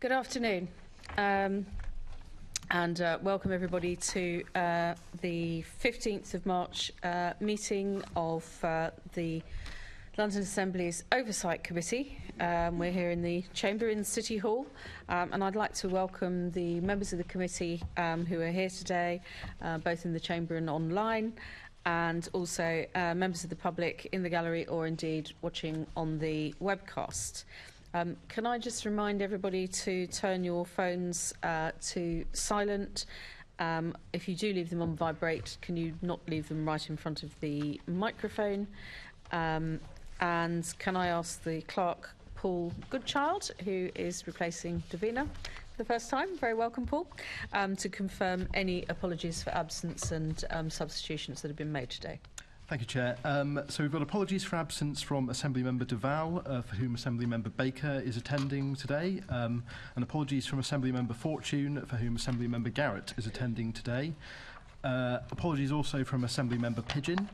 Good afternoon, and welcome everybody to the 15th of March meeting of the London Assembly's Oversight Committee. We're here in the Chamber in City Hall, and I'd like to welcome the members of the committee who are here today, both in the Chamber and online, and also members of the public in the gallery or indeed watching on the webcast. Can I just remind everybody to turn your phones to silent? If you do leave them on vibrate, can you not leave them right in front of the microphone? And can I ask the clerk, Paul Goodchild, who is replacing Davina for the first time, very welcome Paul, to confirm any apologies for absence and substitutions that have been made today. Thank you, Chair. So we've got apologies for absence from Assembly Member Duval, for whom Assembly Member Baker is attending today, and apologies from Assembly Member Fortune, for whom Assembly Member Garrett is attending today. Apologies also from Assembly Member Pigeon,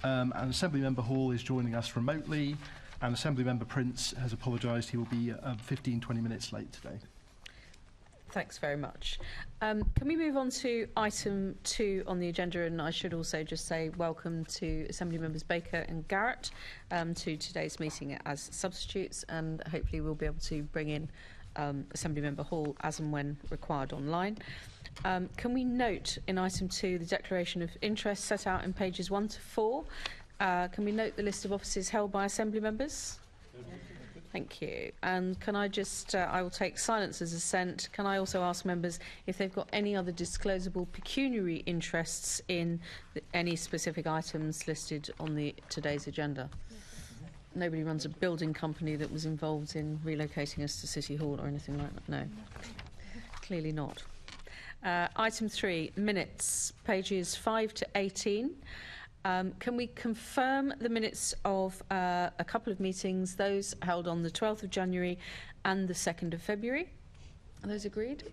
and Assembly Member Hall is joining us remotely, and Assembly Member Prince has apologised. He will be 15-20 minutes late today. Thanks very much. Can we move on to item 2 on the agenda? And I should also just say welcome to Assembly Members Baker and Garrett to today's meeting as substitutes, and hopefully we'll be able to bring in Assembly Member Hall as and when required online. Can we note in item 2 the declaration of interest set out in pages 1 to 4? Can we note the list of offices held by Assembly members? Thank you. And can I just, I will take silence as assent. Can I also ask members if they've got any other disclosable pecuniary interests in any specific items listed on today's agenda? Nobody runs a building company that was involved in relocating us to City Hall or anything like that? No, clearly not. Item 3, minutes, pages 5 to 18. Can we confirm the minutes of a couple of meetings, those held on the 12th of January and the 2nd of February? Are those agreed?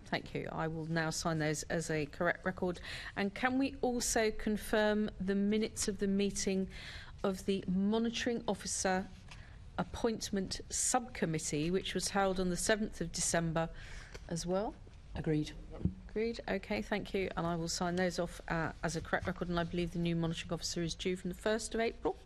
Thank you. I will now sign those as a correct record. And can we also confirm the minutes of the meeting of the Monitoring Officer Appointment Subcommittee, which was held on the 7th of December as well? Agreed. Agreed. OK, thank you. And I will sign those off as a correct record. And I believe the new monitoring officer is due from the 1st of April,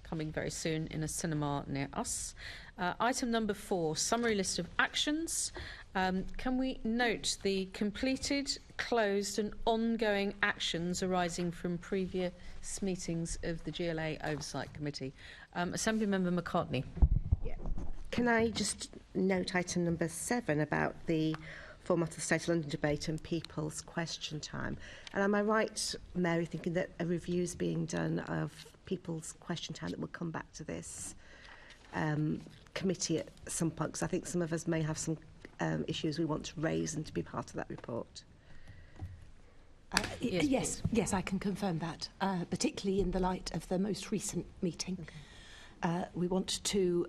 coming very soon in a cinema near us. Item number 4, summary list of actions. Can we note the completed, closed and ongoing actions arising from previous meetings of the GLA Oversight Committee? Assembly Member McCartney. Yeah. Can I just note item number 7 about the format of the State of London debate and people's question time? And am I right, Mary, thinking that a review is being done of people's question time that will come back to this committee at some point? Because I think some of us may have some issues we want to raise and to be part of that report. Yes, I can confirm that, particularly in the light of the most recent meeting. Okay. We want to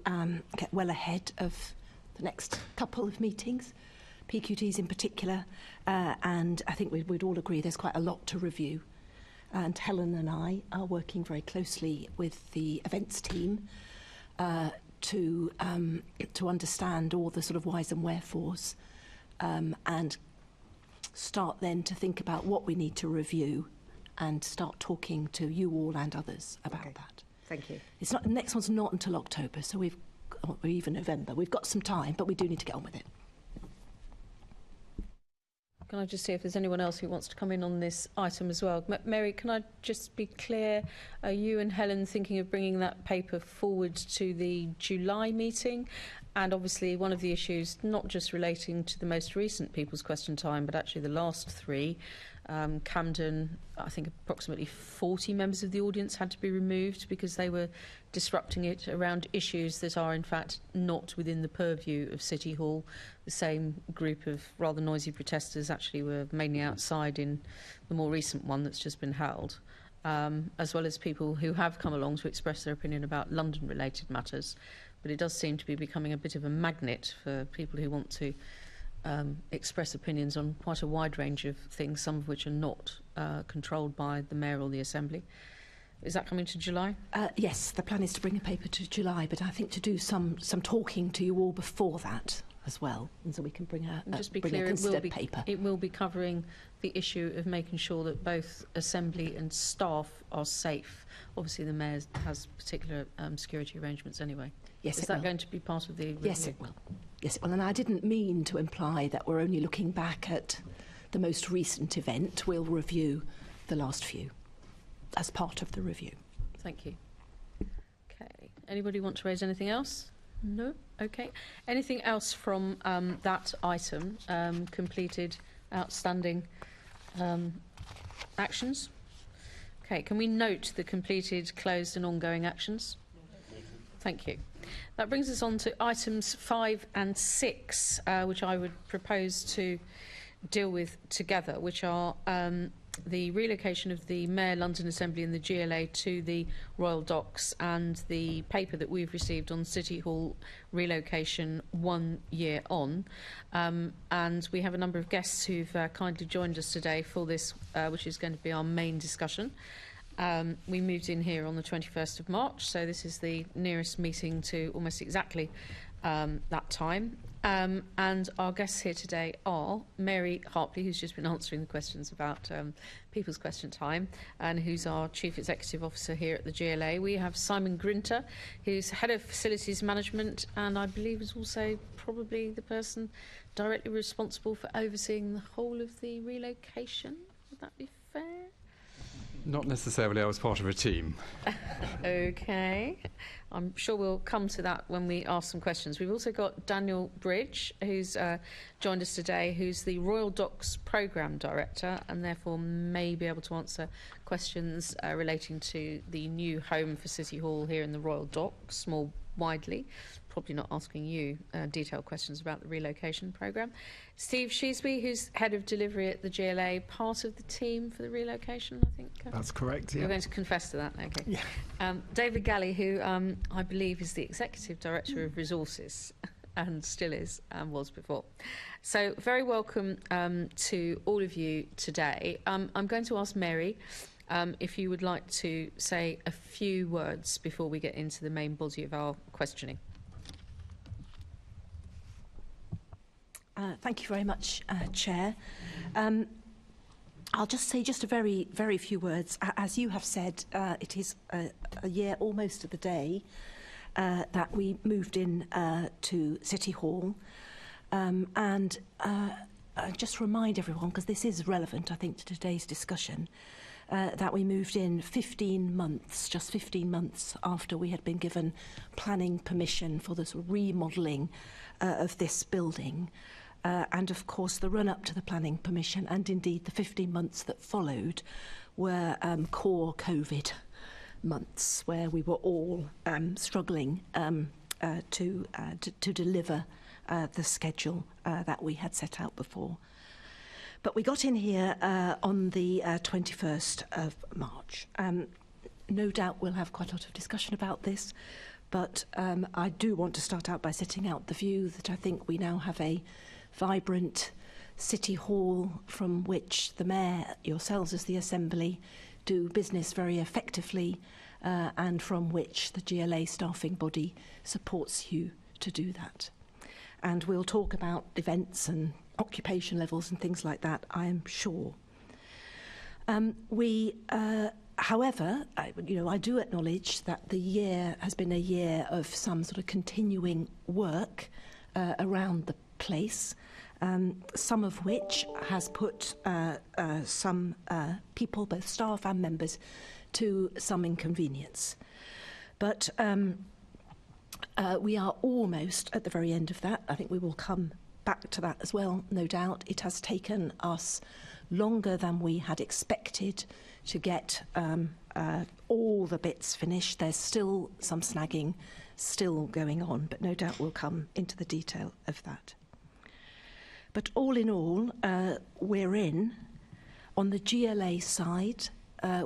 get well ahead of the next couple of meetings, PQTs in particular, and I think we'd all agree there's quite a lot to review. And Helen and I are working very closely with the events team to understand all the sort of whys and wherefores, and start then to think about what we need to review and start talking to you all and others about that. Thank you. It's not, the next one's not until October, so or even November. We've got some time, but we do need to get on with it. Can I just see if there's anyone else who wants to come in on this item as well? Mary, can I just be clear, are you and Helen thinking of bringing that paper forward to the July meeting? And obviously one of the issues, not just relating to the most recent People's Question Time, but actually the last 3, Camden, I think approximately 40 members of the audience had to be removed because they were disrupting it around issues that are in fact not within the purview of City Hall. The same group of rather noisy protesters actually were mainly outside in the more recent one that's just been held, as well as people who have come along to express their opinion about London-related matters. But it does seem to be becoming a bit of a magnet for people who want to express opinions on quite a wide range of things, some of which are not controlled by the Mayor or the Assembly. Is that coming to July? Yes, the plan is to bring a paper to July, but I think to do some talking to you all before that, as well, and so we can bring a Just be bring a clear, considered paper. it will be covering the issue of making sure that both Assembly and staff are safe. Obviously, the Mayor has particular security arrangements anyway. Yes, Is it that will. going to be part of the review? Yes, it will. Yes, it will. And I didn't mean to imply that we're only looking back at the most recent event. We'll review the last few as part of the review. Thank you. Okay. Anybody want to raise anything else? No? Okay. Anything else from that item? Completed, outstanding actions? Okay. Can we note the completed, closed and ongoing actions? Thank you. That brings us on to items 5 and 6, which I would propose to deal with together, which are the relocation of the Mayor, London Assembly and the GLA to the Royal Docks, and the paper that we've received on City Hall relocation 1 year on. And we have a number of guests who've kindly joined us today for this, which is going to be our main discussion. We moved in here on the 21st of March, so this is the nearest meeting to almost exactly that time. And our guests here today are Mary Harpley, who's just been answering the questions about People's Question Time, and who's our Chief Executive Officer here at the GLA. We have Simon Grinter, who's Head of Facilities Management, and I believe is also probably the person directly responsible for overseeing the whole of the relocation. Would that be fair? Not necessarily. I was part of a team. Okay. I'm sure we'll come to that when we ask some questions. We've also got Daniel Bridge, who's joined us today, who's the Royal Docks Programme Director, and therefore may be able to answer questions relating to the new home for City Hall here in the Royal Docks more widely. Probably not asking you detailed questions about the relocation programme. Steve Sheasby, who's Head of Delivery at the GLA, part of the team for the relocation, I think. That's correct, yeah. You're going to confess to that? Okay. Yeah. David Galley, who I believe is the Executive Director of Resources, and still is, and was before. So very welcome to all of you today. I'm going to ask Mary if you would like to say a few words before we get into the main body of our questioning. Thank you very much, Chair. I'll just say just a very, very few words. As you have said, it is a year almost to the day that we moved in to City Hall. And just remind everyone, because this is relevant, I think, to today's discussion, that we moved in 15 months, just 15 months after we had been given planning permission for this remodelling of this building. And of course the run-up to the planning permission, and indeed the 15 months that followed, were core COVID months, where we were all struggling to deliver the schedule that we had set out before. But we got in here on the 21st of March. No doubt we'll have quite a lot of discussion about this, but I do want to start out by setting out the view that I think we now have a vibrant City Hall from which the Mayor, yourselves as the Assembly, do business very effectively, and from which the GLA staffing body supports you to do that. And we'll talk about events and occupation levels and things like that, I am sure. However, I do acknowledge that the year has been a year of some sort of continuing work around the place, some of which has put some people, both staff and members, to some inconvenience. But we are almost at the very end of that. I think we will come back to that as well, no doubt. It has taken us longer than we had expected to get all the bits finished. There's still some snagging still going on, but no doubt we'll come into the detail of that. But all in all, we're in. On the GLA side,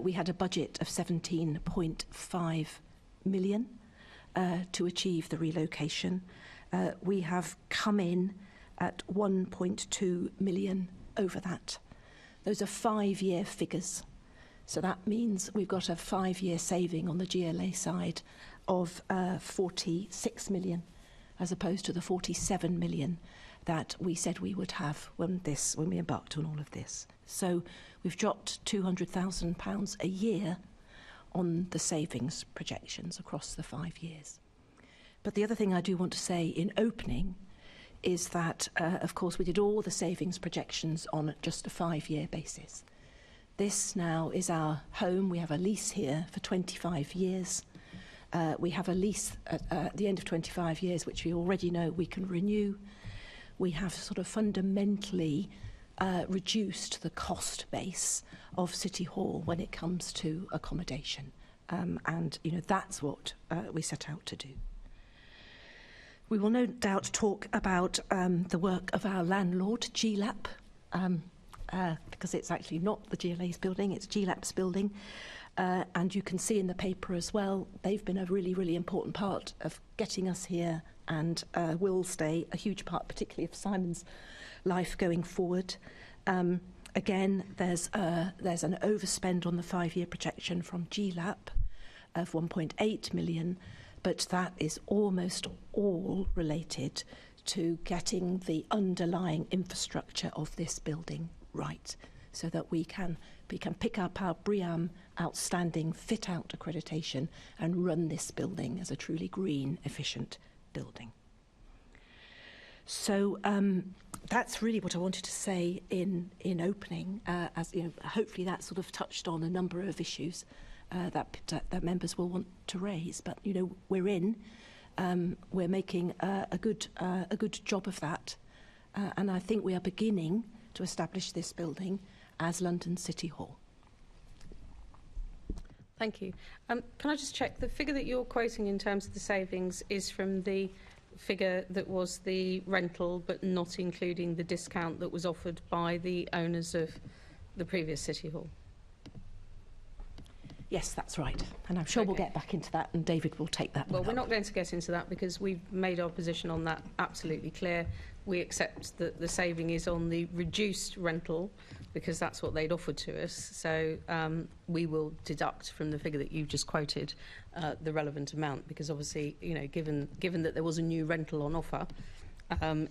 we had a budget of 17.5 million to achieve the relocation. We have come in at 1.2 million over that. Those are 5-year figures. So that means we've got a 5-year saving on the GLA side of 46 million as opposed to the 47 million that we said we would have when we embarked on all of this. So we've dropped £200,000 a year on the savings projections across the 5 years. But the other thing I do want to say in opening is that, of course, we did all the savings projections on just a 5-year basis. This now is our home. We have a lease here for 25 years. We have a lease at the end of 25 years, which we already know we can renew. We have sort of fundamentally reduced the cost base of City Hall when it comes to accommodation. And, you know, that's what we set out to do. We will no doubt talk about the work of our landlord, GLAP, because it's actually not the GLA's building, it's GLAP's building. And you can see in the paper as well, they've been a really, really important part of getting us here and will stay a huge part, particularly of Simon's life going forward. Again, there's an overspend on the 5-year projection from GLAP of 1.8 million, but that is almost all related to getting the underlying infrastructure of this building right, so that we can pick up our BREEAM outstanding fit-out accreditation and run this building as a truly green, efficient building. So that's really what I wanted to say in opening. As you know, hopefully that sort of touched on a number of issues that members will want to raise. But you know, we're making a good job of that, and I think we are beginning to establish this building as London City Hall. Thank you. Can I just check, the figure that you're quoting in terms of the savings is from the figure that was the rental, but not including the discount that was offered by the owners of the previous City Hall? Yes, that's right. And I'm sure we'll get back into that, and David will take that Well, one we're up. not going to get into that because we've made our position on that absolutely clear. We accept that the saving is on the reduced rental because that's what they'd offered to us. So we will deduct from the figure that you've just quoted the relevant amount, because obviously, you know, given that there was a new rental on offer,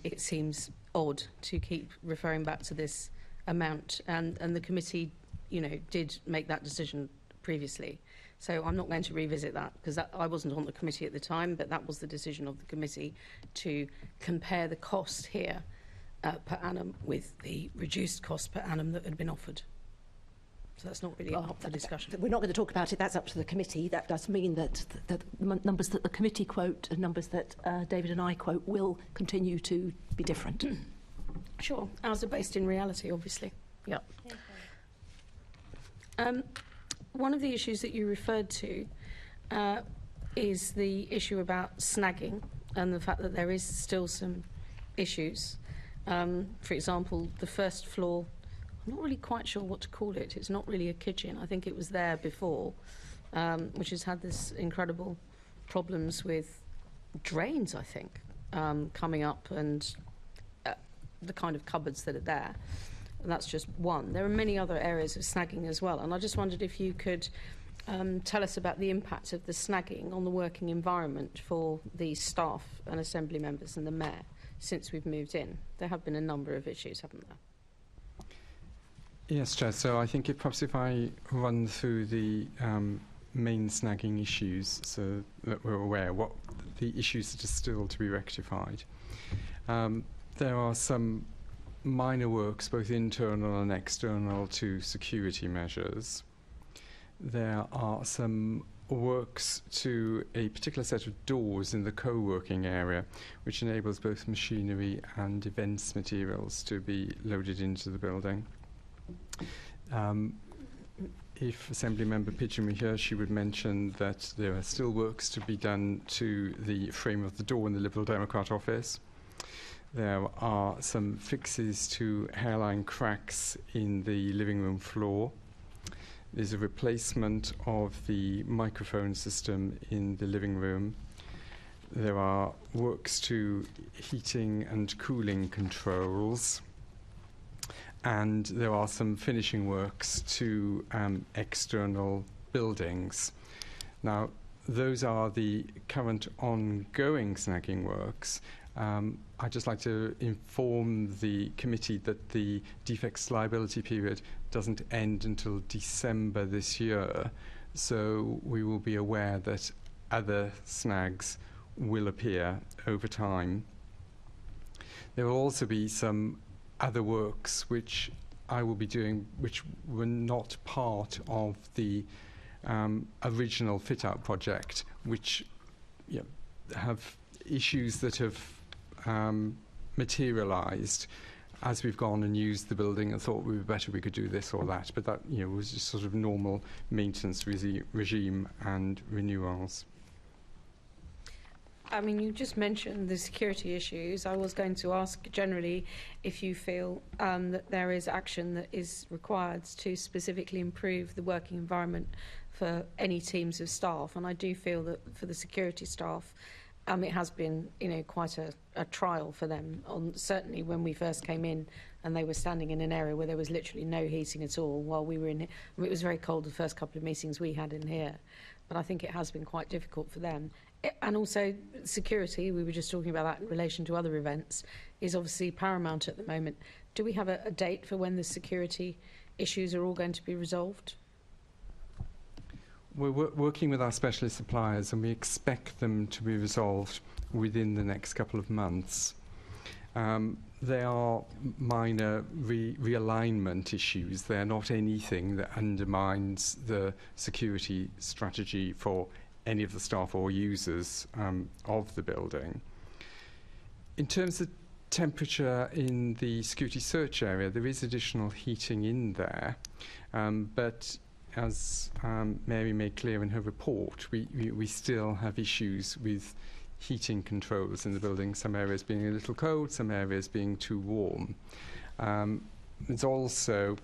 it seems odd to keep referring back to this amount. And the committee, you know, did make that decision previously. So I'm not going to revisit that because I wasn't on the committee at the time, but that was the decision of the committee to compare the cost here per annum with the reduced cost per annum that had been offered. So that's not really up for discussion. We're not going to talk about it. That's up to the committee. That does mean that the numbers that the committee quote and numbers that David and I quote will continue to be different. Sure. Ours are based in reality, obviously. Yeah. One of the issues that you referred to is the issue about snagging and the fact that there is still some issues. For example, the first floor, I'm not really quite sure what to call it. It's not really a kitchen. I think it was there before, which has had this incredible problems with drains, I think, coming up, and the kind of cupboards that are there. And that's just one. There are many other areas of snagging as well. And I just wondered if you could tell us about the impact of the snagging on the working environment for the staff and assembly members and the mayor since we've moved in. There have been a number of issues, haven't there? Yes, Chair. So I think perhaps if I run through the main snagging issues so that we're aware what the issues that are still to be rectified. There are some minor works, both internal and external, to security measures. There are some works to a particular set of doors in the co-working area, which enables both machinery and events materials to be loaded into the building. If Assembly Member Pidgeon were here, she would mention that there are still works to be done to the frame of the door in the Liberal Democrat office. There are some fixes to hairline cracks in the living room floor. There's a replacement of the microphone system in the living room. There are works to heating and cooling controls. And there are some finishing works to external buildings. Now, those are the current ongoing snagging works. I'd just like to inform the committee that the defects liability period doesn't end until December this year, so we will be aware that other snags will appear over time. There will also be some other works which I will be doing which were not part of the original fit-out project, which have issues that have materialised as we've gone and used the building and thought it would be better we could do this or that, but that was just sort of normal maintenance regime and renewals. I mean, you just mentioned the security issues. I was going to ask generally if you feel that there is action that is required to specifically improve the working environment for any teams of staff. And I do feel that for the security staff, it has been, quite a trial for them. Certainly when we first came in and they were standing in an area where there was literally no heating at all while we were in it. It was very cold the first couple of meetings we had in here. But I think it has been quite difficult for them. And also security, we were just talking about that in relation to other events, is obviously paramount at the moment. Do we have a date for when the security issues are all going to be resolved? We're working with our specialist suppliers and we expect them to be resolved within the next couple of months. They are minor realignment issues. They're not anything that undermines the security strategy for any of the staff or users of the building. In terms of temperature in the security search area, there is additional heating in there, but as Mary made clear in her report, we still have issues with heating controls in the building, some areas being a little cold, some areas being too warm. There's also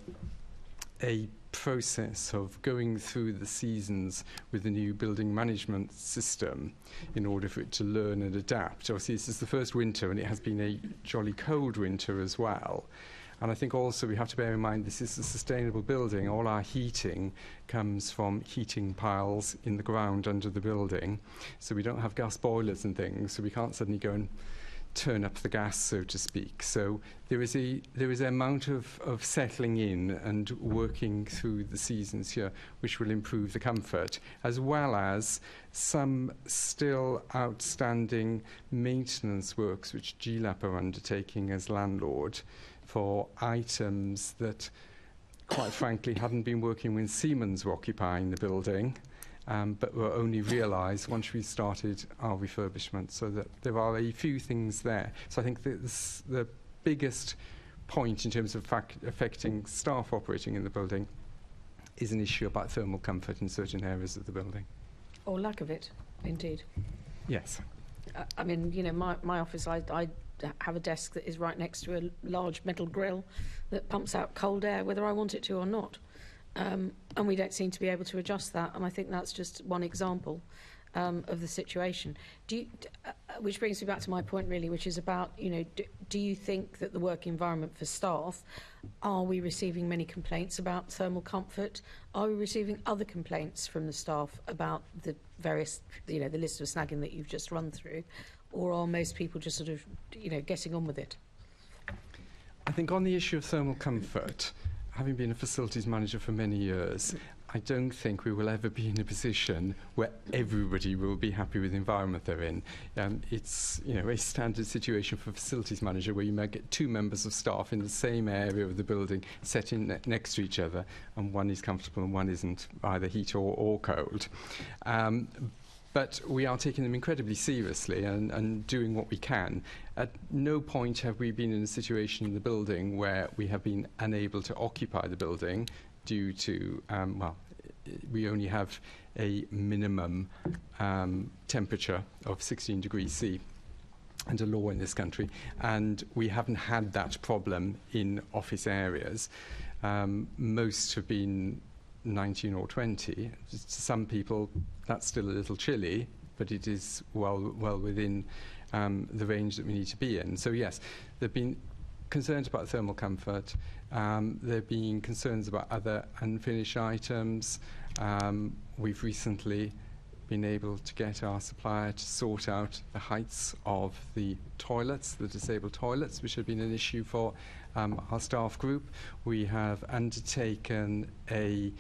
a process of going through the seasons with the new building management system in order for it to learn and adapt. Obviously, this is the first winter and it has been a jolly cold winter as well. And I think also we have to bear in mind this is a sustainable building. All our heating comes from heating piles in the ground under the building. So we don't have gas boilers and things, so we can't suddenly go and turn up the gas, so to speak. So there is an amount of settling in and working through the seasons here, which will improve the comfort, as well as some still outstanding maintenance works which GLAP are undertaking as landlord for items that, quite frankly, hadn't been working when Siemens were occupying the building. But were only realised once we started our refurbishment, so that there are a few things there. So I think the biggest point in terms of affecting staff operating in the building is an issue about thermal comfort in certain areas of the building. Or lack of it, indeed. Yes. I mean, my office, I have a desk that is right next to a large metal grill that pumps out cold air, whether I want it to or not. And we don't seem to be able to adjust that, and I think that's just one example of the situation. Which brings me back to my point, really, which is about, do you think that the work environment for staff, are we receiving many complaints about thermal comfort? Are we receiving other complaints from the staff about the various, the list of snagging that you've just run through? Or are most people just sort of, getting on with it? I think on the issue of thermal comfort, having been a facilities manager for many years, I don't think we will ever be in a position where everybody will be happy with the environment they're in. It's a standard situation for a facilities manager where you might get two members of staff in the same area of the building set in next to each other, and one is comfortable and one isn't, either heat or cold. But we are taking them incredibly seriously and doing what we can. At no point have we been in a situation in the building where we have been unable to occupy the building due to, we only have a minimum temperature of 16 degrees C under law in this country, and we haven't had that problem in office areas. Most have been 19 or 20. To some people, that's still a little chilly, but it is well within the range that we need to be in. So yes, there have been concerns about thermal comfort. There have been concerns about other unfinished items. We've recently been able to get our supplier to sort out the heights of the toilets, the disabled toilets, which had been an issue for our staff group. We have undertaken a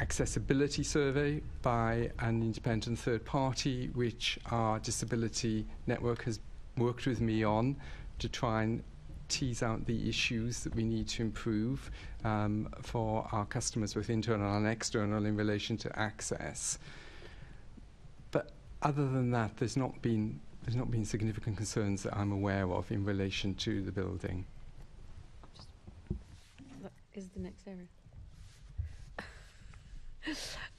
accessibility survey by an independent third party, which our disability network has worked with me on to try and tease out the issues that we need to improve for our customers, both internal and external, in relation to access. But other than that, there's not been significant concerns that I'm aware of in relation to the building. That is the next area.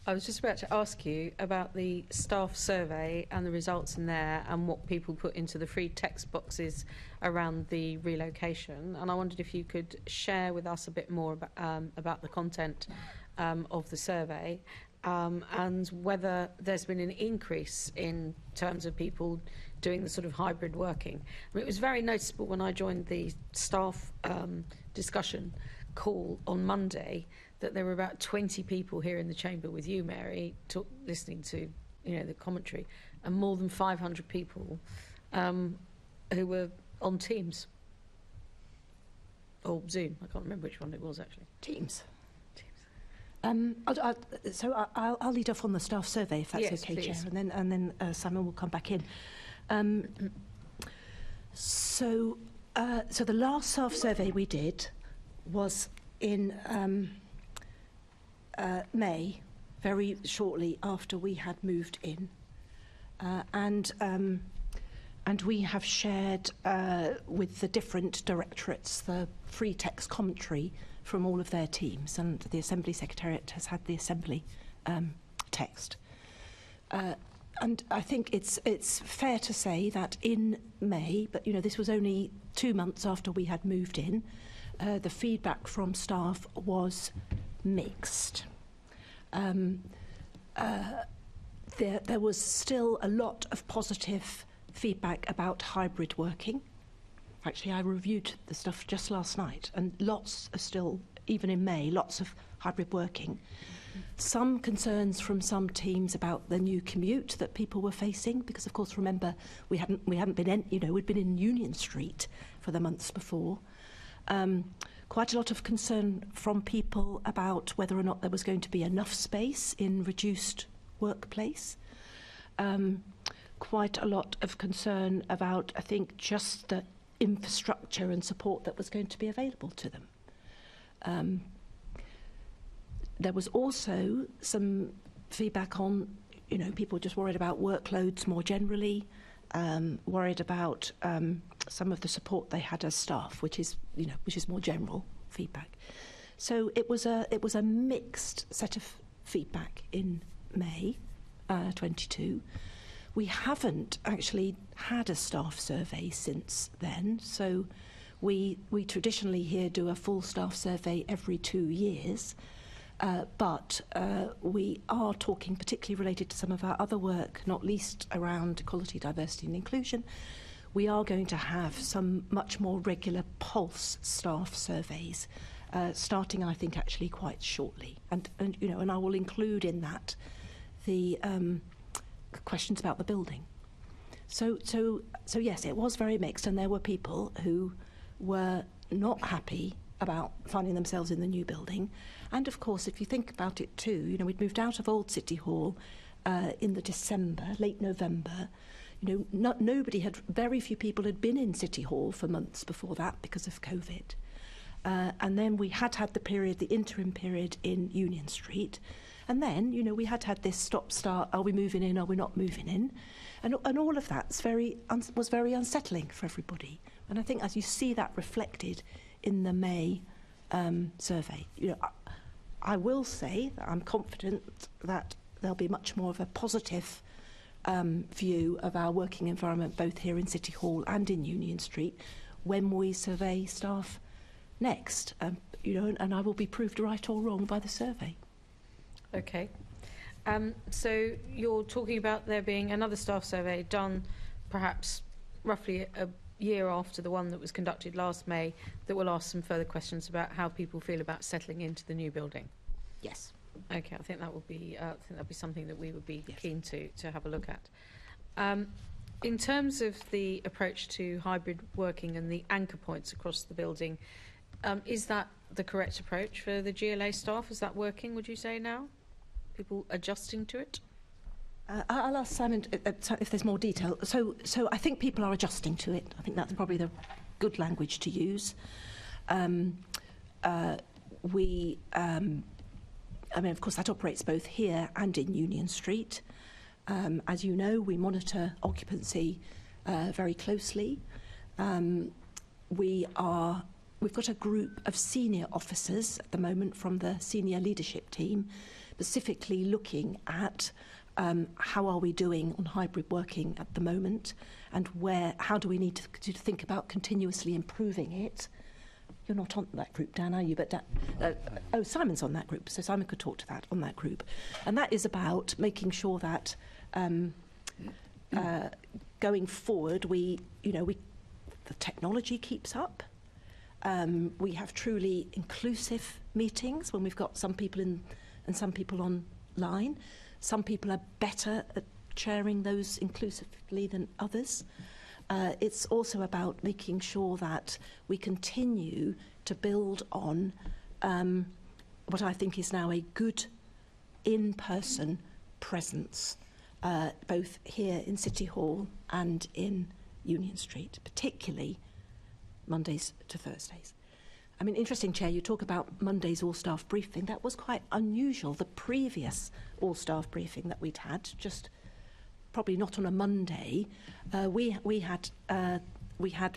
I was just about to ask you about the staff survey and the results in there and what people put into the free text boxes around the relocation. And I wondered if you could share with us a bit more about the content of the survey and whether there's been an increase in terms of people doing the sort of hybrid working. I mean, it was very noticeable when I joined the staff discussion call on Monday that there were about 20 people here in the chamber with you, Mary, listening to, the commentary, and more than 500 people who were on Teams or Zoom. I can't remember which one it was actually. Teams. So I'll lead off on the staff survey, if that's yes, okay, please. Chair, and then Simon will come back in. So the last staff survey we did was in May, very shortly after we had moved in, and we have shared with the different directorates the free text commentary from all of their teams, and the Assembly Secretariat has had the Assembly text. And I think it's fair to say that in May, but this was only 2 months after we had moved in, the feedback from staff was mixed. There was still a lot of positive feedback about hybrid working. Actually, I reviewed the stuff just last night, and lots are still, even in May, lots of hybrid working. Some concerns from some teams about the new commute that people were facing, because of course, remember, we hadn't been in, we'd been in Union Street for the months before. Quite a lot of concern from people about whether or not there was going to be enough space in reduced workplace. Quite a lot of concern about, I think, just the infrastructure and support that was going to be available to them. There was also some feedback on, people just worried about workloads more generally, worried about some of the support they had as staff, which is more general feedback. So it was a mixed set of feedback in May 22. We haven't actually had a staff survey since then, so we traditionally here do a full staff survey every 2 years. But we are talking, particularly related to some of our other work, not least around equality, diversity and inclusion. We are going to have some much more regular pulse staff surveys, starting, I think, actually quite shortly. And I will include in that the questions about the building. So yes, it was very mixed, and there were people who were not happy about finding themselves in the new building. And of course, if you think about it too, we'd moved out of Old City Hall in the December, late November. Very few people had been in City Hall for months before that because of COVID. And then we had the interim period in Union Street. And then, we had this stop-start, are we moving in, are we not moving in? And all of that was very unsettling for everybody. And I think as you see that reflected in the May survey, I will say that I'm confident that there'll be much more of a positive view of our working environment, both here in City Hall and in Union Street, when we survey staff next. And I will be proved right or wrong by the survey. Okay. So you're talking about there being another staff survey done perhaps roughly a year after the one that was conducted last May that will ask some further questions about how people feel about settling into the new building. Yes. Okay, I think that would be something that we would be Yes. keen to have a look at. In terms of the approach to hybrid working and the anchor points across the building, is that the correct approach for the GLA staff? Is that working, would you say, now? People adjusting to it? I'll ask Simon if there's more detail. So I think people are adjusting to it. I think that's probably the good language to use. I mean, of course, that operates both here and in Union Street. As you know, we monitor occupancy very closely. We've got a group of senior officers at the moment from the senior leadership team, specifically looking at how are we doing on hybrid working at the moment, and how do we need to think about continuously improving it. You're not on that group, Dan, are you? But Simon's on that group, so Simon could talk to that on that group. And that is about making sure that going forward, the technology keeps up. We have truly inclusive meetings when we've got some people in and some people online. Some people are better at chairing those inclusively than others. It's also about making sure that we continue to build on what I think is now a good in-person presence, both here in City Hall and in Union Street, particularly Mondays to Thursdays. I mean, interesting, Chair, you talk about Monday's all-staff briefing. That was quite unusual. The previous all-staff briefing that we'd had, just probably not on a Monday, we had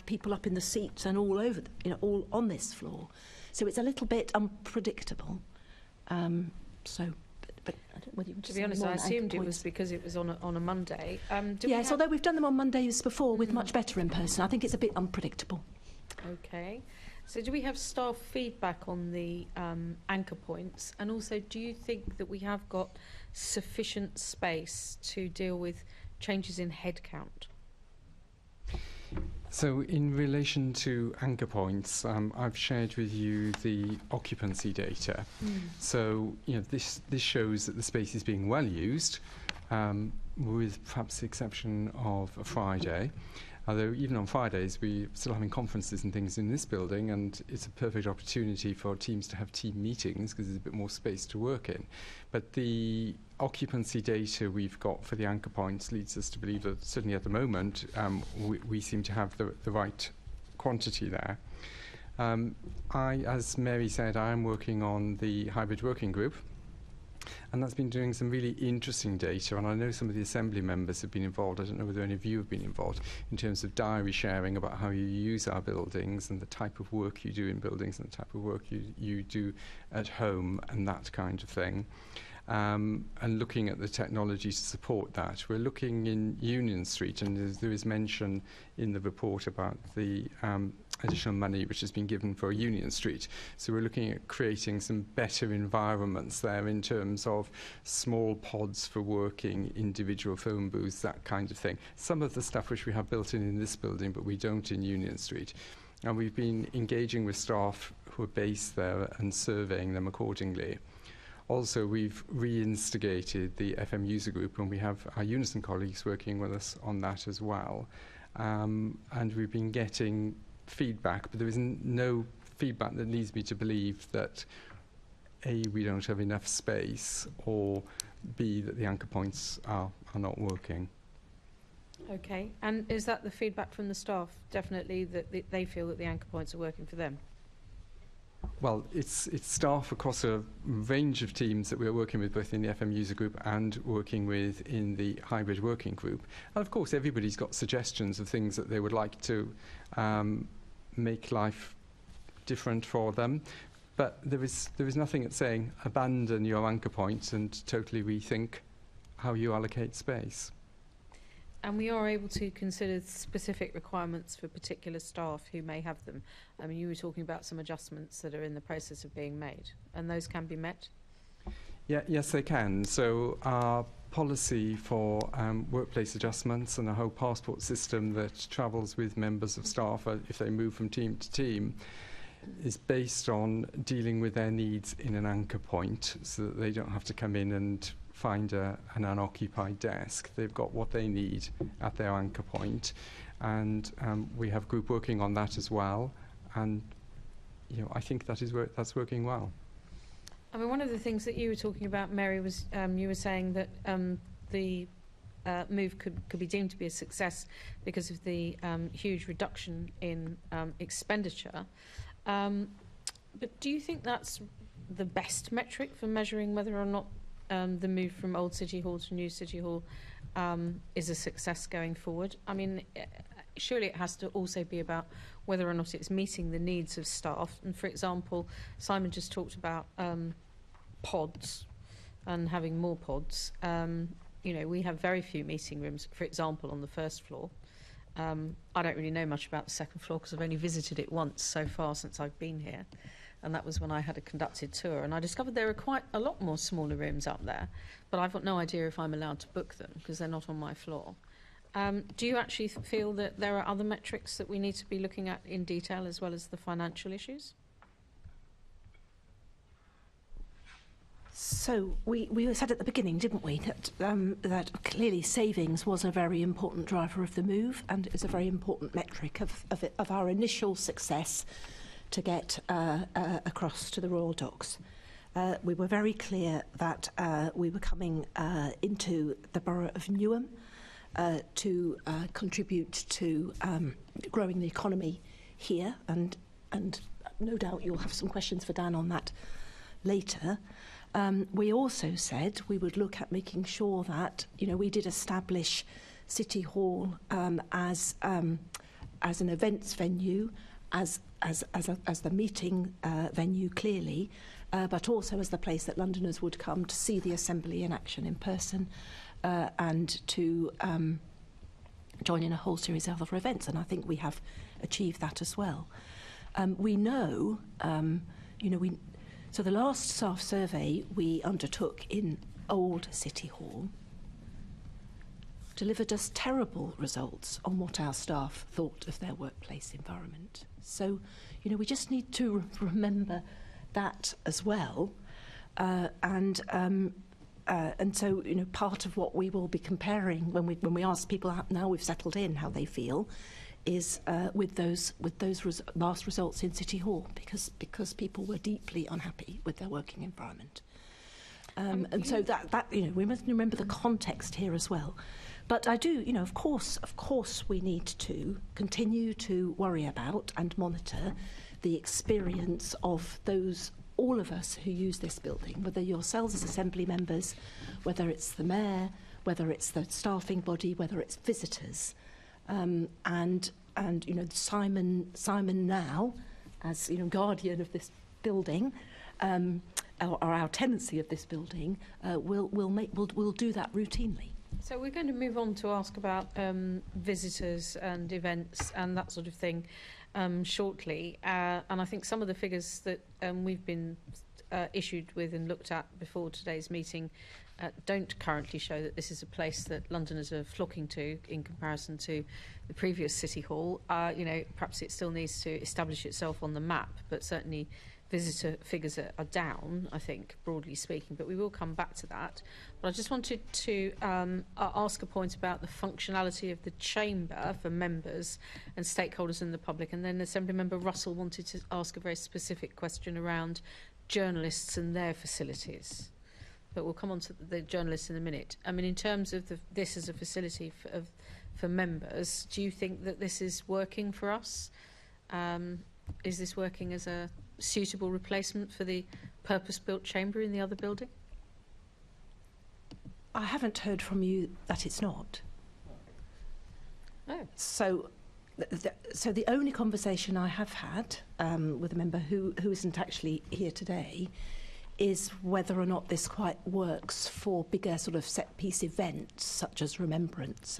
people up in the seats and all over, all on this floor. So it's a little bit unpredictable. But I don't know whether you want to be honest, I assumed it was because it was on a Monday. Yes, although we've done them on Mondays before with much better in person. I think it's a bit unpredictable. Okay. So do we have staff feedback on the anchor points? And also, do you think that we have got sufficient space to deal with changes in headcount? So in relation to anchor points, I've shared with you the occupancy data. So this shows that the space is being well used, with perhaps the exception of a Friday. Although even on Fridays we're still having conferences and things in this building, and it's a perfect opportunity for teams to have team meetings because there's a bit more space to work in. But the occupancy data we've got for the anchor points leads us to believe that certainly at the moment we seem to have the right quantity there. As Mary said, I am working on the hybrid working group, and that's been doing some really interesting data, and I know some of the Assembly members have been involved. I don't know whether any of you have been involved in terms of diary sharing about how you use our buildings and the type of work you do in buildings and the type of work you do at home and that kind of thing. And looking at the technology to support that. We're looking in Union Street, and there is mention in the report about the additional money which has been given for Union Street. So we're looking at creating some better environments there in terms of small pods for working, individual phone booths, that kind of thing. Some of the stuff which we have built in this building, but we don't in Union Street. And we've been engaging with staff who are based there and surveying them accordingly. Also, we've reinstigated the FM user group, and we have our Unison colleagues working with us on that as well. And we've been getting feedback, but there is no feedback that leads me to believe that A, we don't have enough space, or B, that the anchor points are not working. Okay, and is that the feedback from the staff, definitely, that they feel that the anchor points are working for them? Well, it's staff across a range of teams that we're working with, both in the FM user group and working with in the hybrid working group. And of course, everybody's got suggestions of things that they would like to make life different for them. But there is nothing that's saying abandon your anchor points and totally rethink how you allocate space. And we are able to consider specific requirements for particular staff who may have them. I mean, you were talking about some adjustments that are in the process of being made, and those can be met? Yeah, yes, they can. So our policy for workplace adjustments and a whole passport system that travels with members of staff if they move from team to team is based on dealing with their needs in an anchor point, so that they don't have to come in and find an unoccupied desk. They've got what they need at their anchor point, and we have group working on that as well. And I think that's working well. I mean, one of the things that you were talking about, Mary, was you were saying that the move could be deemed to be a success because of the huge reduction in expenditure. But do you think that's the best metric for measuring whether or not the move from Old City Hall to New City Hall is a success going forward? I mean, surely it has to also be about whether or not it's meeting the needs of staff. And for example, Simon just talked about pods and having more pods. We have very few meeting rooms, for example, on the first floor. I don't really know much about the second floor because I've only visited it once so far since I've been here, and that was when I had a conducted tour, and I discovered there are quite a lot more smaller rooms up there, but I've got no idea if I'm allowed to book them because they're not on my floor. Do you actually feel that there are other metrics that we need to be looking at in detail as well as the financial issues? So we said at the beginning, didn't we, that clearly savings was a very important driver of the move, and is a very important metric of our initial success to get across to the Royal Docks. We were very clear that we were coming into the borough of Newham to contribute to growing the economy here, and no doubt you'll have some questions for Dan on that later. We also said we would look at making sure that we did establish City Hall as an events venue, as the meeting venue clearly, but also as the place that Londoners would come to see the Assembly in action in person, and to join in a whole series of other events. And I think we have achieved that as well. We know, so the last staff survey we undertook in Old City Hall delivered us terrible results on what our staff thought of their workplace environment. So, we just need to remember that as well. And so, part of what we will be comparing when we ask people now we've settled in how they feel is with those last results in City Hall, because people were deeply unhappy with their working environment. And so that we must remember the context here as well. But I do, of course we need to continue to worry about and monitor the experience of all of us who use this building, whether yourselves as Assembly members, whether it's the Mayor, whether it's the staffing body, whether it's visitors. And Simon now, as guardian of this building, or our tenancy of this building, will do that routinely. So we're going to move on to ask about visitors and events and that sort of thing shortly. And I think some of the figures that we've been issued with and looked at before today's meeting don't currently show that this is a place that Londoners are flocking to in comparison to the previous City Hall. Perhaps it still needs to establish itself on the map, but certainly visitor figures are down, I think, broadly speaking, but we will come back to that. But I just wanted to ask a point about the functionality of the chamber for members and stakeholders in the public, and then Assembly Member Russell wanted to ask a very specific question around journalists and their facilities. But we'll come on to the journalists in a minute. I mean, in terms of this as a facility for members, do you think that this is working for us? Is this working as a suitable replacement for the purpose-built chamber in the other building? I haven't heard from you that it's not. Oh. So the only conversation I have had with a member who isn't actually here today is whether or not this quite works for bigger sort of set-piece events such as Remembrance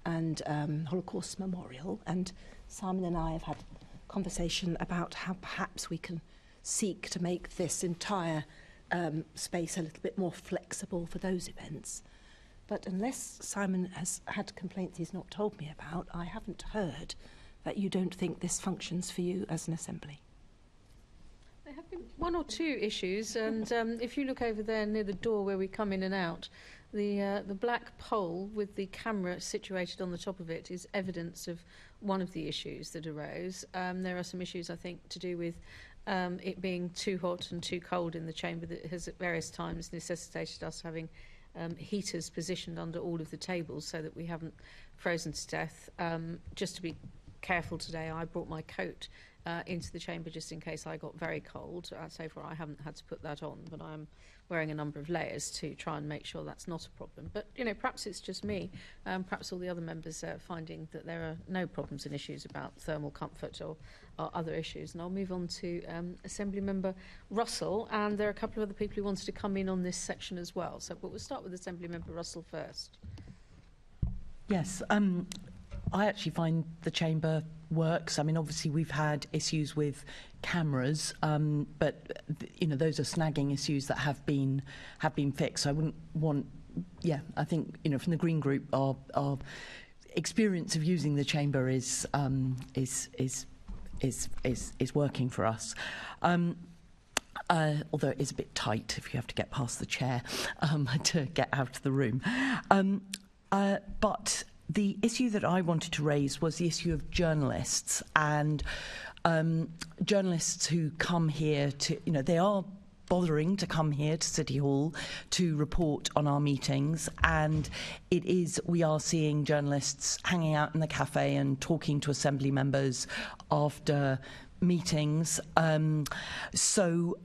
and Holocaust Memorial. And Simon and I have had a conversation about how perhaps we can seek to make this entire space a little bit more flexible for those events. But unless Simon has had complaints he's not told me about, I haven't heard that you don't think this functions for you as an assembly. have been one or two issues, and if you look over there near the door where we come in and out, the black pole with the camera situated on the top of it is evidence of one of the issues that arose. There are some issues, I think, to do with it being too hot and too cold in the chamber that has at various times necessitated us having heaters positioned under all of the tables so that we haven't frozen to death. Just to be careful today, I brought my coat into the chamber just in case I got very cold. So far I haven't had to put that on, but I'm wearing a number of layers to try and make sure that's not a problem. But, you know, perhaps it's just me. Perhaps all the other members are finding that there are no problems and issues about thermal comfort or other issues. And I'll move on to Assembly Member Russell. And there are a couple of other people who wanted to come in on this section as well. So, but we'll start with Assembly Member Russell first. Yes, I actually find the chamber works. I mean, obviously we've had issues with cameras, but you know, those are snagging issues that have been fixed. So I wouldn't want. Yeah, I think, you know, from the Green Group, our experience of using the chamber is working for us. Although it is a bit tight if you have to get past the chair to get out of the room. But the issue that I wanted to raise was the issue of journalists and journalists who come here to, you know, they are bothering to come here to City Hall to report on our meetings, and we are seeing journalists hanging out in the cafe and talking to Assembly members after meetings. So,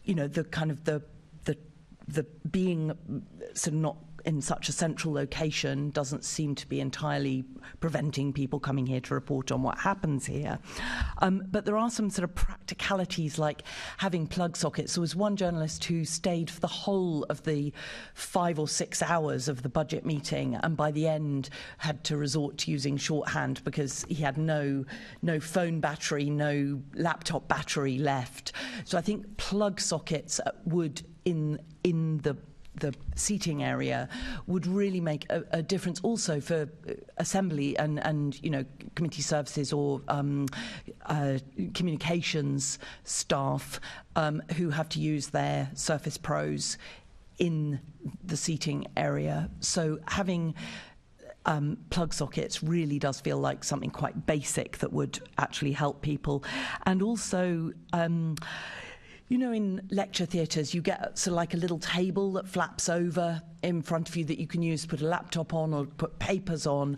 you know, the kind of the being sort of not in such a central location doesn't seem to be entirely preventing people coming here to report on what happens here. But there are some sort of practicalities like having plug sockets. There was one journalist who stayed for the whole of the 5 or 6 hours of the budget meeting, and by the end had to resort to using shorthand because he had no phone battery, no laptop battery left. So I think plug sockets would in the seating area would really make a difference also for Assembly and you know, committee services or communications staff who have to use their Surface Pros in the seating area. So having plug sockets really does feel like something quite basic that would actually help people. And also, you know, in lecture theatres, you get sort of like a little table that flaps over in front of you that you can use to put a laptop on or put papers on.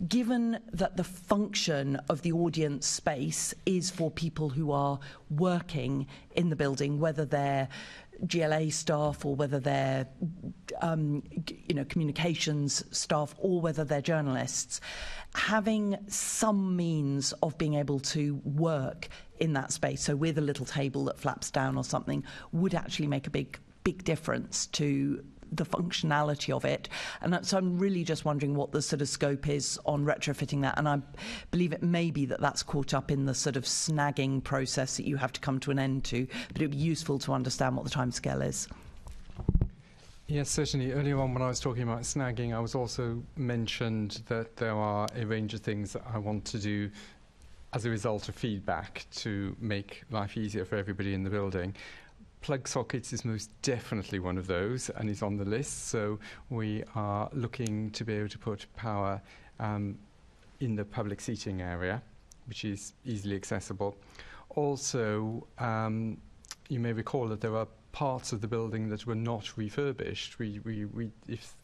Given that the function of the audience space is for people who are working in the building, whether they're GLA staff or whether they're you know, communications staff or whether they're journalists, having some means of being able to work in that space, so with a little table that flaps down or something, would actually make a big difference to the functionality of it. And so I'm really just wondering what the sort of scope is on retrofitting that. And I believe it may be that that's caught up in the sort of snagging process that you have to come to an end to, but it would be useful to understand what the timescale is. Yes, certainly. Earlier on when I was talking about snagging, I was also mentioned that there are a range of things that I want to do as a result of feedback to make life easier for everybody in the building. Plug sockets is most definitely one of those and is on the list. So we are looking to be able to put power in the public seating area, which is easily accessible. Also, you may recall that there are parts of the building that were not refurbished. If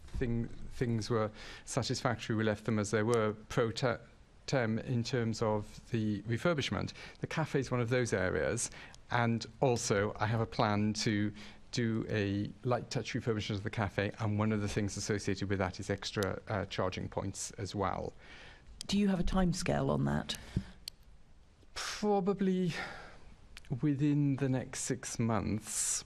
things were satisfactory, we left them as they were in terms of the refurbishment. The cafe is one of those areas. And also, I have a plan to do a light touch refurbishment of the cafe, and one of the things associated with that is extra charging points as well. Do you have a timescale on that? Probably within the next 6 months.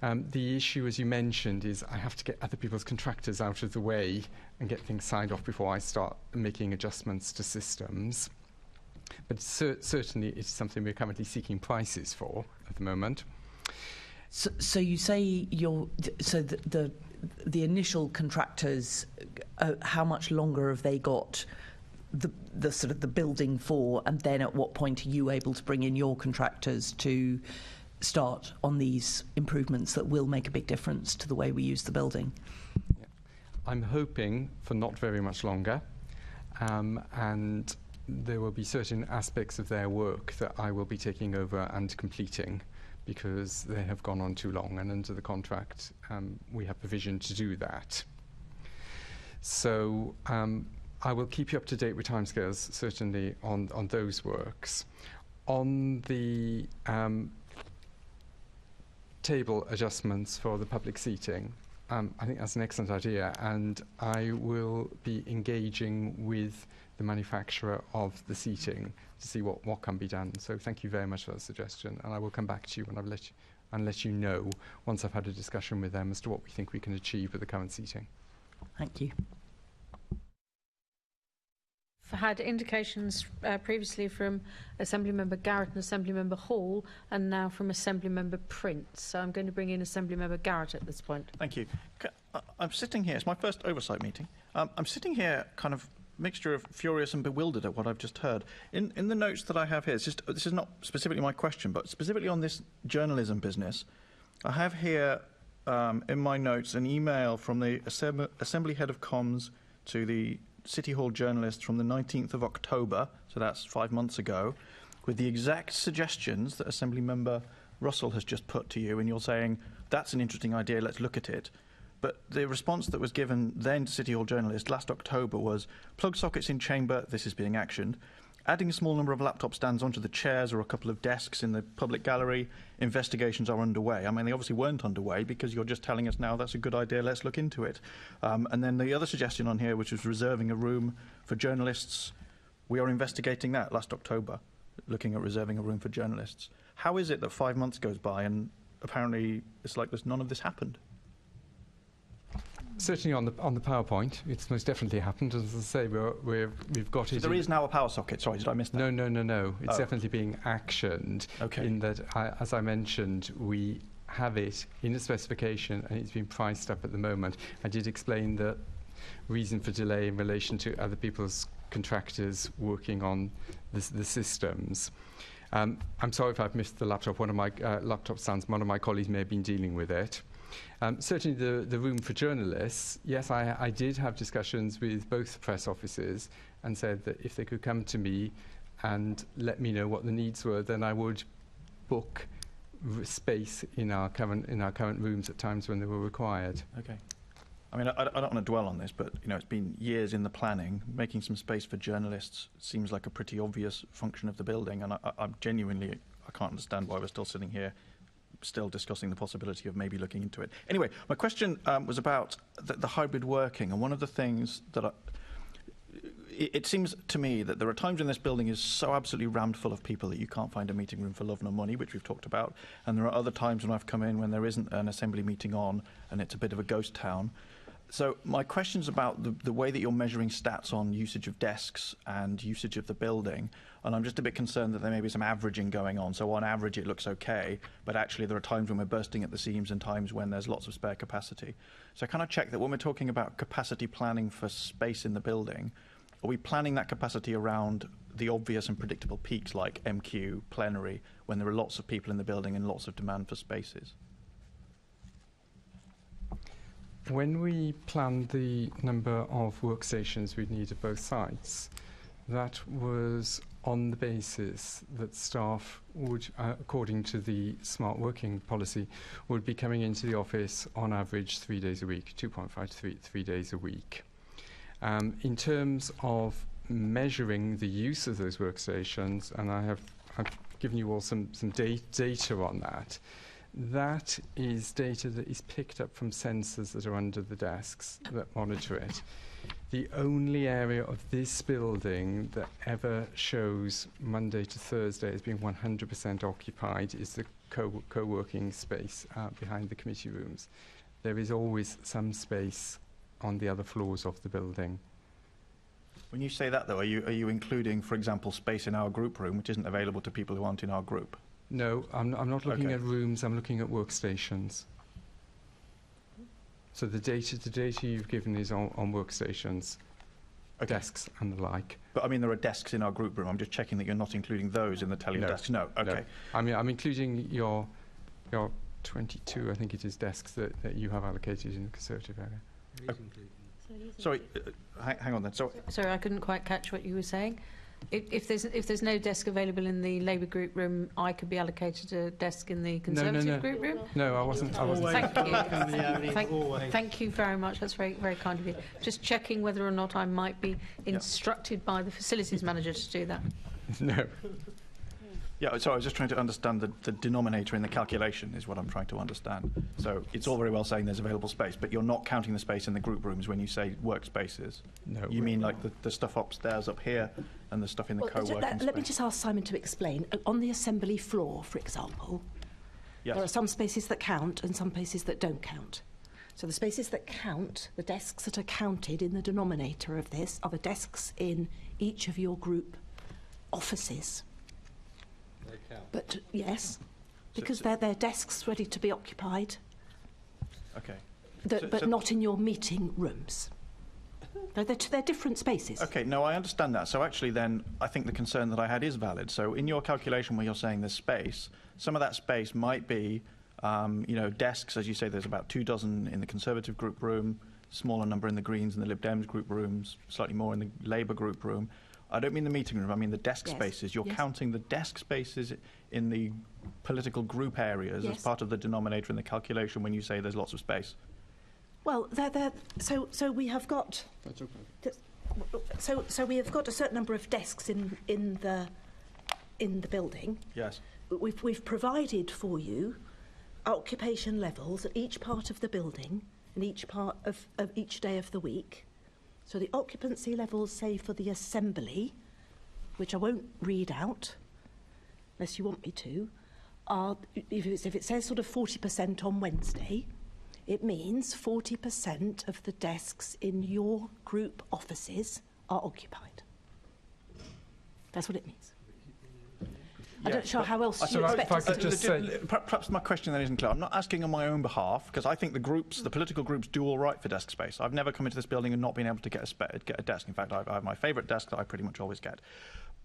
The issue, as you mentioned, is I have to get other people's contractors out of the way and get things signed off before I start making adjustments to systems. But certainly it's something we're currently seeking prices for at the moment. So you say the initial contractors, how much longer have they got the sort of the building for, and then at what point are you able to bring in your contractors to start on these improvements that will make a big difference to the way we use the building. Yeah. I'm hoping for not very much longer, and there will be certain aspects of their work that I will be taking over and completing, because they have gone on too long, and under the contract we have provision to do that. So I will keep you up to date with timescales, certainly, on those works. On the table adjustments for the public seating, I think that's an excellent idea, and I will be engaging with the manufacturer of the seating to see what can be done. So thank you very much for that suggestion, and I will come back to you and let you know once I've had a discussion with them as to what we think we can achieve with the current seating. Thank you. I've had indications previously from Assemblymember Garrett and Assemblymember Hall, and now from Assemblymember Prince. So I'm going to bring in Assemblymember Garrett at this point. Thank you. I'm sitting here. It's my first oversight meeting. I'm sitting here kind of mixture of furious and bewildered at what I've just heard. In the notes that I have here, this is not specifically my question, but specifically on this journalism business, I have here in my notes an email from the Assembly Head of Comms to the City Hall journalists from the 19th of October, so that's 5 months ago, with the exact suggestions that Assembly Member Russell has just put to you, and you're saying, that's an interesting idea, let's look at it. But the response that was given then to City Hall journalists last October was, plug sockets in chamber, this is being actioned. Adding a small number of laptop stands onto the chairs or a couple of desks in the public gallery, investigations are underway. I mean, they obviously weren't underway because you're just telling us now that's a good idea, let's look into it. And then the other suggestion on here, which was reserving a room for journalists, we are investigating that last October, looking at reserving a room for journalists. How is it that 5 months goes by and apparently it's like none of this happened? Certainly on the PowerPoint, it's most definitely happened. As I say, we've got it. There is now a power socket. Sorry, did I miss that? No. It's definitely being actioned. Okay. In that, as I mentioned, we have it in a specification and it's been priced up at the moment. I did explain the reason for delay in relation to other people's contractors working on the systems. I'm sorry if I've missed the laptop. One of my laptop stands, one of my colleagues may have been dealing with it. Certainly the room for journalists, yes, I did have discussions with both press offices and said that if they could come to me and let me know what the needs were, then I would book space in our current rooms at times when they were required. Okay. I mean, I don't want to dwell on this, but you know, it's been years in the planning. Making some space for journalists seems like a pretty obvious function of the building, and I'm genuinely, I can't understand why we're still sitting here still discussing the possibility of maybe looking into it. Anyway, my question was about the hybrid working, and one of the things that it seems to me that there are times when this building is so absolutely rammed full of people that you can't find a meeting room for love nor money, which we've talked about, and there are other times when I've come in when there isn't an assembly meeting on and it's a bit of a ghost town. So my question's about the way that you're measuring stats on usage of desks and usage of the building, and I'm just a bit concerned that there may be some averaging going on. So on average it looks okay, but actually there are times when we're bursting at the seams and times when there's lots of spare capacity. So can I check that when we're talking about capacity planning for space in the building, are we planning that capacity around the obvious and predictable peaks like MQ, plenary, when there are lots of people in the building and lots of demand for spaces? When we planned the number of workstations we'd need at both sites, that was on the basis that staff would, according to the smart working policy, would be coming into the office on average 3 days a week, 2.5 to 3 days a week. In terms of measuring the use of those workstations, and I've given you all some data on that, that is data that is picked up from sensors that are under the desks that monitor it. The only area of this building that ever shows Monday to Thursday as being 100% occupied is the co-working space behind the committee rooms. There is always some space on the other floors of the building. When you say that, though, are you including, for example, space in our group room, which isn't available to people who aren't in our group? No, I'm not looking at rooms, I'm looking at workstations. So the data you've given is on workstations, desks and the like. But I mean, there are desks in our group room. I'm just checking that you're not including those in the tele desks. No, okay. No. I mean, I'm including your There are 22, I think it is, desks that you have allocated in the Conservative area. Sorry, hang on then. Sorry, I couldn't quite catch what you were saying. If there's no desk available in the Labour group room, I could be allocated a desk in the Conservative group room? No, I wasn't. Thank you. Thank you very much. That's very, very kind of you. Just checking whether or not I might be instructed by the facilities manager to do that. No. Yeah, so I was just trying to understand the denominator in the calculation is what I'm trying to understand. So it's all very well saying there's available space, but you're not counting the space in the group rooms when you say workspaces. No. You mean like the stuff upstairs up here and the stuff in the co-working space? Let me just ask Simon to explain. On the assembly floor, for example, there are some spaces that count and some spaces that don't count. So the spaces that count, the desks that are counted in the denominator of this, are the desks in each of your group offices. But yes, because they're desks ready to be occupied. Okay. But not in your meeting rooms. No, they're different spaces. Okay, no, I understand that. So actually then, I think the concern that I had is valid. So in your calculation where you're saying there's space, some of that space might be, desks, as you say, there's about 24 in the Conservative group room, smaller number in the Greens and the Lib Dems group rooms, slightly more in the Labour group room. I don't mean the meeting room, I mean the desk spaces. You're counting the desk spaces in the political group areas as part of the denominator in the calculation when you say there's lots of space. Well, so we have got... That's okay. So we have got a certain number of desks in the building. Yes. We've provided for you occupation levels at each part of the building and each part of each day of the week. So the occupancy levels, say, for the assembly, which I won't read out, unless you want me to, are, if it says sort of 40% on Wednesday, it means 40% of the desks in your group offices are occupied. That's what it means. I don't know how else you expect us to do. Perhaps my question then isn't clear. I'm not asking on my own behalf, because I think the political groups do all right for desk space. I've never come into this building and not been able to get a desk. In fact, I have my favourite desk that I pretty much always get.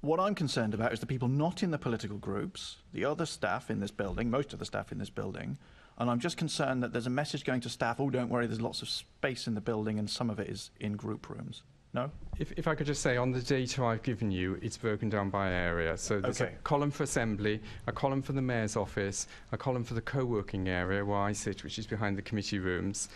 What I'm concerned about is the people not in the political groups, the other staff in this building, most of the staff in this building, and I'm just concerned that there's a message going to staff, oh, don't worry, there's lots of space in the building and some of it is in group rooms. No? If I could just say, on the data I've given you, it's broken down by area. So there's a column for Assembly, a column for the Mayor's office, a column for the co-working area where I sit, which is behind the committee rooms,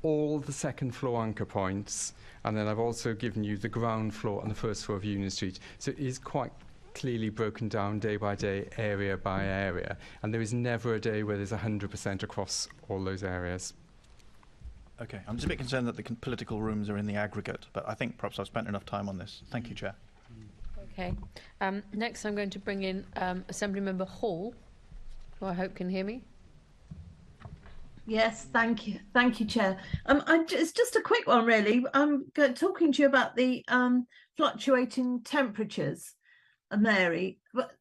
all the second floor anchor points, and then I've also given you the ground floor and the first floor of Union Street. So it is quite clearly broken down day by day, area by area, and there is never a day where there's 100% across all those areas. Okay, I'm just a bit concerned that the political rooms are in the aggregate, but I think perhaps I've spent enough time on this. Thank you, Chair. Okay. Next, I'm going to bring in Assembly Member Hall, who I hope can hear me. Yes, thank you. Thank you, Chair. It's just a quick one, really. I'm talking to you about the fluctuating temperatures, Mary. But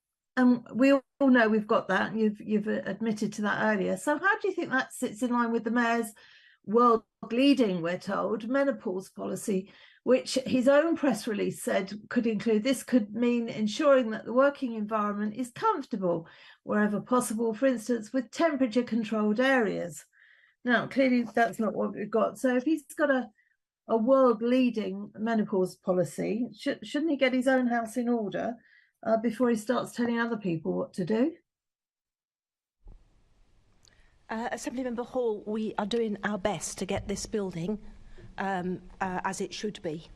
we all know we've got that, and you've admitted to that earlier. So how do you think that sits in line with the Mayor's world leading, we're told, menopause policy, which his own press release said could mean ensuring that the working environment is comfortable wherever possible, for instance, with temperature controlled areas. Now, clearly that's not what we've got. So if he's got a world leading menopause policy, shouldn't he get his own house in order before he starts telling other people what to do? Assemblymember Hall, we are doing our best to get this building as it should be.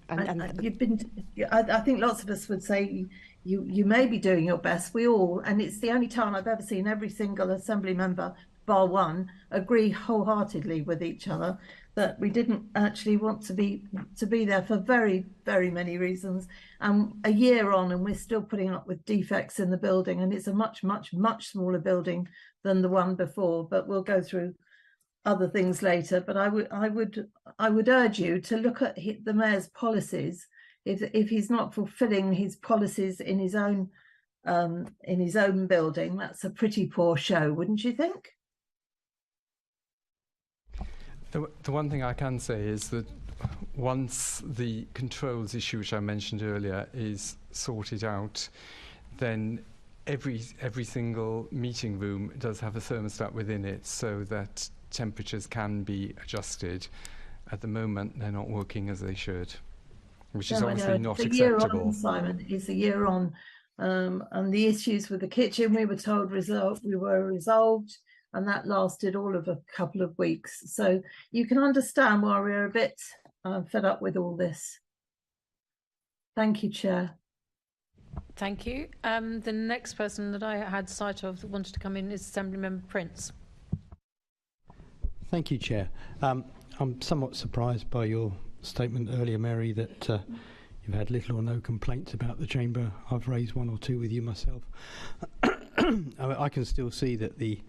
And you've been, I think lots of us would say you may be doing your best. We all, and it's the only time I've ever seen every single assembly member, bar one, agree wholeheartedly with each other that we didn't actually want to be there for very, very many reasons. And a year on, and we're still putting up with defects in the building, and it's a much, much, much smaller building than the one before. But we'll go through other things later. But I would urge you to look at the Mayor's policies. If he's not fulfilling his policies in his own building, that's a pretty poor show, wouldn't you think? The one thing I can say is that once the controls issue, which I mentioned earlier, is sorted out, then every single meeting room does have a thermostat within it, so that temperatures can be adjusted. At the moment, they're not working as they should, which is obviously not the year acceptable. on, Simon, is a year on, and the issues with the kitchen, we were told were resolved, and that lasted all of a couple of weeks. So you can understand why we're a bit fed up with all this. Thank you, Chair. Thank you. The next person that I had sight of that wanted to come in is Assemblymember Prince. Thank you, Chair. I'm somewhat surprised by your statement earlier, Mary, that you've had little or no complaints about the chamber. I've raised one or two with you myself. I can still see that the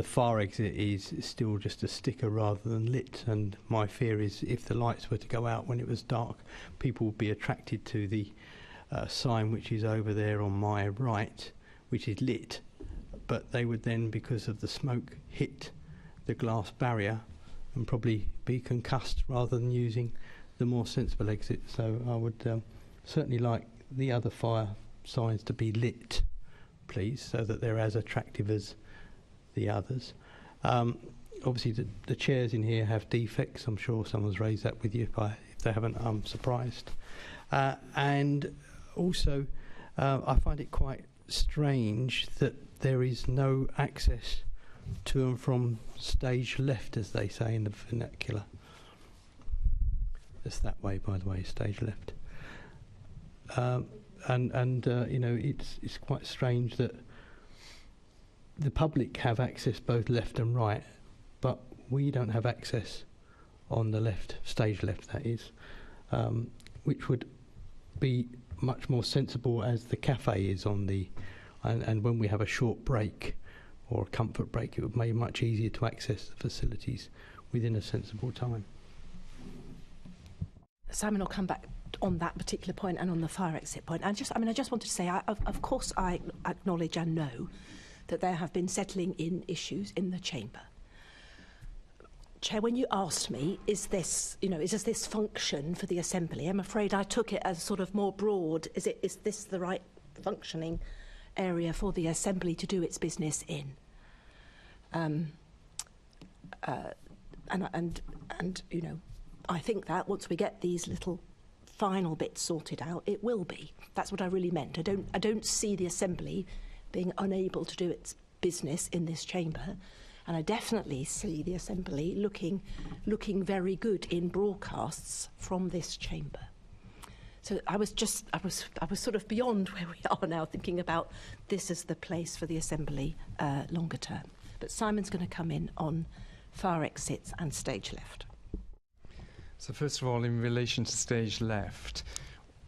fire exit is still just a sticker rather than lit, and my fear is if the lights were to go out when it was dark, people would be attracted to the sign which is over there on my right, which is lit, but they would then, because of the smoke, hit the glass barrier and probably be concussed rather than using the more sensible exit. So I would certainly like the other fire signs to be lit, please, so that they're as attractive as the others. Obviously the chairs in here have defects. I'm sure someone's raised that with you. If they haven't, I'm surprised. And also I find it quite strange that there is no access to and from stage left, as they say in the vernacular. It's that way, by the way, stage left. And you know, it's quite strange that the public have access both left and right, but we don't have access on the left, stage left that is, which would be much more sensible as the cafe is on the, and when we have a short break or a comfort break, it would make it much easier to access the facilities within a sensible time. Simon will come back on that particular point and on the fire exit point. I just wanted to say, of course, I acknowledge and know that there have been settling in issues in the chamber. Chair, when you asked me, does this function for the Assembly? I'm afraid I took it as sort of more broad. Is this the right functioning area for the Assembly to do its business in? And you know, I think that once we get these little final bits sorted out, it will be. That's what I really meant. I don't see the Assembly being unable to do its business in this chamber, and I definitely see the Assembly looking very good in broadcasts from this chamber. So I was sort of beyond where we are now, thinking about this as the place for the Assembly longer term. But Simon's going to come in on fire exits and stage left. So first of all, in relation to stage left,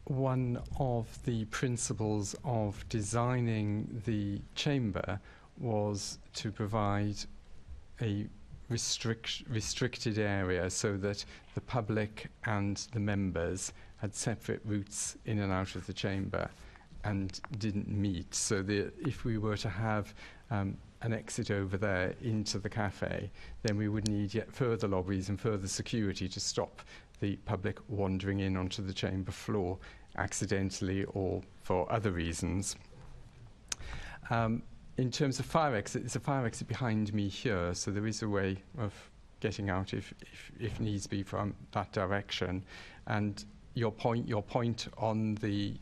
one of the principles of designing the chamber was to provide a restricted area so that the public and the members had separate routes in and out of the chamber and didn't meet. So if we were to have an exit over there into the cafe, then we would need yet further lobbies and further security to stop the public wandering in onto the chamber floor accidentally or for other reasons. In terms of fire exit, there's a fire exit behind me here, so there is a way of getting out if needs be from that direction. And your point on the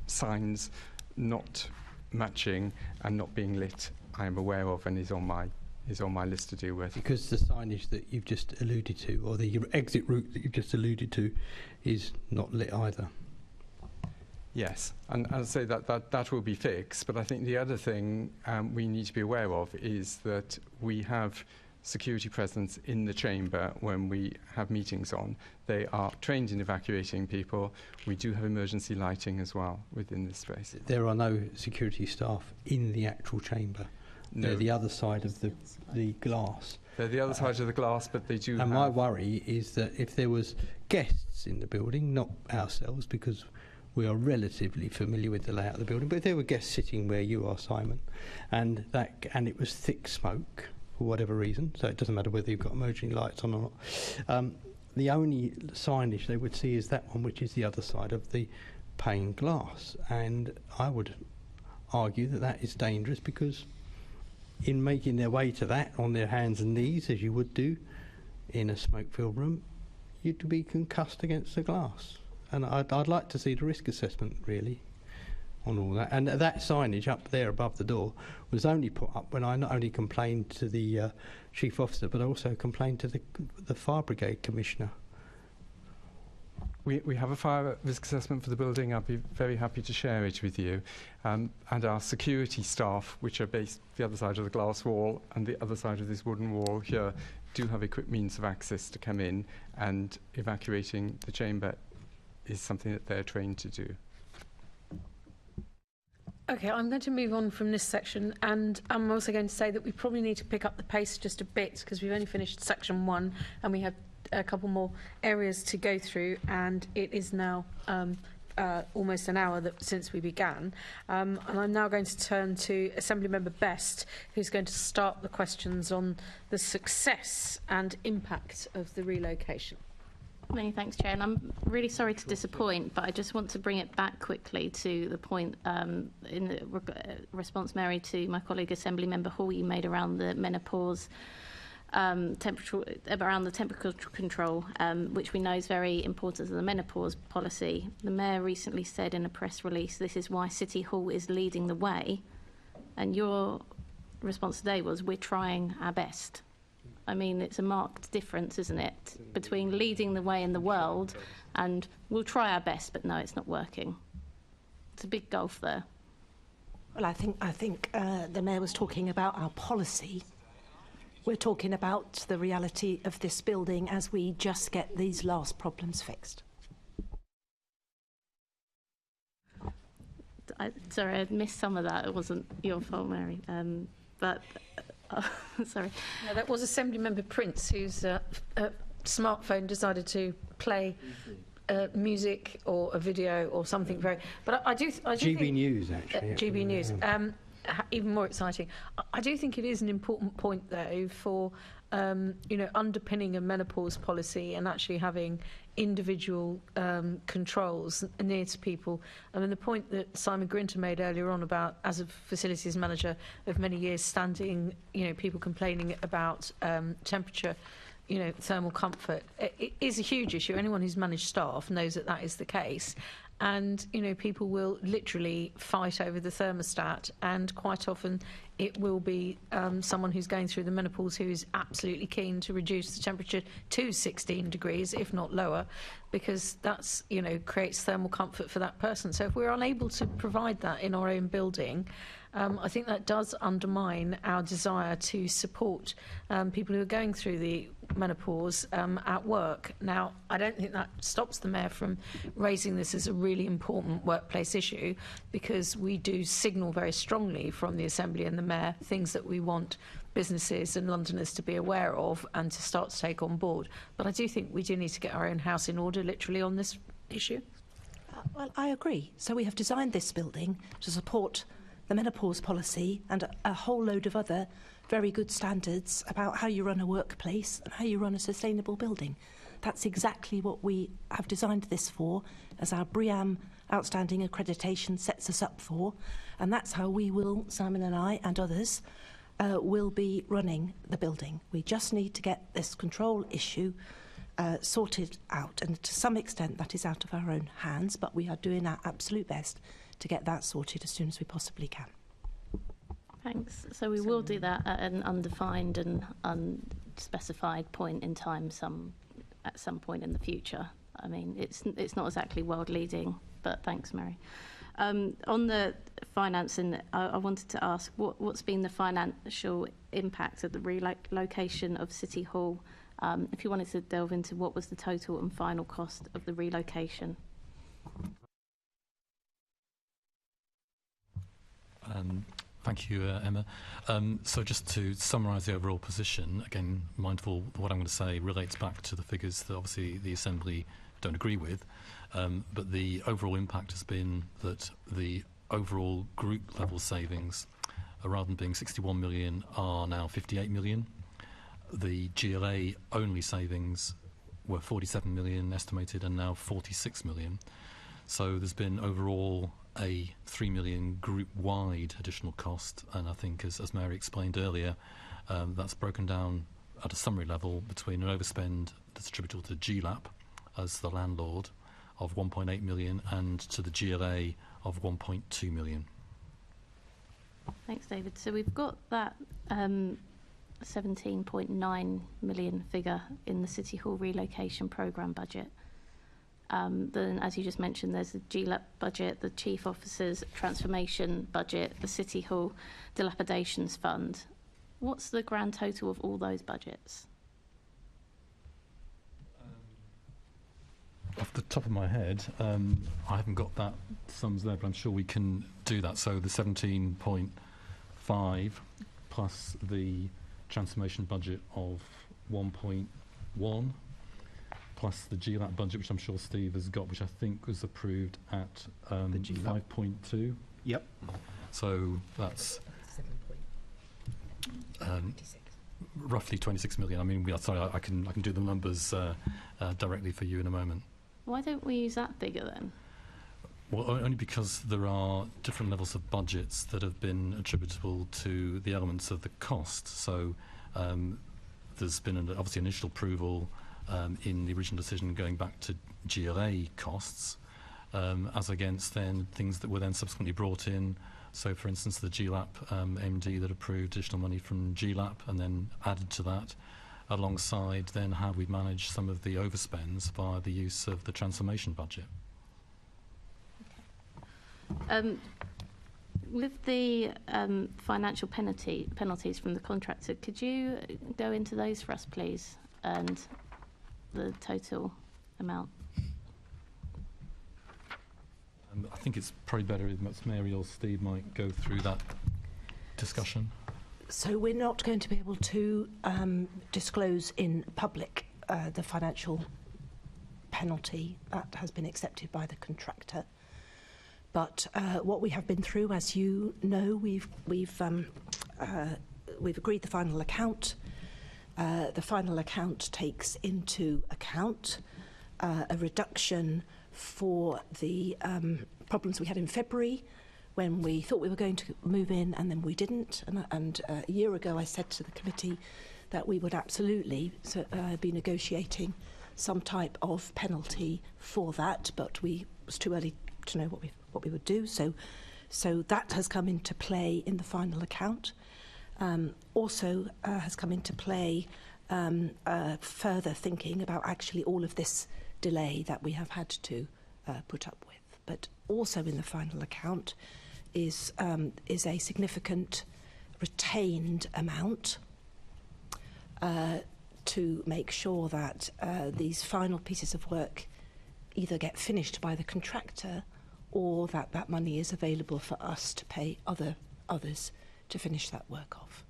signs not matching and not being lit, I am aware of and is on my list to deal with. Because the signage that you've just alluded to, or the exit route that you've just alluded to, is not lit either. Yes, and I'd say that will be fixed, but I think the other thing we need to be aware of is that we have security presence in the chamber when we have meetings on. They are trained in evacuating people. We do have emergency lighting as well within this space. There are no security staff in the actual chamber. No. They're the other side of the glass. They're the other side of the glass, but they do And my worry is that if there was guests in the building, not ourselves, because we are relatively familiar with the layout of the building, but if there were guests sitting where you are, Simon, and it was thick smoke for whatever reason, so it doesn't matter whether you've got emergency lights on or not, the only signage they would see is that one, which is the other side of the pane glass. And I would argue that that is dangerous, because in making their way to that on their hands and knees, as you would do in a smoke-filled room, you'd be concussed against the glass. And I'd like to see the risk assessment, really, on all that. And that signage up there above the door was only put up when I not only complained to the chief officer, but also complained to the fire brigade commissioner. We have a fire risk assessment for the building. I'll be very happy to share it with you. And our security staff, which are based the other side of the glass wall and the other side of this wooden wall here, do have equipped means of access to come in, and evacuating the chamber is something that they're trained to do. Okay, I'm going to move on from this section, and I'm also going to say that we probably need to pick up the pace just a bit, because we've only finished section 1 and we have a couple more areas to go through, and it is now almost an hour since we began. And I'm now going to turn to Assembly Member Best, who's going to start the questions on the success and impact of the relocation. Many thanks, Chair. And I'm really sorry to disappoint, but I just want to bring it back quickly to the point in the response, Mary, to my colleague Assembly Member Hall you made around the menopause temperature, around the temperature control, which we know is very important to the menopause policy. The Mayor recently said in a press release, this is why City Hall is leading the way. And your response today was, we're trying our best. I mean, it's a marked difference, isn't it, between leading the way in the world and we'll try our best, but no, it's not working. It's a big gulf there. Well, I think the Mayor was talking about our policy. We're talking about the reality of this building as we just get these last problems fixed. Sorry, I missed some of that. It wasn't your fault, Mary. Sorry. No, that was Assembly Member Prince, whose smartphone decided to play music or a video or something very. But I do GB think, News, actually. GB News. Even more exciting. I do think it is an important point, though, for underpinning a menopause policy and actually having individual controls near to people. I mean, the point that Simon Grinter made earlier on about, as a facilities manager of many years, standing, people complaining about temperature, thermal comfort, it is a huge issue. Anyone who's managed staff knows that that is the case. And, people will literally fight over the thermostat, and quite often it will be someone who's going through the menopause who is absolutely keen to reduce the temperature to 16 degrees, if not lower, because that's, creates thermal comfort for that person. So if we're unable to provide that in our own building, I think that does undermine our desire to support people who are going through the menopause at work. Now, I don't think that stops the Mayor from raising this as a really important workplace issue, because we do signal very strongly from the Assembly and the Mayor things that we want businesses and Londoners to be aware of and to start to take on board. But I do think we do need to get our own house in order, literally, on this issue. Well, I agree. So we have designed this building to support the menopause policy and a whole load of other very good standards about how you run a workplace and how you run a sustainable building. That's exactly what we have designed this for, as our BREEAM outstanding accreditation sets us up for, and that's how we will, Simon and I and others, will be running the building. We just need to get this control issue sorted out, and to some extent that is out of our own hands, but we are doing our absolute best to get that sorted as soon as we possibly can. Thanks. So we will do that at an undefined and unspecified point in time, at some point in the future. I mean, it's not exactly world leading, but thanks, Mary. On the financing, I wanted to ask what's been the financial impact of the relocation of City Hall? If you wanted to delve into what was the total and final cost of the relocation. Thank you, Emma. So just to summarise the overall position, again, mindful that what I'm going to say relates back to the figures that obviously the Assembly don't agree with, but the overall impact has been that the overall group level savings, rather than being 61 million, are now 58 million. The GLA only savings were 47 million estimated and now 46 million. So there's been overall a 3 million group-wide additional cost, and I think, as Mary explained earlier, that's broken down at a summary level between an overspend that's attributable to GLAP as the landlord of 1.8 million and to the GLA of 1.2 million. Thanks, David. So we've got that 17.9 million figure in the City Hall relocation programme budget. Then, as you just mentioned, there's the GLAP budget, the Chief Officer's transformation budget, the City Hall dilapidations fund. What's the grand total of all those budgets? Off the top of my head, I haven't got that sums there, but I'm sure we can do that. So the 17.5 plus the transformation budget of 1.1 plus the GLAP budget, which I'm sure Steve has got, which I think was approved at 5.2. Yep. So that's roughly 26 million. I mean, sorry, I can do the numbers directly for you in a moment. Why don't we use that figure then? Well, only because there are different levels of budgets that have been attributable to the elements of the cost. So there's been obviously initial approval in the original decision going back to GLA costs, as against then things that were then subsequently brought in. So, for instance, the GLAP MD that approved additional money from GLAP and then added to that, alongside then how we manage some of the overspends via the use of the transformation budget. With the financial penalties from the contractor, could you go into those for us, please, and the total amount? I think it's probably better if Mary or Steve might go through that discussion. So we're not going to be able to disclose in public the financial penalty that has been accepted by the contractor. But what we have been through, as you know, we've agreed the final account. The final account takes into account a reduction for the problems we had in February, when we thought we were going to move in and then we didn't. And a year ago I said to the committee that we would absolutely be negotiating some type of penalty for that, but it was too early to know what we would do. So that has come into play in the final account. Also has come into play further thinking about actually all of this delay that we have had to put up with. But also in the final account is a significant retained amount to make sure that these final pieces of work either get finished by the contractor or that money is available for us to pay others to finish that work off.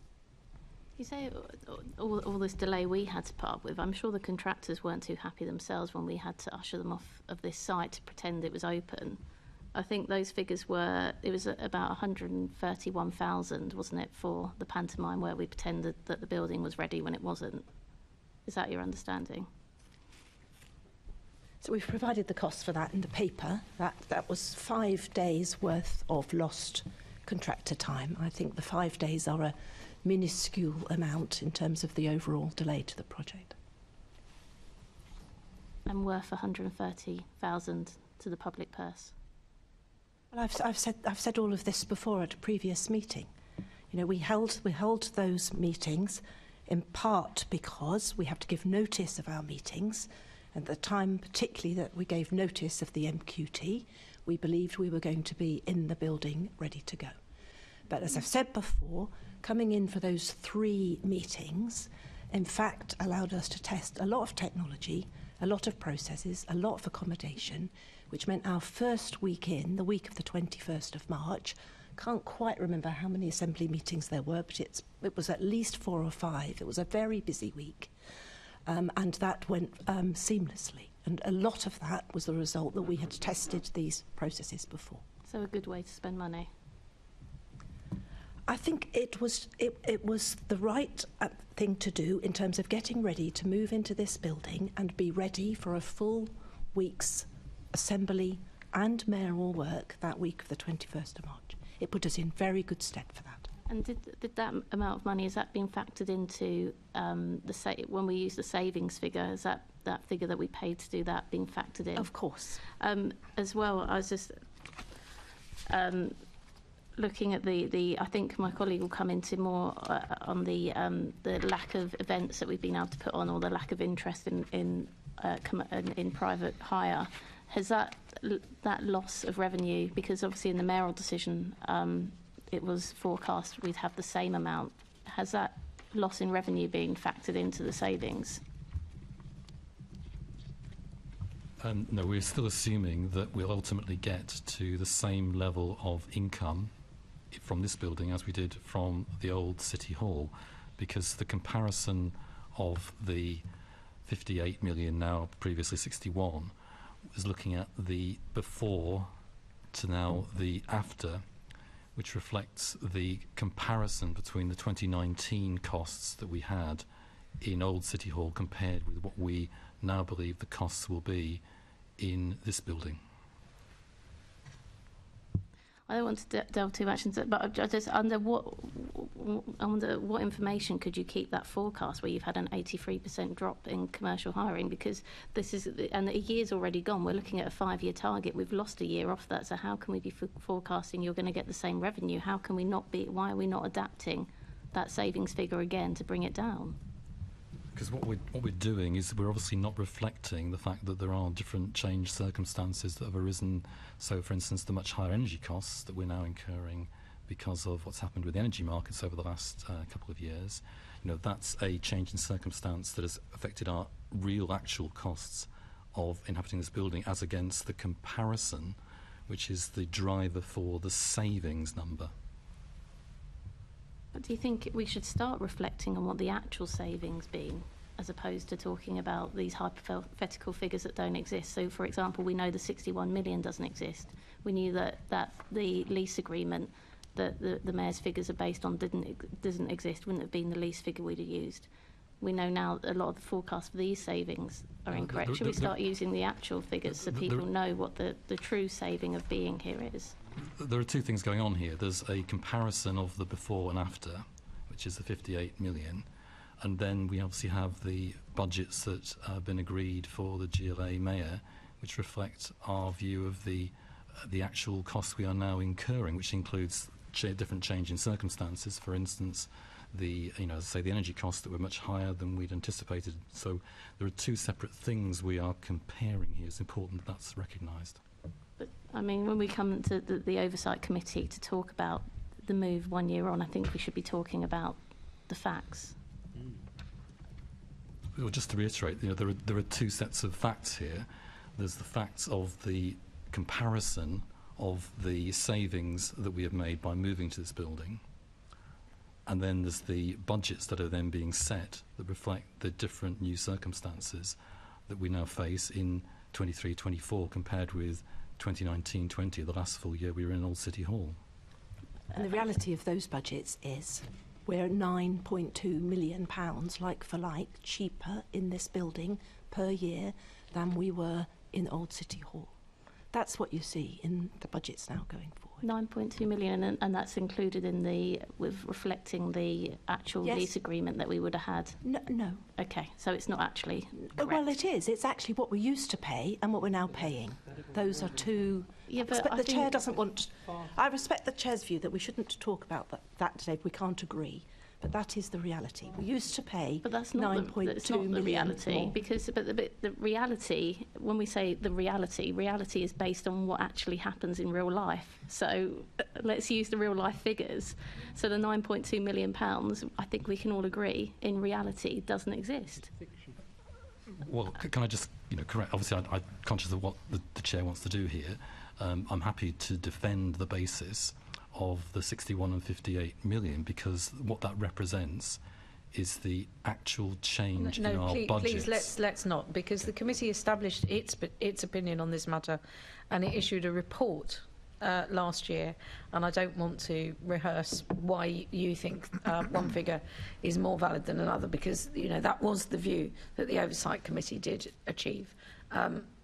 You say all this delay we had to put up with. I'm sure the contractors weren't too happy themselves when we had to usher them off of this site to pretend it was open. I think those figures it was about 131,000, wasn't it, for the pantomime where we pretended that the building was ready when it wasn't. Is that your understanding? So we've provided the costs for that in the paper. That was 5 days worth of lost contractor time. I think the 5 days are a minuscule amount in terms of the overall delay to the project. And worth 130,000 to the public purse. Well, I've said all of this before at a previous meeting. You know, we held those meetings in part because we have to give notice of our meetings. At the time, particularly that we gave notice of the MQT, we believed we were going to be in the building ready to go. But as I've said before, coming in for those 3 meetings, in fact, allowed us to test a lot of technology, a lot of processes, a lot of accommodation, which meant our first week in, the week of the 21st of March, can't quite remember how many assembly meetings there were, but it was at least 4 or 5. It was a very busy week, and that went seamlessly. And a lot of that was the result that we had tested these processes before. So a good way to spend money. I think it was the right thing to do in terms of getting ready to move into this building and be ready for a full week's assembly and mayoral work that week of the 21st of March. It put us in very good stead for that. And did that amount of money, has that been factored into when we use the savings figure? Is that figure that we paid to do that being factored in? Of course. As well, I was just looking at the. I think my colleague will come into more on the lack of events that we've been able to put on, or the lack of interest in private hire. Has that loss of revenue, because obviously in the mayoral decision it was forecast we'd have the same amount, has that loss in revenue been factored into the savings? No, we're still assuming that we'll ultimately get to the same level of income from this building as we did from the old City Hall, because the comparison of the 58 million, now previously 61, was looking at the before to now the after, which reflects the comparison between the 2019 costs that we had in Old City Hall compared with what we now believe the costs will be in this building. I don't want to delve too much into it, but I just under what information could you keep that forecast where you've had an 83% drop in commercial hiring? Because this is, and a year's already gone. We're looking at a 5-year target. We've lost a year off that. So how can we be forecasting you're going to get the same revenue? How can we not be? Why are we not adapting that savings figure again to bring it down? Because what we're doing is we're obviously not reflecting the fact that there are different changed circumstances that have arisen. So, for instance, the much higher energy costs that we're now incurring because of what's happened with the energy markets over the last couple of years. You know, that's a change in circumstance that has affected our real actual costs of inhabiting this building as against the comparison, which is the driver for the savings number. But do you think we should start reflecting on what the actual savings been, as opposed to talking about these hypothetical figures that don't exist? So, for example, we know the 61 million doesn't exist. We knew that the lease agreement that the mayor's figures are based on doesn't exist, wouldn't have been the lease figure we'd have used. We know now a lot of the forecasts for these savings are incorrect. Should we start using the actual figures so people know what the true saving of being here is? There are two things going on here. There's a comparison of the before and after, which is the 58 million, and then we obviously have the budgets that have been agreed for the GLA mayor, which reflect our view of the actual costs we are now incurring, which includes different change in circumstances. For instance, as I say, the energy costs that were much higher than we'd anticipated. So there are two separate things we are comparing here. It's important that that's recognised. But, I mean, when we come to the Oversight Committee to talk about the move 1 year on, I think we should be talking about the facts. Well, just to reiterate, there are two sets of facts here. There's the facts of the comparison of the savings that we have made by moving to this building, and then there's the budgets that are then being set that reflect the different new circumstances that we now face in 23-24 compared with 2019-20, the last full year we were in Old City Hall. And the reality of those budgets is we're £9.2 million, like for like, cheaper in this building per year than we were in Old City Hall. That's what you see in the budgets now going forward. 9.2 million, and that's included in with reflecting the actual lease agreement that we would have had? No. Okay, so it's not actually correct. Well, it is. It's actually what we used to pay and what we're now paying. Those are two... Yeah, but the Chair doesn't want... I respect the Chair's view that we shouldn't talk about that today if we can't agree. But that is the reality. We used to pay 9.2 million reality more. Because the reality, when we say the reality is based on what actually happens in real life. So let's use the real life figures. So the £9.2 million, I think we can all agree, in reality doesn't exist. Well, can I just correct? Obviously, I'm conscious of what the Chair wants to do here. I'm happy to defend the basis of the 61 and 58 million, because what that represents is the actual change in our budgets. Please, let's not, because the committee established its opinion on this matter, and it issued a report last year, and I don't want to rehearse why you think one figure is more valid than another, because that was the view that the Oversight Committee did achieve.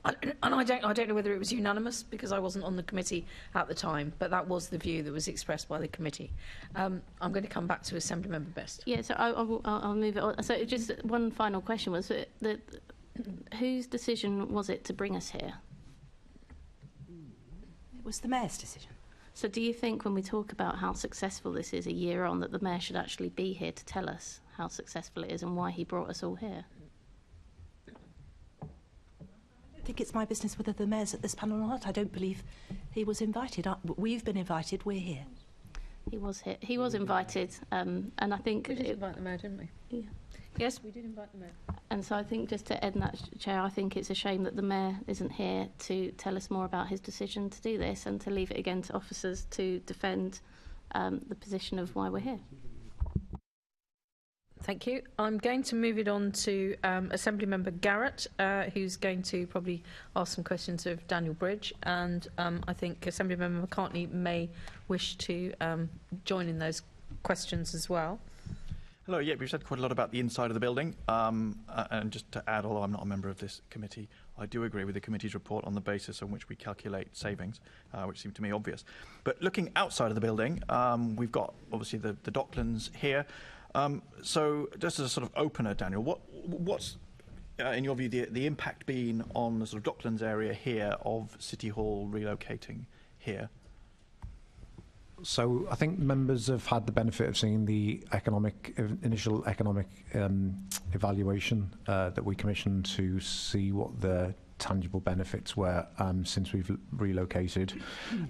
And I don't know whether it was unanimous because I wasn't on the committee at the time, but that was the view that was expressed by the committee. I'm going to come back to Assemblymember Best. Yeah, so I'll move it on. So just one final question was whose decision was it to bring us here? It was the Mayor's decision. So do you think when we talk about how successful this is a year on that the Mayor should actually be here to tell us how successful it is and why he brought us all here? I think it's my business whether the Mayor's at this panel or not. I don't believe he was invited. We've been invited, we're here. He was here. He was invited, and I think... We did invite the Mayor, didn't we? Yeah. Yes, we did invite the Mayor. And so I think just to end that, Chair, I think it's a shame that the Mayor isn't here to tell us more about his decision to do this and to leave it again to officers to defend the position of why we're here. Thank you. I'm going to move it on to Assemblymember Garrett, who's going to probably ask some questions of Daniel Bridge, and I think Assemblymember McCartney may wish to join in those questions as well. Hello, yeah, we've said quite a lot about the inside of the building, and just to add, although I'm not a member of this committee, I do agree with the committee's report on the basis on which we calculate savings, which seem to me obvious. But looking outside of the building, we've got obviously the docklands here. So just as a sort of opener, Daniel, what's in your view the impact been on the sort of docklands area here of City Hall relocating here? So I think members have had the benefit of seeing the initial economic evaluation that we commissioned to see what the tangible benefits were since we've relocated.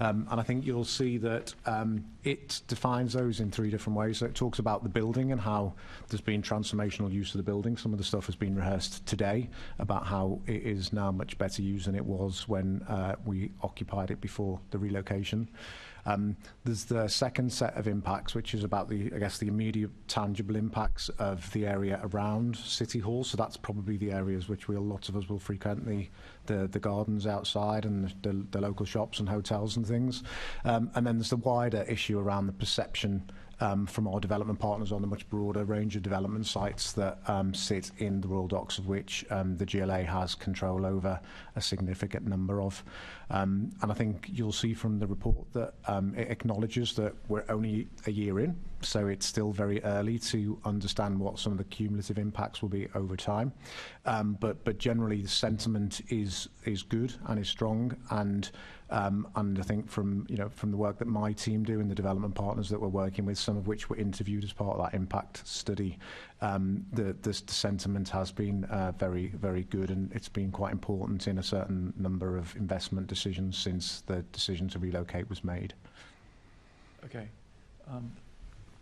And I think you'll see that it defines those in three different ways. So it talks about the building and how there's been transformational use of the building. Some of the stuff has been rehearsed today about how it is now much better used than it was when we occupied it before the relocation. There's the second set of impacts, which is about the immediate tangible impacts of the area around City Hall. So that's probably the areas which lots of us will frequent, the gardens outside and the local shops and hotels and things. And then there's the wider issue around the perception from our development partners on the much broader range of development sites that sit in the Royal Docks, of which the GLA has control over a significant number of. And I think you'll see from the report that it acknowledges that we're only a year in, so it's still very early to understand what some of the cumulative impacts will be over time. But generally the sentiment is good and is strong, and I think from the work that my team do and the development partners that we're working with, some of which were interviewed as part of that impact study, the sentiment has been very, very good, and it's been quite important in a certain number of investment decisions since the decision to relocate was made. Okay.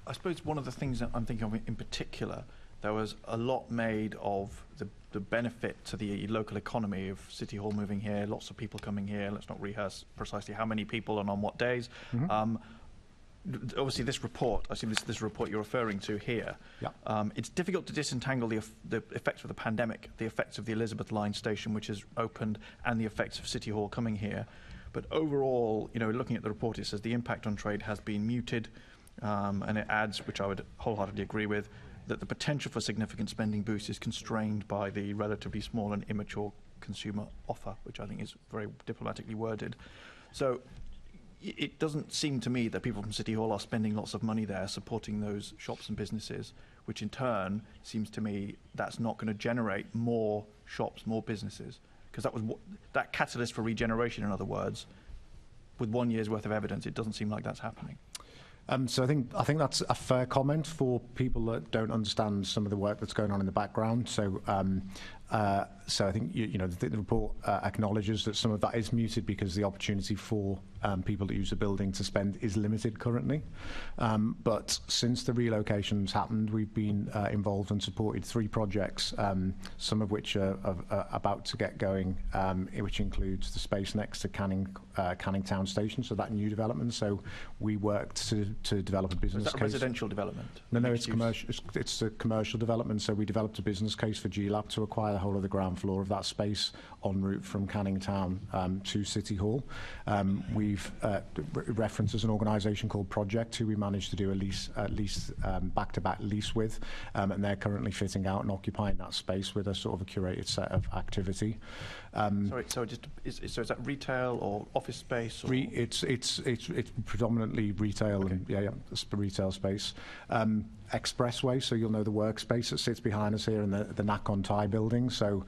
I suppose one of the things that I'm thinking of in particular, there was a lot made of the benefit to the local economy of City Hall moving here, lots of people coming here. Let's not rehearse precisely how many people and on what days. Mm-hmm. Obviously, this report, I see this report you're referring to here, yeah. It's difficult to disentangle the effects of the pandemic, the effects of the Elizabeth Line station, which is opened, and the effects of City Hall coming here. But overall, looking at the report, it says the impact on trade has been muted, and it adds, which I would wholeheartedly agree with, that the potential for significant spending boost is constrained by the relatively small and immature consumer offer, which I think is very diplomatically worded. So it doesn't seem to me that people from City Hall are spending lots of money there supporting those shops and businesses, which in turn seems to me that's not going to generate more shops, more businesses, because that was that catalyst for regeneration, in other words. With 1 year's worth of evidence, it doesn't seem like that's happening. So I think that's a fair comment for people that don't understand some of the work that's going on in the background. So I think the report acknowledges that some of that is muted because the opportunity for people that use the building to spend is limited currently. But since the relocations happened, we've been involved and supported 3 projects, some of which are about to get going, which includes the space next to Canning Town Station, so that new development. So we worked to develop a business case. Is that a residential development? No, it's commercial. It's a commercial development. So we developed a business case for GLAB to acquire whole of the ground floor of that space en route from Canning Town to City Hall. We've referenced as an organisation called Project, who we managed to do a back-to-back lease with, and they're currently fitting out and occupying that space with a sort of a curated set of activity. So is that retail or office space? Or? It's predominantly retail, okay. And it's retail space. Expressway, so you'll know the workspace that sits behind us here in the Nac-on-Tie building. So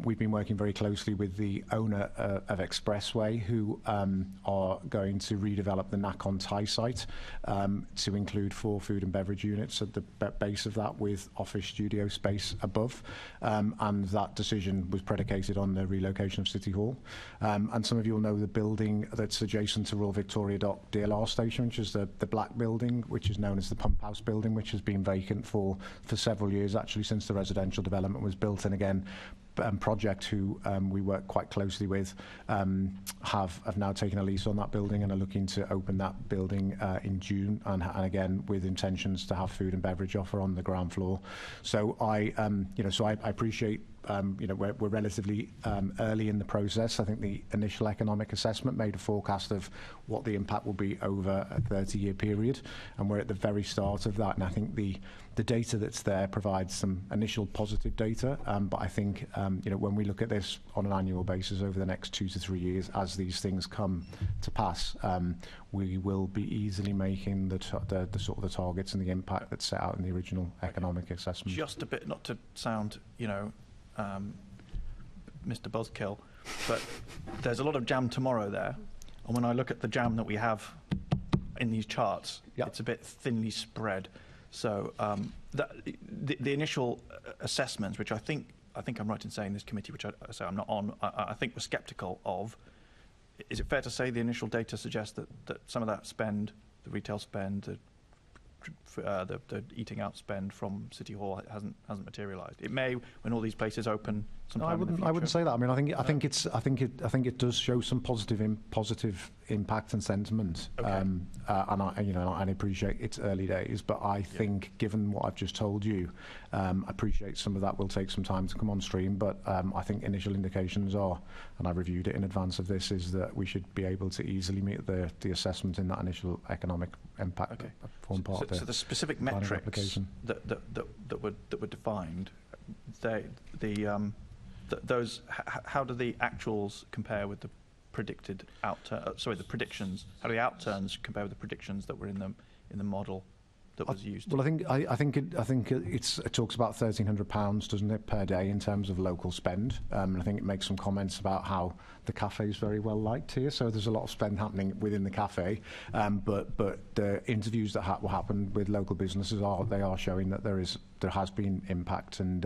we've been working very closely with the owner of Expressway, who are going to redevelop the Nac-on-Tie site to include 4 food and beverage units at the base of that, with office studio space above. And that decision was predicated on the relocation of City Hall. And some of you will know the building that's adjacent to Royal Victoria Dock DLR station, which is the black building, which is known as the Pump House building, which has been vacant for several years, actually, since the residential development was built. And again, Project, who we work quite closely with, have now taken a lease on that building and are looking to open that building in June, and again with intentions to have food and beverage offer on the ground floor. So I appreciate. We're relatively early in the process. I think the initial economic assessment made a forecast of what the impact will be over a 30-year period, and we're at the very start of that. And I think the data that's there provides some initial positive data, but I think when we look at this on an annual basis over the next 2 to 3 years, as these things come to pass, we will be easily making the sort of the targets and the impact that's set out in the original economic assessment. Just a bit, not to sound, Mr. Buzzkill, but there's a lot of jam tomorrow there, and when I look at the jam that we have in these charts, it's a bit thinly spread. So the initial assessments, which I think I'm right in saying this committee, which I say I'm not on, I think we're sceptical of. Is it fair to say the initial data suggests that some of that spend, the retail spend, the eating out spend from City Hall hasn't materialised? It may when all these places open sometime in the future. I wouldn't say that. I mean, I think it does show some positive impact and sentiment. Okay. And I appreciate it's early days, but I think given what I've just told you, I appreciate some of that will take some time to come on stream. But I think initial indications are, and I reviewed it in advance of this, is that we should be able to easily meet the assessment in that initial economic impact. Okay. Form part of so the specific metrics that were defined, those how do the actuals compare with the predicted the predictions? How do the outturns compare with the predictions that were in the model that was used? Well, I think it talks about £1,300, doesn't it, per day in terms of local spend. And I think it makes some comments about how the cafe is very well liked here. So there's a lot of spend happening within the cafe. But the interviews that happened with local businesses are showing that there has been impact, and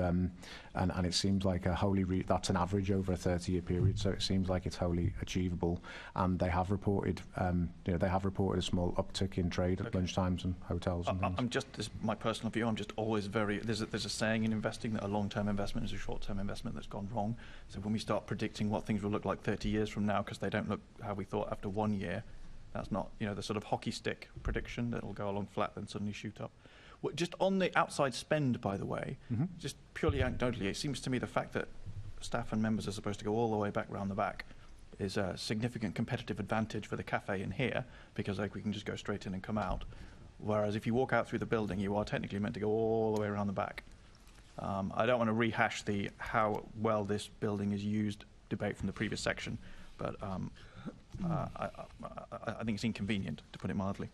it seems like that's an average over a 30-year period. So it seems like it's wholly achievable. And they have reported a small uptick in trade at lunchtimes and hotels. And this is my personal view. I'm just always there's a saying in investing that a long-term investment is a short-term investment that's gone wrong. So when we start predicting what things will look like 30 years from now, because they don't look how we thought after 1 year, that's not the sort of hockey stick prediction that'll go along flat then suddenly shoot up. Well, just on the outside spend, by the way, just purely anecdotally, it seems to me the fact that staff and members are supposed to go all the way back round the back is a significant competitive advantage for the cafe in here, because we can just go straight in and come out. Whereas if you walk out through the building, you are technically meant to go all the way around the back. I don't want to rehash the how well this building is used debate from the previous section, but I think it's inconvenient, to put it mildly.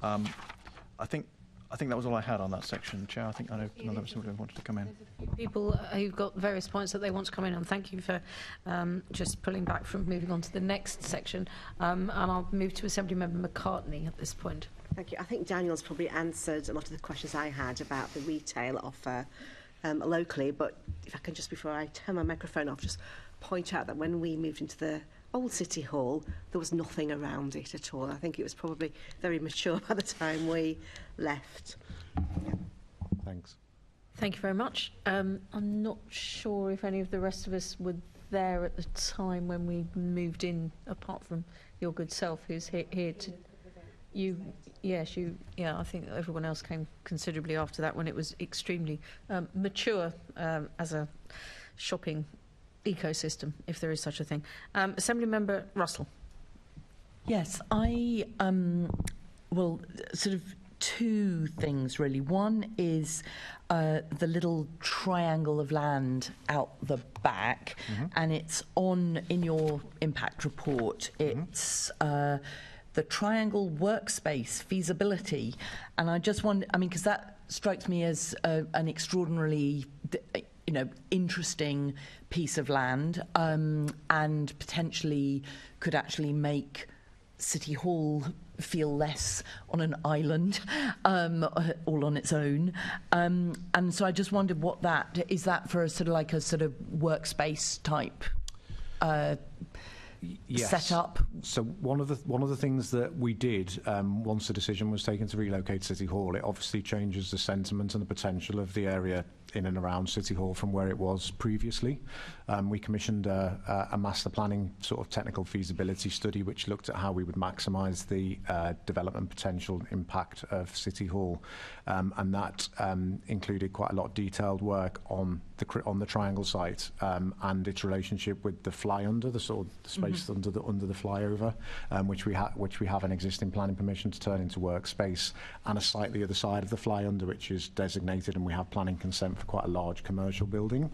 I think that was all I had on that section, Chair. I know another somebody wanted to come in. There's a few people who've got various points that they want to come in on. Thank you for just pulling back from moving on to the next section. And I'll move to Assembly Member McCartney at this point. Thank you. I think Daniel's probably answered a lot of the questions I had about the retail offer locally, but if I can just, before I turn my microphone off, just point out that when we moved into the old City Hall, there was nothing around it at all. I think it was probably very mature by the time we left. Yeah. Thanks. Thank you very much. I'm not sure if any of the rest of us were there at the time when we moved in, apart from your good self, who's here to... I think everyone else came considerably after that, when it was extremely mature as a shopping ecosystem, if there is such a thing. Assembly Member Russell. Yes, I well, sort of two things really. One is the little triangle of land out the back, and it's in your impact report. It's the triangle workspace feasibility, and I just wonder, I mean, because that strikes me as an extraordinarily interesting piece of land, and potentially could actually make City Hall feel less on an island, all on its own. And so I just wondered what that is, that for a sort of workspace type set up? So one of the things that we did once the decision was taken to relocate City Hall, it obviously changes the sentiment and the potential of the area in and around City Hall from where it was previously. We commissioned a master planning sort of technical feasibility study which looked at how we would maximise the development potential impact of City Hall, and that included quite a lot of detailed work on the triangle site and its relationship with the fly under, the sort of space under the flyover, which we have an existing planning permission to turn into workspace, and a site the other side of the fly under which is designated, and we have planning consent for quite a large commercial building.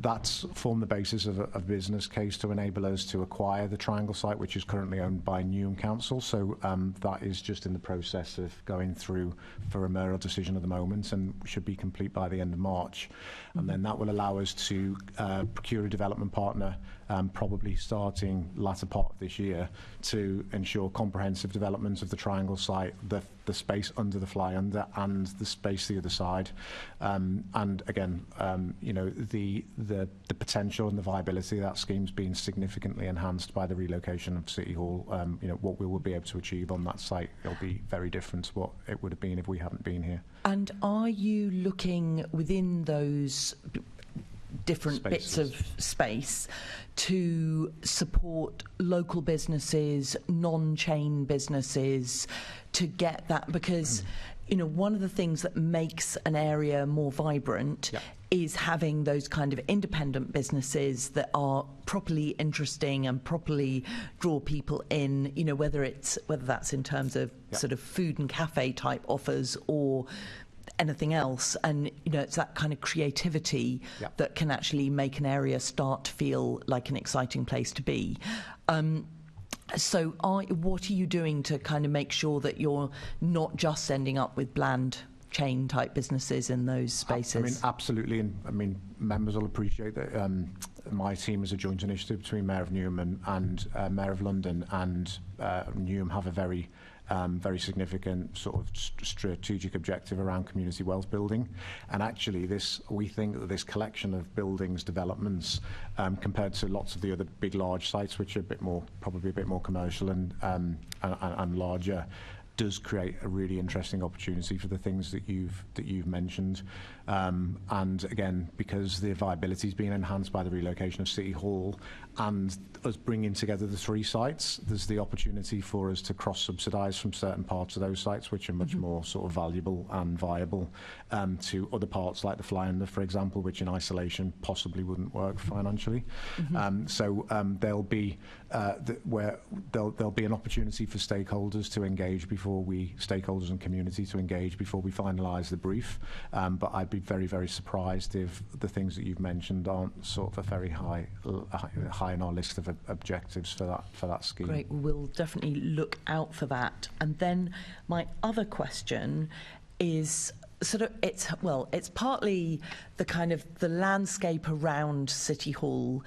That's formed the basis of a business case to enable us to acquire the triangle site, which is currently owned by Newham Council. So that is just in the process of going through for a mayoral decision at the moment, and should be complete by the end of March. And then that will allow us to procure a development partner, probably starting latter part of this year, to ensure comprehensive development of the triangle site, the space under the fly under, and the space the other side. And again, the potential and the viability of that scheme's been significantly enhanced by the relocation of City Hall. What we will be able to achieve on that site, it'll be very different to what it would have been if we hadn't been here. And are you looking within those different bits of space to support local businesses, non-chain businesses, to get that? Because one of the things that makes an area more vibrant is having those kind of independent businesses that are properly interesting and properly draw people in, whether that's in terms of sort of food and cafe type offers or anything else. And it's that kind of creativity that can actually make an area start to feel like an exciting place to be. So what are you doing to kind of make sure that you're not just ending up with bland chain type businesses in those spaces? I mean, absolutely. And I mean, members will appreciate that my team is a joint initiative between Mayor of Newham and Mayor of London, and Newham have a very significant sort of strategic objective around community wealth building. And actually we think that this collection of buildings, developments, compared to lots of the other big large sites which are probably a bit more commercial and larger, does create a really interesting opportunity for the things that you've mentioned. And again, because the viability is being enhanced by the relocation of City Hall and us bringing together the three sites, there's the opportunity for us to cross-subsidise from certain parts of those sites which are much more sort of valuable and viable to other parts like the fly under, for example, which in isolation possibly wouldn't work financially. So there'll be there'll be an opportunity for stakeholders and community to engage before we finalise the brief. But I'd be very, very surprised if the things that you've mentioned aren't sort of a very high in our list of objectives for that scheme. Great, we'll definitely look out for that. And then my other question is it's partly the kind of the landscape around City Hall.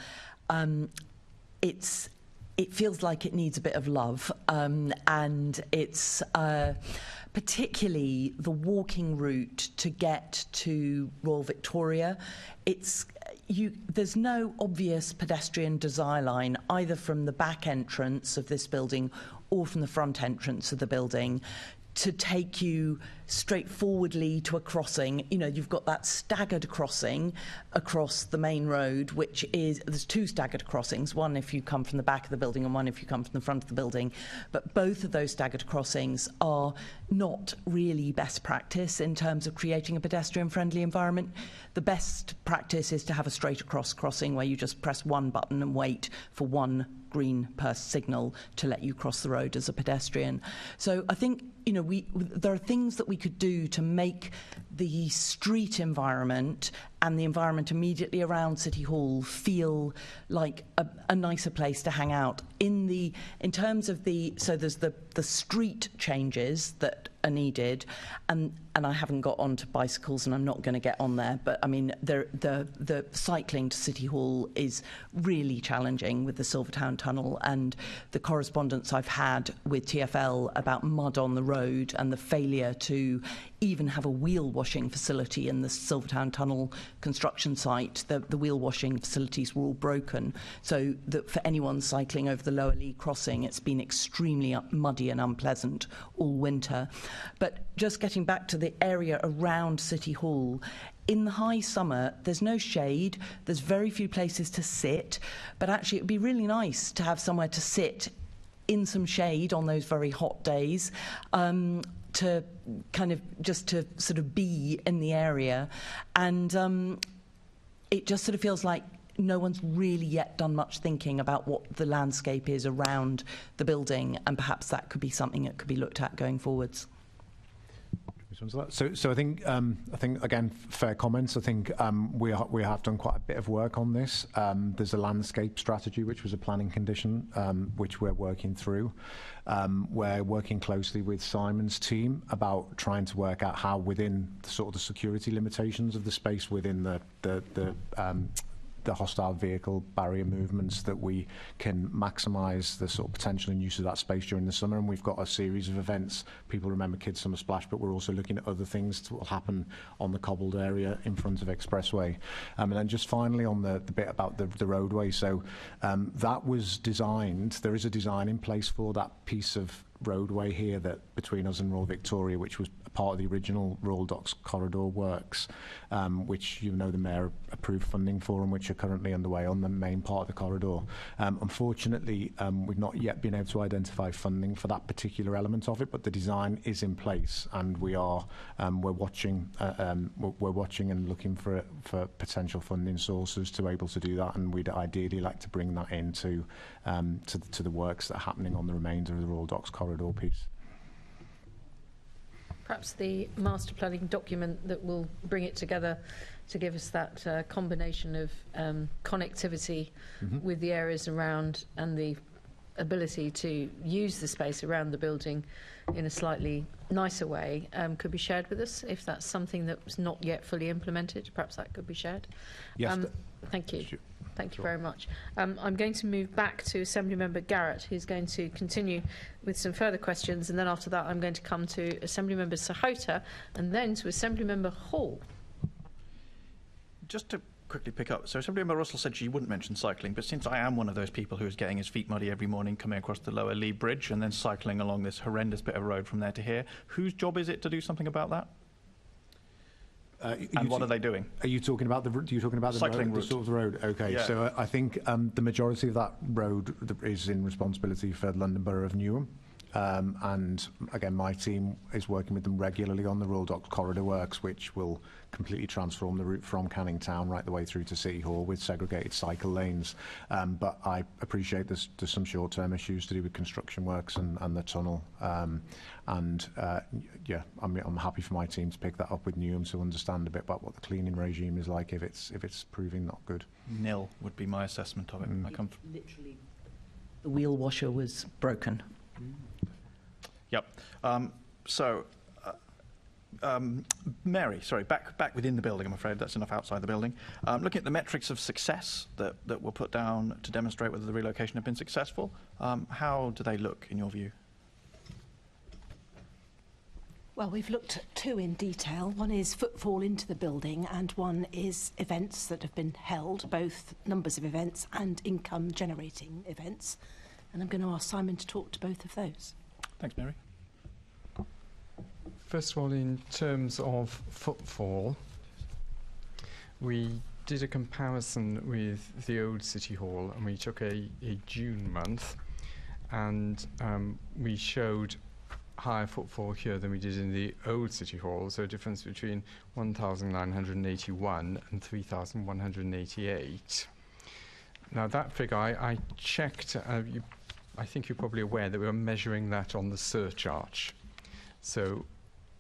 It feels like it needs a bit of love, and it's particularly the walking route to get to Royal Victoria. There's no obvious pedestrian desire line either from the back entrance of this building or from the front entrance of the building to take you straightforwardly to a crossing. You know, you've got that staggered crossing across the main road, which is, there's two staggered crossings, one if you come from the back of the building and one if you come from the front of the building. But both of those staggered crossings are not really best practice in terms of creating a pedestrian-friendly environment. The best practice is to have a straight across crossing where you just press one button and wait for one green burst signal to let you cross the road as a pedestrian. So I think, you know, there are things that we could do to make the street environment and the environment immediately around City Hall feel like a nicer place to hang out. In terms of so there's the street changes that are needed, and I haven't got onto bicycles and I'm not going to get on there, but I mean the cycling to City Hall is really challenging with the Silvertown Tunnel, and the correspondence I've had with TfL about mud on the road and the failure to even have a wheel washing facility in the Silvertown Tunnel construction site. The wheel washing facilities were all broken, so that for anyone cycling over the Lower Lee crossing, it's been extremely muddy and unpleasant all winter. But just getting back to the area around City Hall, in the high summer, there's no shade, there's very few places to sit, but actually it would be really nice to have somewhere to sit in some shade on those very hot days, to kind of just to sort of be in the area. And it just sort of feels like no one's really yet done much thinking about what the landscape is around the building, and perhaps that could be something that could be looked at going forwards. So I think again, fair comments. I think we have done quite a bit of work on this. There's a landscape strategy, which was a planning condition, which we're working through. We're working closely with Simon's team about trying to work out how, within the security limitations of the space within the hostile vehicle barrier movements, that we can maximise the sort of potential and use of that space during the summer. And we've got a series of events. People remember Kids Summer Splash, but we're also looking at other things that will happen on the cobbled area in front of Expressway. And then just finally on the bit about the roadway. So that was designed, there is a design in place for that piece of roadway here that between us and Royal Victoria, which was part of the original Royal Docks corridor works, which the Mayor approved funding for and which are currently underway on the main part of the corridor. Unfortunately, we've not yet been able to identify funding for that particular element of it, but the design is in place, and we're watching and looking for potential funding sources to be able to do that, and we'd ideally like to bring that into to the works that are happening on the remainder of the Royal Docks corridor piece. Perhaps the master planning document that will bring it together to give us that combination of connectivity with the areas around and the ability to use the space around the building in a slightly nicer way could be shared with us. If that's something that was not yet fully implemented, perhaps that could be shared. Yes. Thank you. Sure. Thank you very much. I'm going to move back to Assemblymember Garrett, who's going to continue with some further questions, and then after that I'm going to come to Assemblymember Sahota and then to Assemblymember Hall. Just to quickly pick up, so Assemblymember Russell said she wouldn't mention cycling, but since I am one of those people who is getting his feet muddy every morning coming across the Lower Lee Bridge and then cycling along this horrendous bit of road from there to here, whose job is it to do something about that? And what are they doing? Are you talking about the cycling road, the sort of road? Okay, yeah. So I think the majority of that road is in responsibility for London Borough of Newham. And again, my team is working with them regularly on the Royal Docks corridor works, which will completely transform the route from Canning Town right the way through to City Hall with segregated cycle lanes. But I appreciate there's some short-term issues to do with construction works and the tunnel. Yeah, I'm happy for my team to pick that up with Newham to understand a bit about what the cleaning regime is like if it's proving not good. Nil would be my assessment of it. Literally, the wheel washer was broken. Yep. Mary, sorry, back within the building, I'm afraid. That's enough outside the building. Looking at the metrics of success that were put down to demonstrate whether the relocation had been successful, how do they look in your view? Well, we've looked at two in detail. One is footfall into the building and one is events that have been held, both numbers of events and income generating events. And I'm going to ask Simon to talk to both of those. Thanks, Mary. first of all, in terms of footfall, we did a comparison with the old City Hall, and we took a June month, and we showed higher footfall here than we did in the old City Hall, so a difference between 1,981 and 3,188. Now that figure, I checked, I think you're probably aware that we were measuring that on the surcharge. So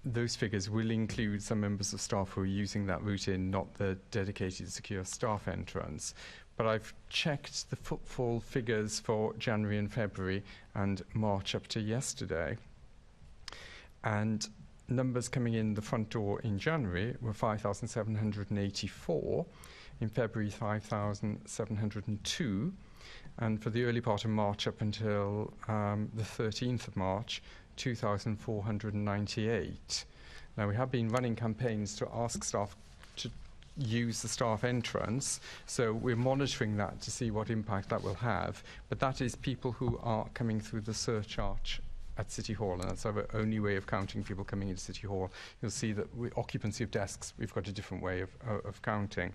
those figures will include some members of staff who are using that route in, not the dedicated secure staff entrance. But I've checked the footfall figures for January and February and March up to yesterday. And numbers coming in the front door in January were 5,784, in February 5,702, and for the early part of March up until the 13th of March, 2,498. Now, we have been running campaigns to ask staff to use the staff entrance, so we're monitoring that to see what impact that will have. But that is people who are coming through the surcharge at City Hall, and that's our only way of counting people coming into City Hall. You'll see that occupancy of desks, we've got a different way of counting.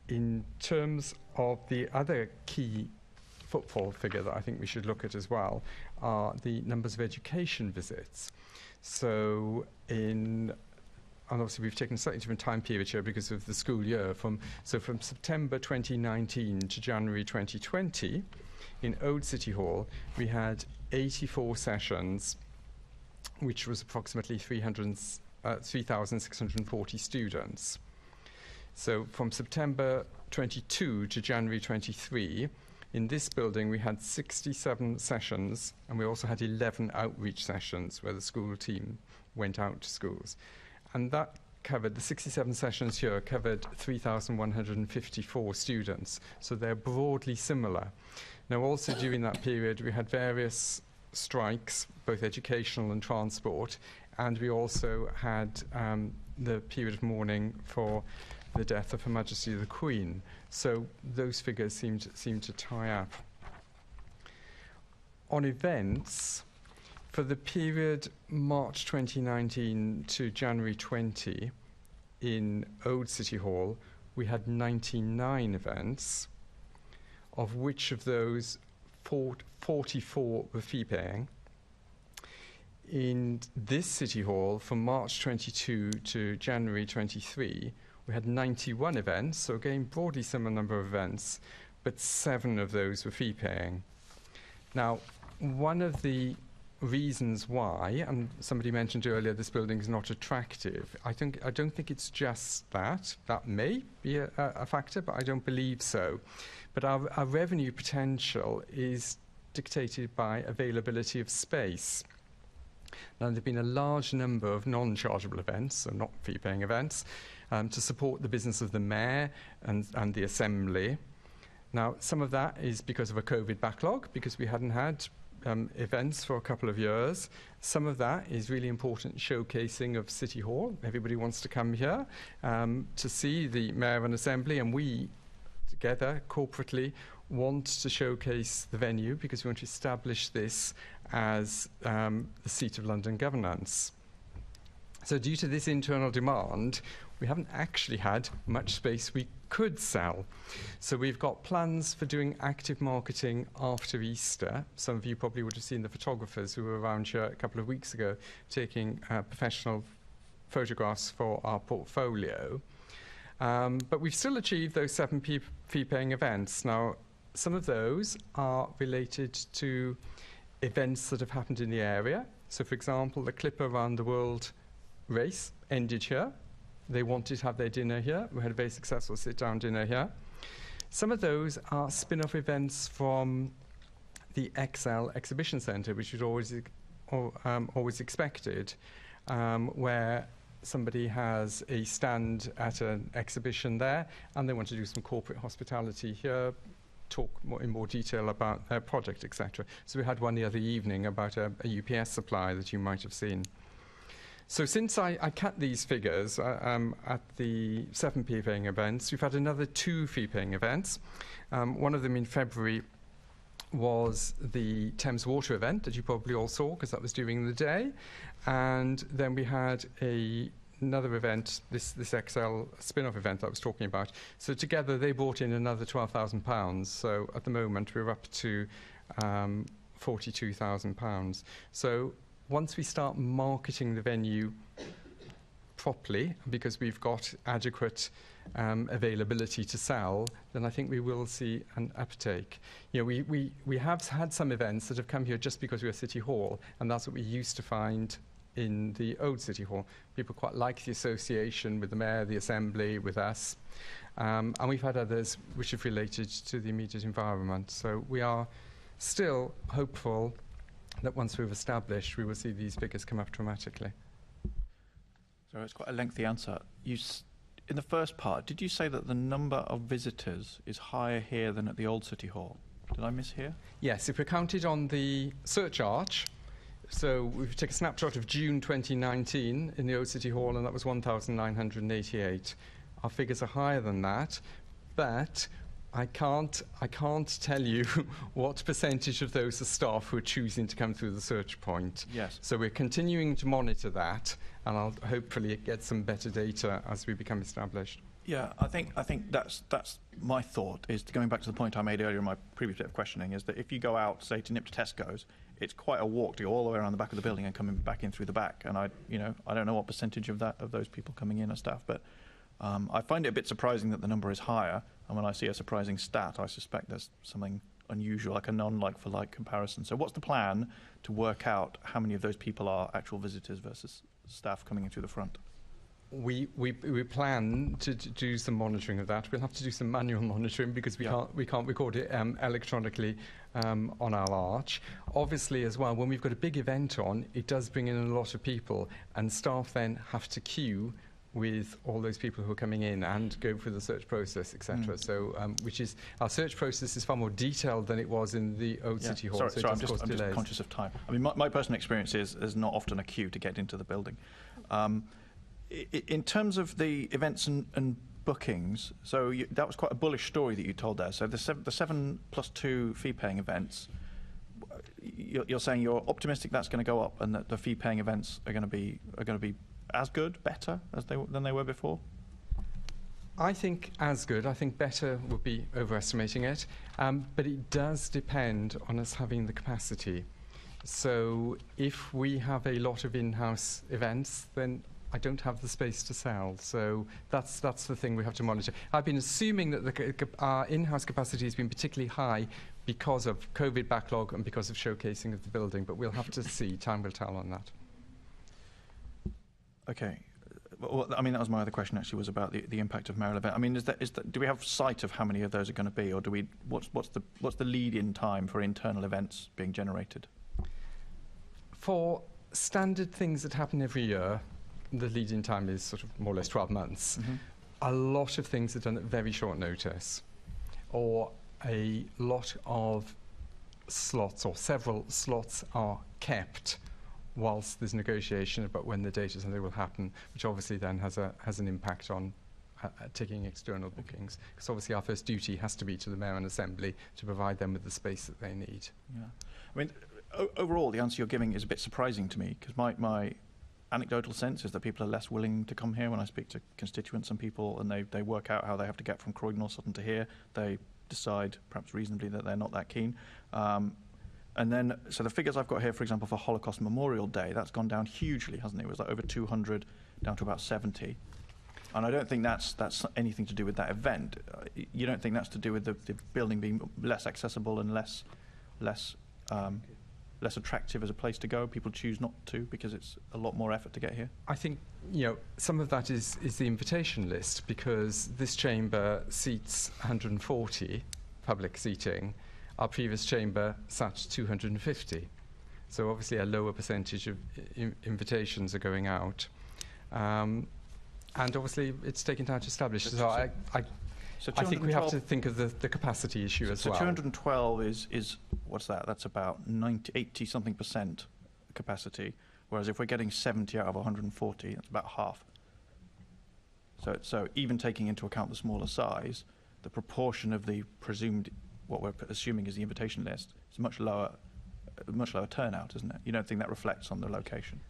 In terms of the other key footfall figure that I think we should look at as well are the numbers of education visits. So and obviously we've taken a slightly different time period here because of the school year. From September 2019 to January 2020, in Old City Hall, we had 84 sessions, which was approximately 3,640 students. So from September 22 to January 23, in this building we had 67 sessions, and we also had 11 outreach sessions where the school team went out to schools. And that covered, the 67 sessions here covered 3,154 students, so they're broadly similar. Now, also during that period, we had various strikes, both educational and transport, and we also had the period of mourning for the death of Her Majesty the Queen. So those figures seem to tie up. On events, for the period March 2019 to January 20, in Old City Hall, we had 99 events, of which of those 44 were fee-paying. In this City Hall, from March 22 to January 23, we had 91 events, so again, broadly similar number of events, but 7 of those were fee-paying. Now, one of the reasons why, and somebody mentioned earlier this building is not attractive, I don't think it's just that. That may be a factor, but I don't believe so. But our revenue potential is dictated by availability of space. Now, there have been a large number of non-chargeable events, so not fee-paying events, to support the business of the Mayor and the Assembly. Now, some of that is because of a COVID backlog, because we hadn't had events for a couple of years. Some of that is really important showcasing of City Hall. Everybody wants to come here to see the Mayor and Assembly, and we together, corporately, want to showcase the venue because we want to establish this as the seat of London governance. So due to this internal demand, we haven't actually had much space we could sell. So we've got plans for doing active marketing after Easter. Some of you probably would have seen the photographers who were around here a couple of weeks ago taking professional photographs for our portfolio. But we've still achieved those 7 fee-paying events. Now, some of those are related to events that have happened in the area. So, for example, the Clipper Around the World race ended here. They wanted to have their dinner here. We had a very successful sit-down dinner here. Some of those are spin-off events from the XL Exhibition Centre, which is always expected, where somebody has a stand at an exhibition there, and they want to do some corporate hospitality here, talk in more detail about their project, etc. So we had one the other evening about a UPS supply that you might have seen. So since I cut these figures at the 7 fee-paying events, we've had another 2 fee-paying events. One of them in February was the Thames Water event that you probably all saw because that was during the day. And then we had another event, this XL spin-off event that I was talking about. So together they brought in another £12,000. So at the moment we're up to £42,000. So once we start marketing the venue properly, because we've got adequate availability to sell, then I think we will see an uptake. You know, we have had some events that have come here just because we're City Hall, and that's what we used to find in the old City Hall. People quite like the association with the Mayor, the Assembly, with us. And we've had others which have related to the immediate environment. So we are still hopeful that once we've established, we will see these figures come up dramatically. So it's quite a lengthy answer. In the first part, did you say that the number of visitors is higher here than at the old City Hall? Did I mishear? Yes, if we're counted on the search arch, so we take a snapshot of June 2019 in the old City Hall, and that was 1,988. Our figures are higher than that, but I can't tell you what percentage of those are staff who are choosing to come through the search point. Yes. So we're continuing to monitor that, and I'll hopefully get some better data as we become established. Yeah, I think that's my thought, is going back to the point I made earlier in my previous bit of questioning, is that if you go out, say, to nip to Tesco's, it's quite a walk to go all the way around the back of the building and coming back in through the back. And I don't know what percentage of those people coming in are staff, but I find it a bit surprising that the number is higher. And when I see a surprising stat, I suspect there's something unusual, like a non-like-for-like comparison. So what's the plan to work out how many of those people are actual visitors versus staff coming in through the front? We plan to do some monitoring of that. We'll have to do some manual monitoring because we can't record it electronically on our arch. Obviously, as well, when we've got a big event on, it does bring in a lot of people, and staff then have to queue with all those people who are coming in and go through the search process, etc. So, which is, our search process is far more detailed than it was in the old City Hall. Sorry, I'm just conscious of time. I mean, my personal experience is there's not often a queue to get into the building. In terms of the events and bookings, so that was quite a bullish story that you told there. So the 7+2 fee-paying events, you're saying you're optimistic that's going to go up, and that the fee-paying events are going to be as good, better than they were before? I think as good. I think better would be overestimating it, but it does depend on us having the capacity. So if we have a lot of in-house events, then I don't have the space to sell. So that's the thing we have to monitor. I've been assuming that our in-house capacity has been particularly high because of COVID backlog and because of showcasing of the building, but we'll have to see. Time will tell on that. Okay. Well, I mean, that was my other question, actually, was about the impact of mayoral event. I mean, do we have sight of how many of those are going to be, or do we? What's the lead-in time for internal events being generated? For standard things that happen every year, the lead-in time is sort of more or less 12 months. Mm-hmm. A lot of things are done at very short notice, or a lot of slots or several slots are kept whilst there's negotiation about when the date is and they will happen, which obviously then has an impact on taking external bookings. Because obviously our first duty has to be to the Mayor and Assembly to provide them with the space that they need. Yeah, I mean, overall, the answer you're giving is a bit surprising to me, because my anecdotal sense is that people are less willing to come here. When I speak to constituents and people, and they work out how they have to get from Croydon or Sutton to here, they decide, perhaps reasonably, that they're not that keen. And then, so the figures I've got here, for example, for Holocaust Memorial Day, that's gone down hugely, hasn't it? It was like over 200 down to about 70. And I don't think that's anything to do with that event. You don't think that's to do with the building being less accessible and less attractive as a place to go? People choose not to because it's a lot more effort to get here? I think, some of that is the invitation list, because this chamber seats 140 public seating. Our previous chamber sat 250. So obviously a lower percentage of invitations are going out. And obviously it's taking time to establish. So I think we have to think of the capacity issue as well. So 212 is what's that? That's about 80 something percent capacity. Whereas if we're getting 70 out of 140, that's about half. So even taking into account the smaller size, the proportion of the presumed what we're assuming is the invitation list, it's much lower turnout, isn't it? You don't think that reflects on the location?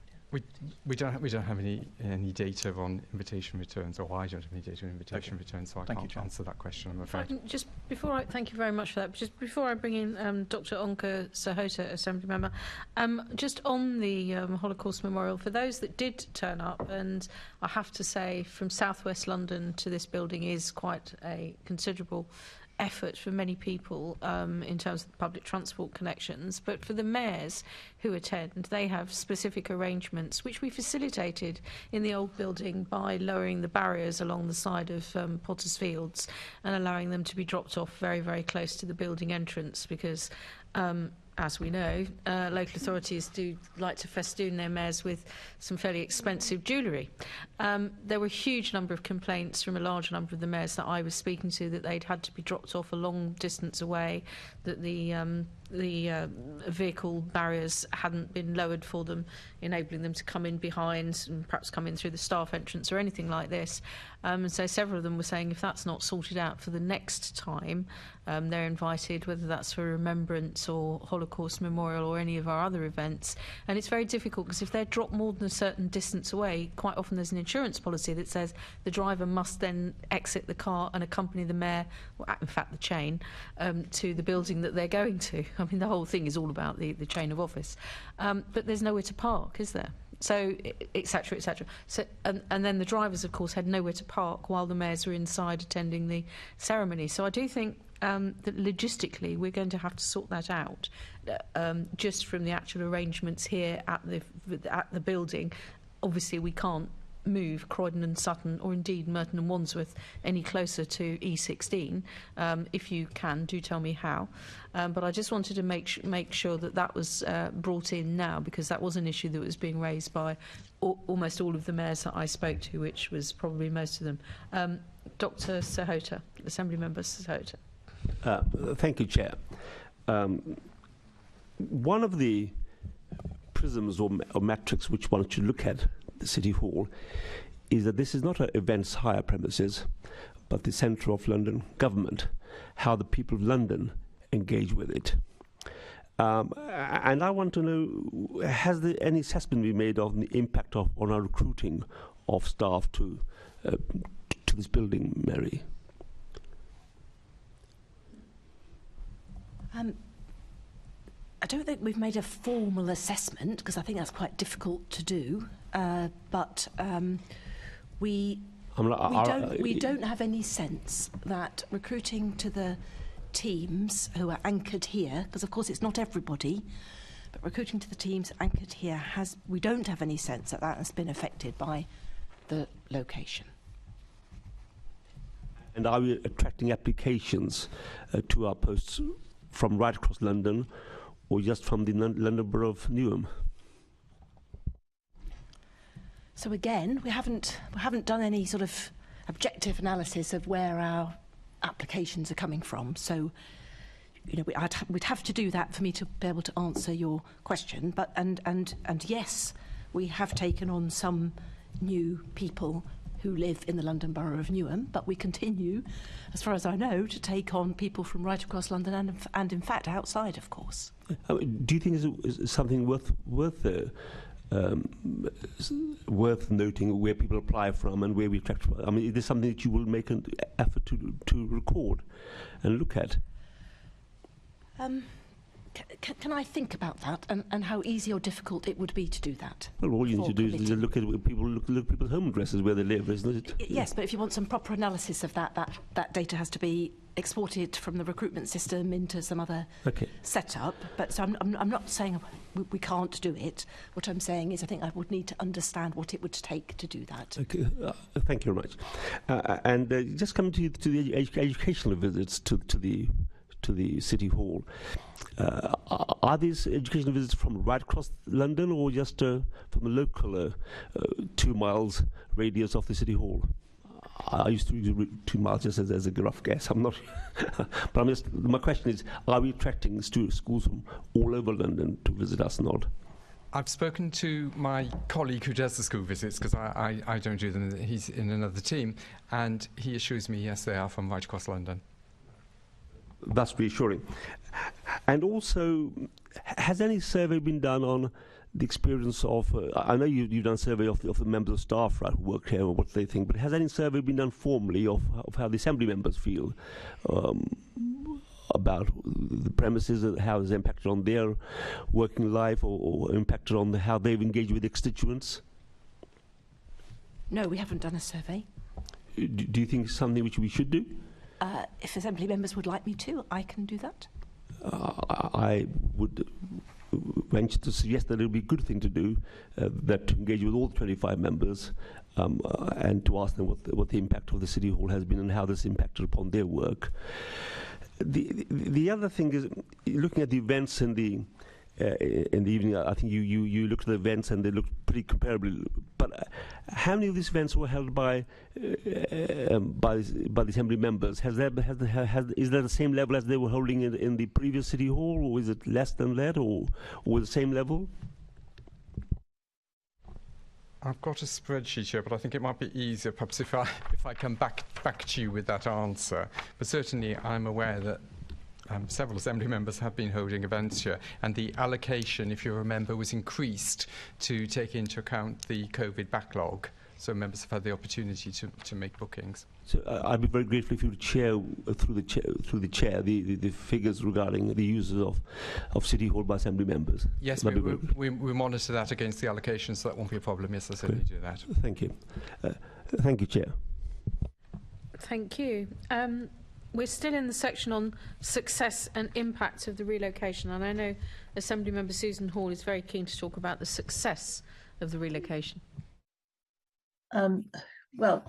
We don't have any data on invitation returns, or I don't have any data on invitation returns, so I can't answer that question, I'm afraid. Thank you very much for that. Just before I bring in Dr. Onka Sahota, Assembly Member, just on the Holocaust Memorial, for those that did turn up, and I have to say from southwest London to this building is quite a considerable effort for many people in terms of public transport connections, but for the mayors who attend, they have specific arrangements which we facilitated in the old building by lowering the barriers along the side of Potter's Fields and allowing them to be dropped off very, very close to the building entrance, because as we know, local authorities do like to festoon their mayors with some fairly expensive jewellery. There were a huge number of complaints from a large number of the mayors that I was speaking to that they'd had to be dropped off a long distance away, that the vehicle barriers hadn't been lowered for them, enabling them to come in behind and perhaps come in through the staff entrance or anything like this. And so several of them were saying if that's not sorted out for the next time, they're invited, whether that's for Remembrance or Holocaust Memorial or any of our other events. And it's very difficult because if they're dropped more than a certain distance away, quite often there's an insurance policy that says the driver must then exit the car and accompany the mayor, or in fact the chain, to the building that they're going to. I mean, the whole thing is all about the chain of office. But there's nowhere to park, is there? So, etc., etc. So, and then the drivers, of course, had nowhere to park while the mayors were inside attending the ceremony. So I do think that logistically we're going to have to sort that out, just from the actual arrangements here at the building. Obviously, we can't move Croydon and Sutton, or indeed Merton and Wandsworth, any closer to E16. If you can, do tell me how. But I just wanted to make sure that that was brought in now, because that was an issue that was being raised by almost all of the mayors that I spoke to, which was probably most of them. Dr. Sahota, Assembly Member Sahota. Thank you, Chair. One of the prisms or metrics which one should look at the City Hall is that this is not an events hire premises, but the centre of London government, how the people of London engage with it. And I want to know, has any assessment been made of the impact on our recruiting of staff to this building, Mary? I don't think we've made a formal assessment, because I think that's quite difficult to do. But we don't have any sense that recruiting to the teams who are anchored here, because of course it's not everybody, but recruiting to the teams anchored here we don't have any sense that that has been affected by the location. And are we attracting applications to our posts from right across London, or just from the London Borough of Newham? So again, we haven't done any sort of objective analysis of where our applications are coming from. So, you know, we'd have to do that for me to be able to answer your question. But and yes, we have taken on some new people who live in the London Borough of Newham, but we continue, as far as I know, to take on people from right across London and in fact outside, of course. Do you think it's something worth noting where people apply from and where we attract from? I mean, is this something that you will make an effort to record and look at? Can I think about that and how easy or difficult it would be to do that? Well, all you need to do is look at people's home addresses where they live, isn't it? Yes, but if you want some proper analysis of that data has to be exported from the recruitment system into some other setup. But so I'm not saying we can't do it. What I'm saying is I think I would need to understand what it would take to do that. Okay, thank you very much. And just coming to the educational visits to the City Hall. Are these educational visits from right across London, or just from a local 2 miles radius of the City Hall? I used to use 2 miles just as a rough guess. I'm not, but my question is: are we attracting schools from all over London to visit us? Not. I've spoken to my colleague who does the school visits, because I don't do them. He's in another team, and he assures me yes, they are from right across London. that's reassuring. And also, has any survey been done on the experience of, I know you've done a survey of the members of staff, right, who work here and what they think, but has any survey been done formally of how the Assembly members feel about the premises and how it's impacted on their working life or impacted on how they've engaged with constituents? No, we haven't done a survey. Do you think it's something which we should do? If Assembly members would like me to, I can do that. I would venture to suggest that it would be a good thing to do, that to engage with all 25 members and to ask them what the impact of the City Hall has been and how this impacted upon their work. The other thing is, looking at the events in the evening, I think you looked at the events and they looked pretty comparable. But how many of these events were held by the Assembly members? Is that the same level as they were holding in the previous City Hall, or is it less than that, or the same level? I've got a spreadsheet here, but I think it might be easier perhaps if I come back to you with that answer. But certainly I'm aware that several Assembly members have been holding events here, and the allocation, if you remember, was increased to take into account the COVID backlog. So members have had the opportunity to make bookings. So I'd be very grateful if you would share through the chair the figures regarding the uses of City Hall by Assembly members. Yes, we monitor that against the allocations, so that won't be a problem. Yes, I certainly do that. Thank you. Thank you, Chair. Thank you. We're still in the section on success and impact of the relocation, and I know Assembly Member Susan Hall is very keen to talk about the success of the relocation. Well,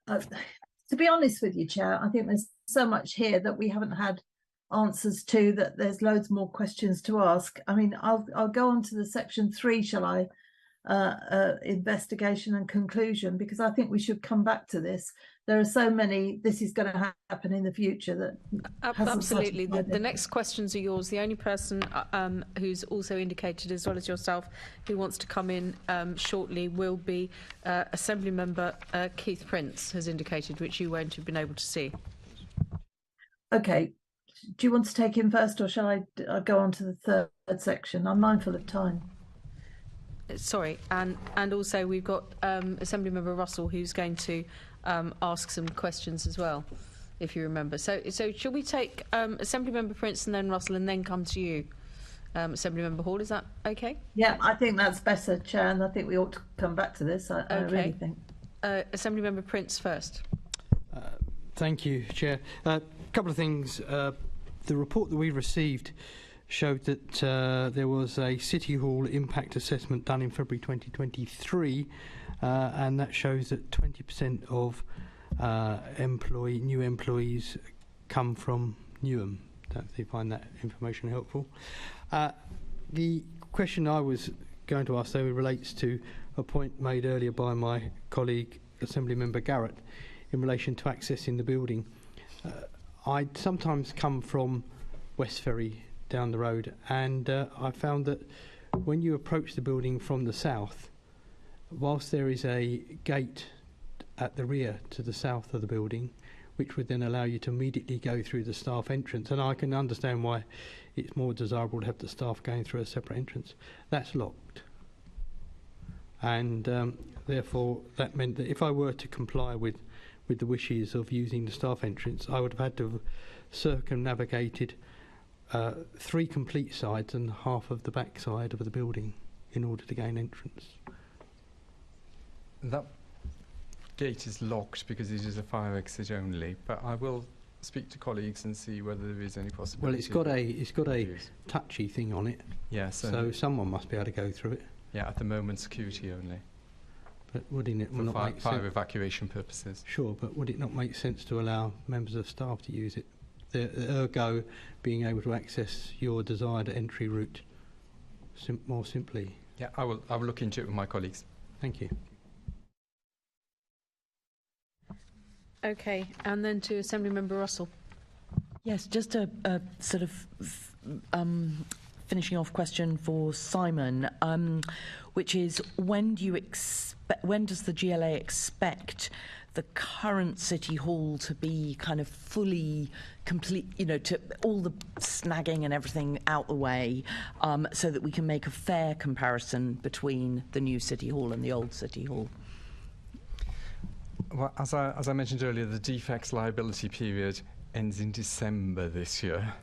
to be honest with you, Chair, I think there's so much here that we haven't had answers to, that there's loads more questions to ask. I mean, I'll go on to the section 3, shall I? Investigation and conclusion, because I think we should come back to this. There are so many, this is going to happen in the future that absolutely. The next questions are yours. The only person who's also indicated, as well as yourself, who wants to come in shortly will be Assembly Member Keith Prince has indicated, which you won't have been able to see. Okay, do you want to take him first, or shall I go on to the third section? I'm mindful of time. Sorry, and also we've got Assembly Member Russell, who's going to ask some questions as well, if you remember. So shall we take Assembly Member Prince and then Russell, and then come to you, Assembly Member Hall? Is that okay? Yeah, I think that's better, Chair, and I think we ought to come back to this. I really think. Assembly Member Prince first. Thank you, Chair. A couple of things. The report that we received showed that there was a City Hall impact assessment done in February 2023, and that shows that 20% of new employees come from Newham. Don't you find that information helpful? The question I was going to ask, though, relates to a point made earlier by my colleague, Assembly Member Garrett, in relation to accessing the building. I sometimes come from West Ferry down the road, and I found that when you approach the building from the south, whilst there is a gate at the rear to the south of the building, which would then allow you to immediately go through the staff entrance, and I can understand why it's more desirable to have the staff going through a separate entrance, that's locked. And therefore that meant that if I were to comply with the wishes of using the staff entrance, I would have had to have circumnavigated 3 complete sides and half of the back side of the building in order to gain entrance. That gate is locked because it is a fire exit only, but I will speak to colleagues and see whether there is any possibility. Well, it's got a touchy thing on it. Yes. So someone must be able to go through it. Yeah, at the moment security only. But wouldn't it not make fire evacuation purposes? Sure, but would it not make sense to allow members of staff to use it? Ergo, being able to access your desired entry route more simply. Yeah, I will look into it with my colleagues. Thank you. Okay, and then to Assembly Member Russell. Yes, just a sort of finishing off question for Simon, which is when does the GLA expect the current City Hall to be kind of fully complete, to all the snagging and everything out the way, so that we can make a fair comparison between the new City Hall and the old City Hall? Well, as I mentioned earlier, the defects liability period ends in December this year.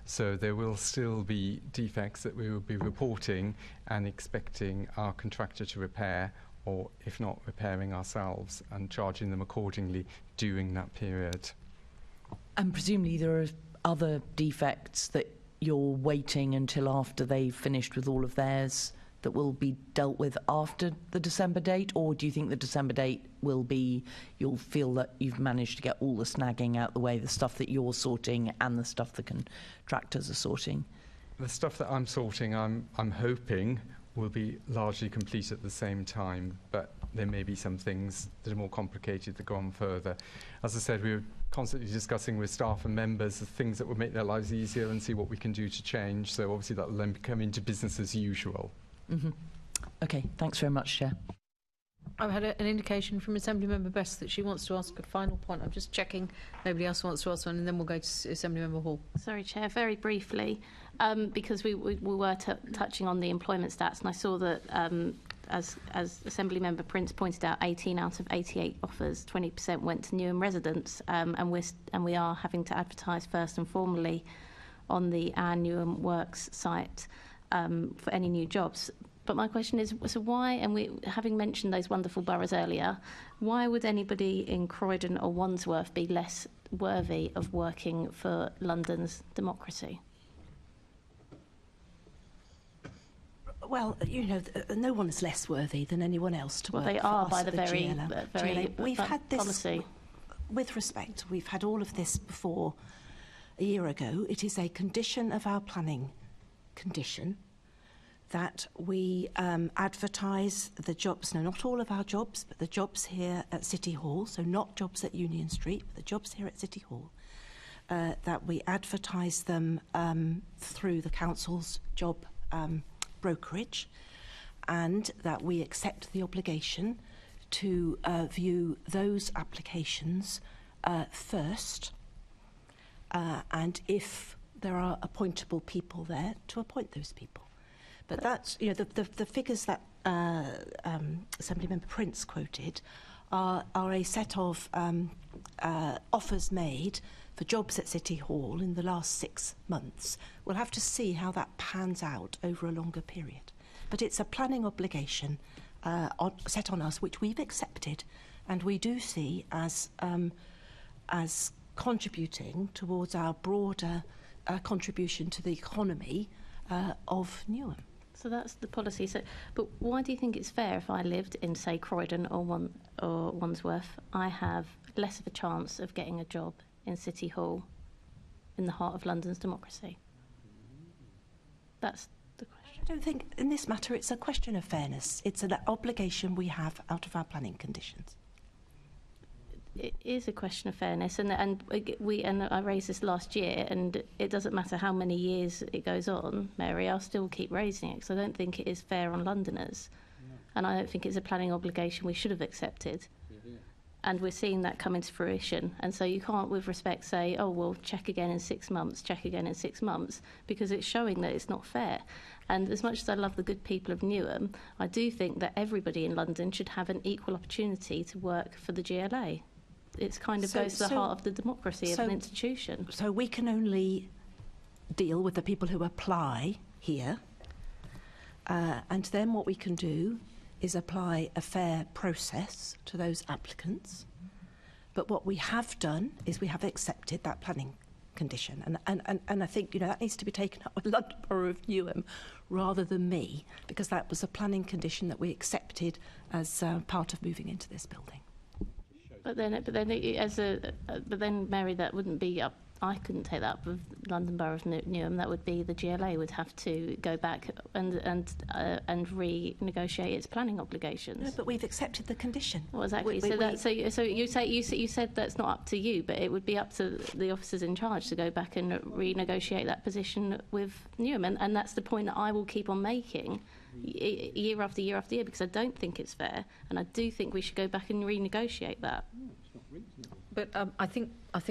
So there will still be defects that we will be reporting and expecting our contractor to repair, or if not, repairing ourselves and charging them accordingly during that period. And presumably there are other defects that you're waiting until after they've finished with all of theirs that will be dealt with after the December date, or do you think the December date will be, you'll feel that you've managed to get all the snagging out the way, the stuff that you're sorting and the stuff the contractors are sorting? The stuff that I'm sorting, I'm hoping will be largely complete at the same time, but there may be some things that are more complicated that go on further. As I said, we were constantly discussing with staff and members the things that would make their lives easier and see what we can do to change. So obviously that will then come into business as usual. Mm-hmm. Okay, thanks very much, Chair. I've had an indication from Assemblymember Best that she wants to ask a final point. I'm just checking nobody else wants to ask one, and then we'll go to Assemblymember Hall. Sorry, Chair, very briefly, because we were touching on the employment stats, and I saw that, as Assemblymember Prince pointed out, 18 out of 88 offers, 20% went to Newham residents, and we are having to advertise first and formally on the Our Newham Works site for any new jobs. But my question is, so why, and we, having mentioned those wonderful boroughs earlier, why would anybody in Croydon or Wandsworth be less worthy of working for London's democracy? Well, no one is less worthy than anyone else to work. Well, they for are us by at the very GLA. We've had this policy. With respect. We've had all of this before a year ago. It is a condition of our planning condition that we advertise the jobs, no, not all of our jobs, but the jobs here at City Hall, so not jobs at Union Street, but the jobs here at City Hall, that we advertise them through the council's job brokerage, and that we accept the obligation to view those applications first, and if there are appointable people there, to appoint those people. But that's, the figures that Assemblymember Prince quoted are a set of offers made for jobs at City Hall in the last 6 months. We'll have to see how that pans out over a longer period. But it's a planning obligation set on us, which we've accepted, and we do see as contributing towards our broader contribution to the economy of Newham. So that's the policy. So, but why do you think it's fair if I lived in, say, Croydon or Wandsworth, I have less of a chance of getting a job in City Hall in the heart of London's democracy? That's the question. I don't think in this matter it's a question of fairness. It's an obligation we have out of our planning conditions. It is a question of fairness, and I raised this last year, and it doesn't matter how many years it goes on, Mary, I'll still keep raising it, because I don't think it is fair on Londoners, and I don't think it's a planning obligation we should have accepted. And we're seeing that come into fruition, and so you can't, with respect, say, oh, well, check again in 6 months, check again in 6 months, because it's showing that it's not fair. And as much as I love the good people of Newham, I do think that everybody in London should have an equal opportunity to work for the GLA. It's kind of goes to the heart of the democracy of an institution. So we can only deal with the people who apply here, and then what we can do is apply a fair process to those applicants. But what we have done is we have accepted that planning condition, and I think that needs to be taken up with London Borough of Newham rather than me, because that was a planning condition that we accepted as part of moving into this building. But then, Mary, that wouldn't be up. I couldn't take that up with London Borough of Newham. That would be the GLA would have to go back and renegotiate its planning obligations. No, but we've accepted the condition. Well, exactly. So you said that's not up to you, but it would be up to the officers in charge to go back and renegotiate that position with Newham, and that's the point that I will keep on making year after year after year, because I don't think it's fair, and I do think we should go back and renegotiate that. But I think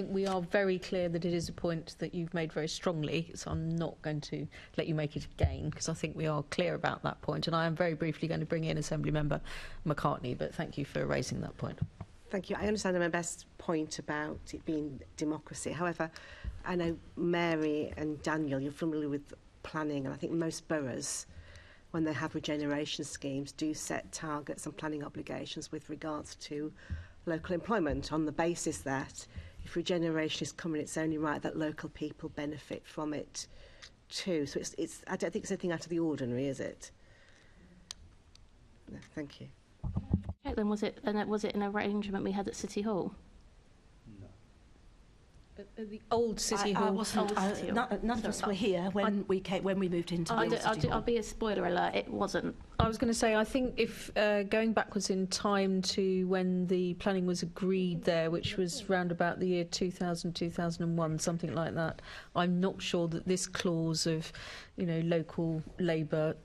we are very clear that it is a point that you've made very strongly, so I'm not going to let you make it again, because I think we are clear about that point, and I am very briefly going to bring in Assembly Member McCartney, but thank you for raising that point. Thank you. I understand my best point about it being democracy. However, I know Mary and Daniel, you're familiar with planning, and I think most boroughs, when they have regeneration schemes, do set targets and planning obligations with regards to local employment, on the basis that if regeneration is coming, it's only right that local people benefit from it too. So I don't think it's anything out of the ordinary, is it? No, thank you. Okay, then was it an arrangement we had at City Hall? The old City Hall. None of us were here when we moved into the old City Hall. I'll be a spoiler alert. It wasn't. I was going to say, I think if going backwards in time to when the planning was agreed there, which was round about the year 2000, 2001, something like that, I'm not sure that this clause of, local labour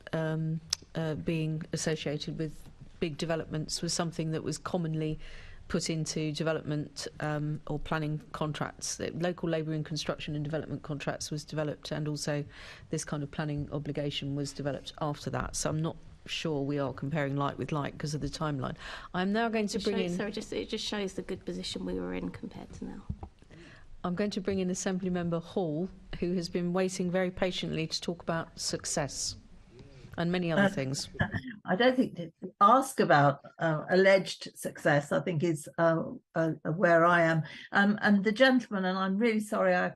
being associated with big developments was something that was commonly put into development or planning contracts. That local labour in construction and development contracts was developed, and also this kind of planning obligation was developed after that. So I'm not sure we are comparing like with like because of the timeline. I'm now going to bring in... Sorry, it just shows the good position we were in compared to now. I'm going to bring in Assembly Member Hall, who has been waiting very patiently to talk about success and many other things. I don't think to ask about alleged success, I think, is where I am. And the gentleman, and I'm really sorry, I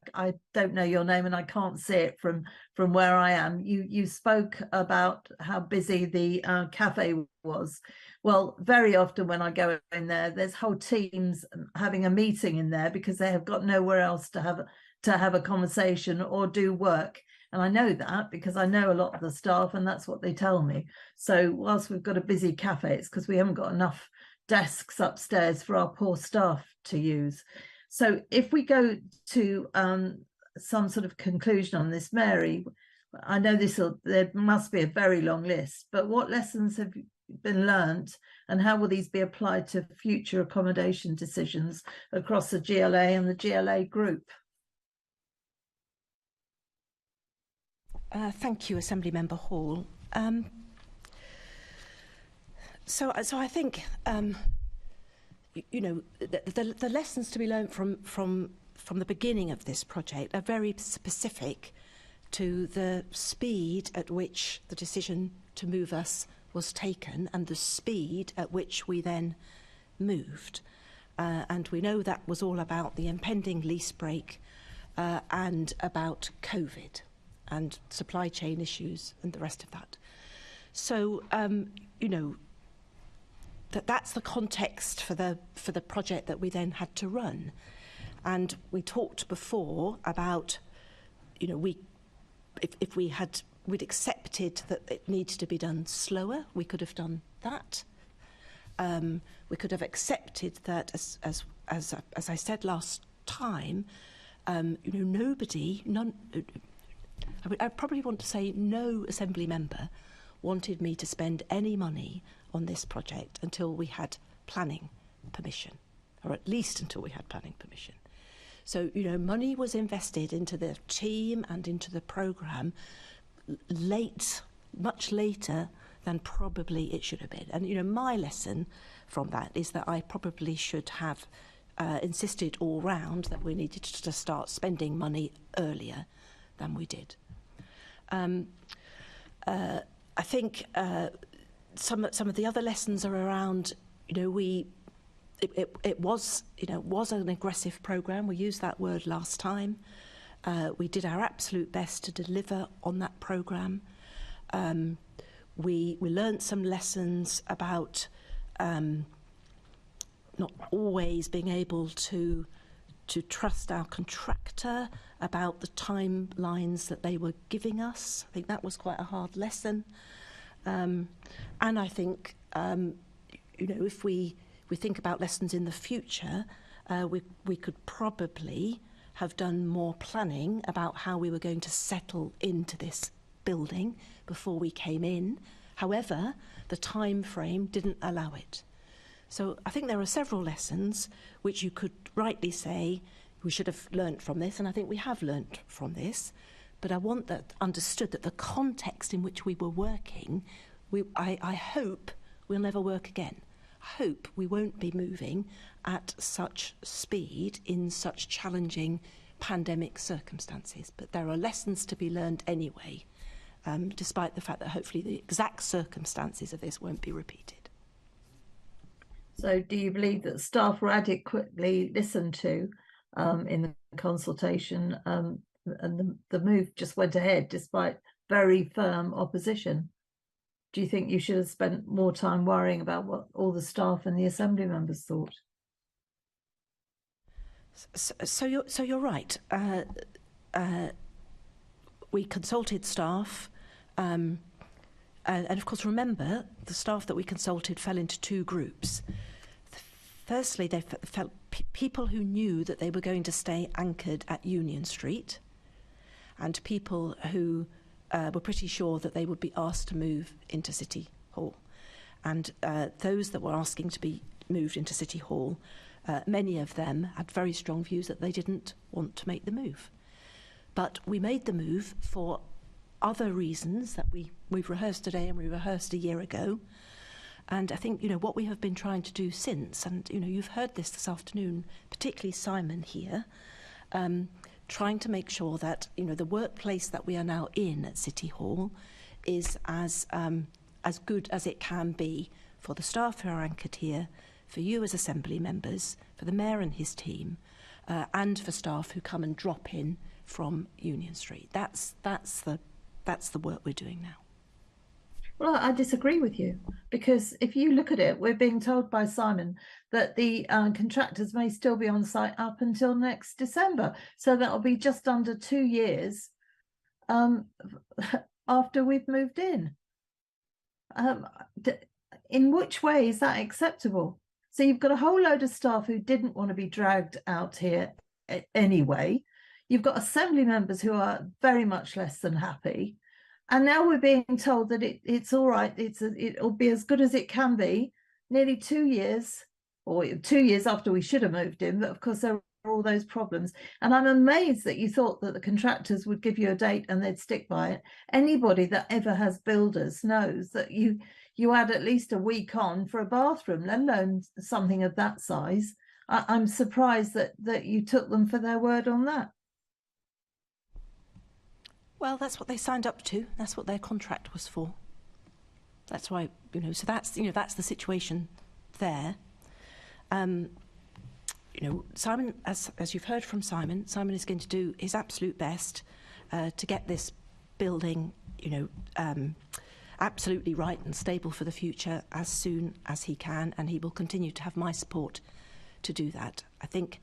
don't know your name and I can't see it from where I am. You spoke about how busy the cafe was. Well, very often when I go in there, there's whole teams having a meeting in there because they have got nowhere else to have a conversation or do work. And I know that because I know a lot of the staff and that's what they tell me. So whilst we've got a busy cafe, it's because we haven't got enough desks upstairs for our poor staff to use. So if we go to some sort of conclusion on this, Mary, I know there must be a very long list, but what lessons have been learnt and how will these be applied to future accommodation decisions across the GLA and the GLA group? Thank you, Assembly Member Hall. So I think the lessons to be learned from the beginning of this project are very specific to the speed at which the decision to move us was taken and the speed at which we then moved. And we know that was all about the impending lease break and about COVID and supply chain issues and the rest of that. So, that's the context for the project that we then had to run. And we talked before about, if we'd accepted that it needs to be done slower, we could have done that. We could have accepted that, as I said last time, I probably want to say no Assembly member wanted me to spend any money on this project until we had planning permission, or at least until we had planning permission. So, money was invested into the team and into the programme much later than probably it should have been. And, my lesson from that is that I probably should have insisted all round that we needed to start spending money earlier than we did. I think some of the other lessons are around, it was an aggressive programme. We used that word last time. We did our absolute best to deliver on that programme. We learnt some lessons about not always being able to trust our contractor about the timelines that they were giving us. I think that was quite a hard lesson. And I think, if we think about lessons in the future, we could probably have done more planning about how we were going to settle into this building before we came in. However, the time frame didn't allow it. So I think there are several lessons which you could rightly say we should have learnt from this, and I think we have learnt from this. But I want that understood that the context in which we were working, I hope we'll never work again. I hope we won't be moving at such speed in such challenging pandemic circumstances. But there are lessons to be learned anyway, despite the fact that hopefully the exact circumstances of this won't be repeated. So do you believe that staff were adequately listened to in the consultation, and the move just went ahead despite very firm opposition? Do you think you should have spent more time worrying about what all the staff and the Assembly members thought? So you're right. We consulted staff, and of course, remember, the staff that we consulted fell into two groups. Firstly, they felt people who knew that they were going to stay anchored at Union Street, and people who were pretty sure that they would be asked to move into City Hall. And those that were asking to be moved into City Hall, many of them had very strong views that they didn't want to make the move. But we made the move for other reasons that we've rehearsed today and we rehearsed a year ago. And I think, what we have been trying to do since, and, you've heard this afternoon, particularly Simon here, trying to make sure that, the workplace that we are now in at City Hall is as good as it can be for the staff who are anchored here, for you as Assembly members, for the Mayor and his team, and for staff who come and drop in from Union Street. That's the work we're doing now. Well, I disagree with you, because if you look at it, we're being told by Simon that the contractors may still be on site up until next December. So that'll be just under 2 years after we've moved in. In which way is that acceptable? So you've got a whole load of staff who didn't want to be dragged out here anyway. You've got Assembly members who are very much less than happy. And now we're being told that it's all right, it'll be as good as it can be, nearly 2 years, or 2 years after we should have moved in, but of course there are all those problems. And I'm amazed that you thought that the contractors would give you a date and they'd stick by it. Anybody that ever has builders knows that you add at least a week on for a bathroom, let alone something of that size. I'm surprised that you took them for their word on that. Well, that's what they signed up to. That's what their contract was for. That's why, so that's the situation there. Simon, as you've heard from Simon is going to do his absolute best to get this building, absolutely right and stable for the future as soon as he can, and he will continue to have my support to do that. I think,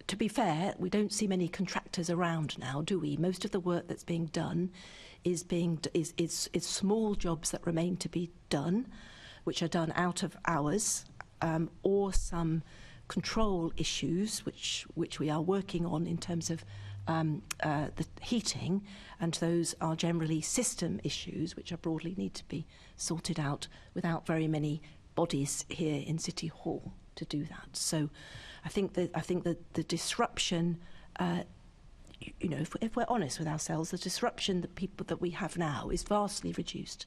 to be fair, we don't see many contractors around now, do we? Most of the work that's being done is small jobs that remain to be done, which are done out of hours, or some control issues which we are working on in terms of the heating, and those are generally system issues which are broadly need to be sorted out without very many bodies here in City Hall to do that. So I think that the disruption, if we're honest with ourselves, the disruption that we have now is vastly reduced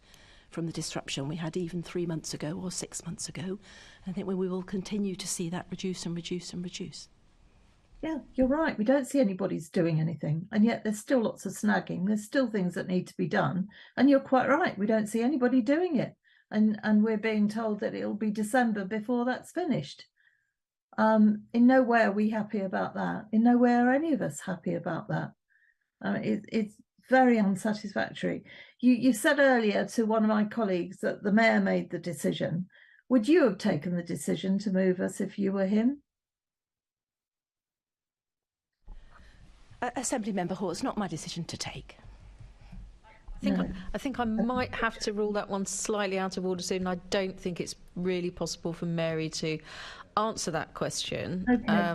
from the disruption we had even 3 months ago or 6 months ago. And I think we will continue to see that reduce and reduce and reduce. Yeah, you're right. We don't see anybody's doing anything, and yet there's still lots of snagging. There's still things that need to be done, and you're quite right. We don't see anybody doing it, and we're being told that it'll be December before that's finished. In no way are we happy about that. In no way are any of us happy about that. It's very unsatisfactory. You said earlier to one of my colleagues that the mayor made the decision. Would you have taken the decision to move us if you were him? Assembly Member Hall, it's not my decision to take. I think I might have to rule that one slightly out of order soon. I don't think it's really possible for Mary to answer that question. Okay,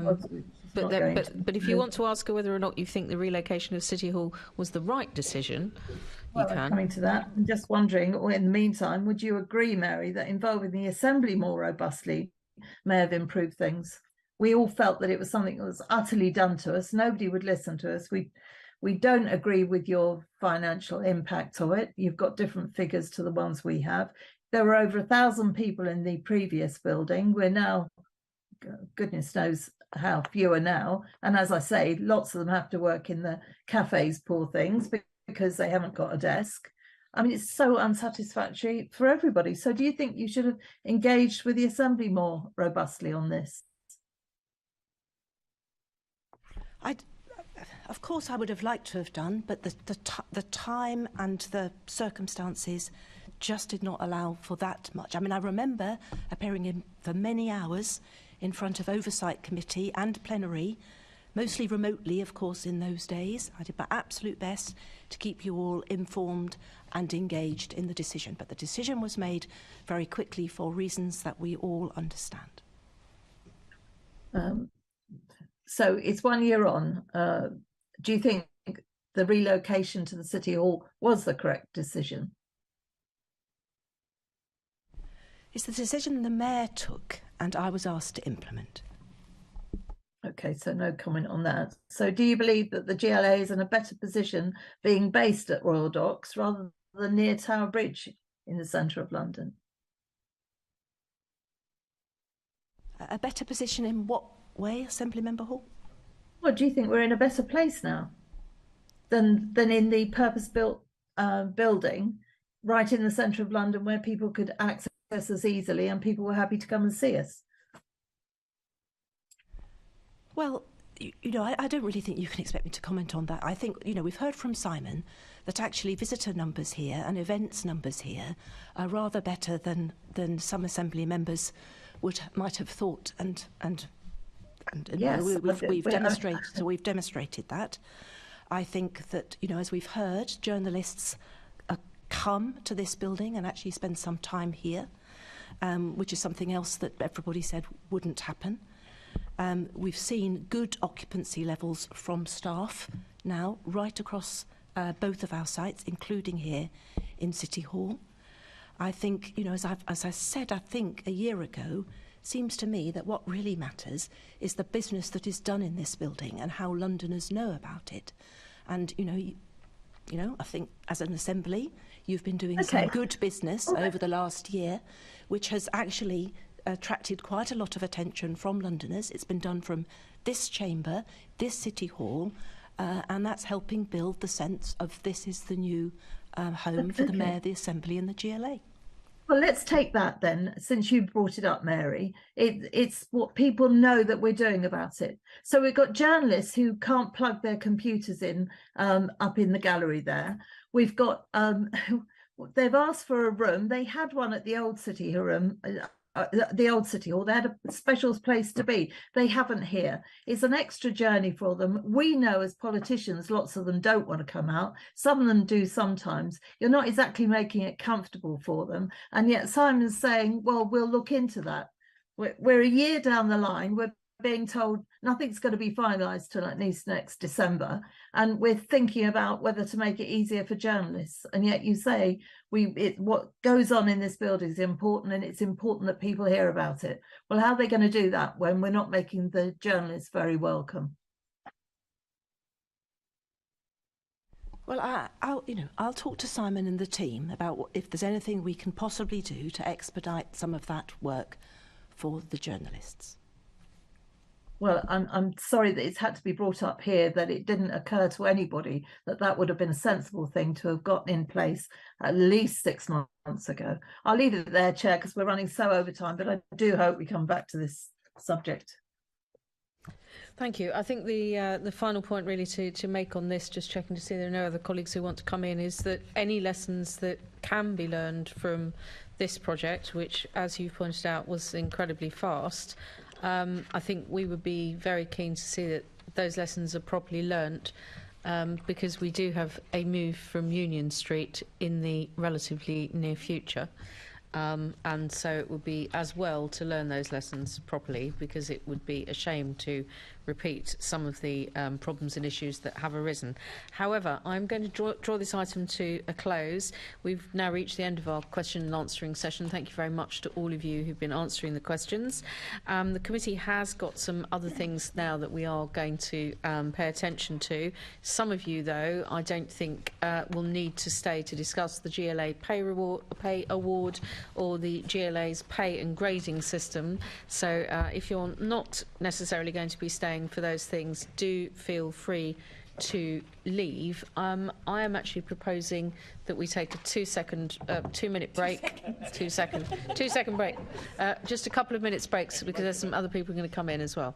But if you want to ask her whether or not you think the relocation of City Hall was the right decision, you can. Coming to that, I'm just wondering, or in the meantime, would you agree, Mary, that involving the Assembly more robustly may have improved things? We all felt that it was something that was utterly done to us. Nobody would listen to us. We don't agree with your financial impact of it. You've got different figures to the ones we have. There were over 1,000 people in the previous building. We're now, goodness knows how few are now. And as I say, lots of them have to work in the cafes, poor things, because they haven't got a desk. I mean, it's so unsatisfactory for everybody. So do you think you should have engaged with the Assembly more robustly on this? Of course, I would have liked to have done, but the time and the circumstances just did not allow for that much. I mean, I remember appearing in for many hours in front of Oversight Committee and plenary, mostly remotely, of course, in those days. I did my absolute best to keep you all informed and engaged in the decision, but the decision was made very quickly for reasons that we all understand. So it's 1 year on. Do you think the relocation to the City Hall was the correct decision? It's the decision the Mayor took and I was asked to implement. Okay, so no comment on that. So do you believe that the GLA is in a better position being based at Royal Docks rather than near Tower Bridge in the centre of London? A better position in what way, Assembly Member Hall? Well, do you think we're in a better place now than in the purpose-built building right in the centre of London where people could access us easily and people were happy to come and see us? Well, you know, I don't really think you can expect me to comment on that. I think, you know, we've heard from Simon that actually visitor numbers here and events numbers here are rather better than some Assembly members might have thought, and yes, you know, we've demonstrated that. I think that, you know, as we've heard, journalists come to this building and actually spend some time here, which is something else that everybody said wouldn't happen. We've seen good occupancy levels from staff now right across both of our sites, including here in City Hall. I think, you know, as I said, I think a year ago, seems to me that what really matters is the business that is done in this building and how Londoners know about it. And, you know, I think as an Assembly, you've been doing some good business over the last year, which has actually attracted quite a lot of attention from Londoners. It's been done from this chamber, this City Hall, and that's helping build the sense of this is the new home for the Mayor, the Assembly and the GLA. Well, let's take that then, since you brought it up, Mary. It's what people know that we're doing about it. So we've got journalists who can't plug their computers in up in the gallery there. We've got, they've asked for a room. They had one at the old City room, the old City Hall. They had a special place to be. They haven't here. It's an extra journey for them. We know as politicians, lots of them don't want to come out. Some of them do sometimes. You're not exactly making it comfortable for them. And yet Simon's saying, well, we'll look into that. We're a year down the line. We're being told nothing's going to be finalised till at least next December, and we're thinking about whether to make it easier for journalists. And yet you say what goes on in this building is important, and it's important that people hear about it. Well, how are they going to do that when we're not making the journalists very welcome? Well, I'll talk to Simon and the team about if there's anything we can possibly do to expedite some of that work for the journalists. Well, I'm sorry that it's had to be brought up here, that it didn't occur to anybody that would have been a sensible thing to have gotten in place at least 6 months ago. I'll leave it there, Chair, because we're running so over time, but I do hope we come back to this subject. Thank you. I think the final point really to make on this, just checking to see there are no other colleagues who want to come in, is that any lessons that can be learned from this project, which, as you've pointed out, was incredibly fast, I think we would be very keen to see that those lessons are properly learnt, because we do have a move from Union Street in the relatively near future. And so it would be as well to learn those lessons properly, because it would be a shame to repeat some of the problems and issues that have arisen. However, I'm going to draw this item to a close. We've now reached the end of our question and answering session. Thank you very much to all of you who've been answering the questions. The committee has got some other things now that we are going to pay attention to. Some of you, though, I don't think will need to stay to discuss the GLA pay award or the GLA's pay and grading system. So if you're not necessarily going to be staying for those things, do feel free to leave. I am actually proposing that we take a 2-minute break. 2-second break. Just a couple of minutes breaks because there's some other people going to come in as well.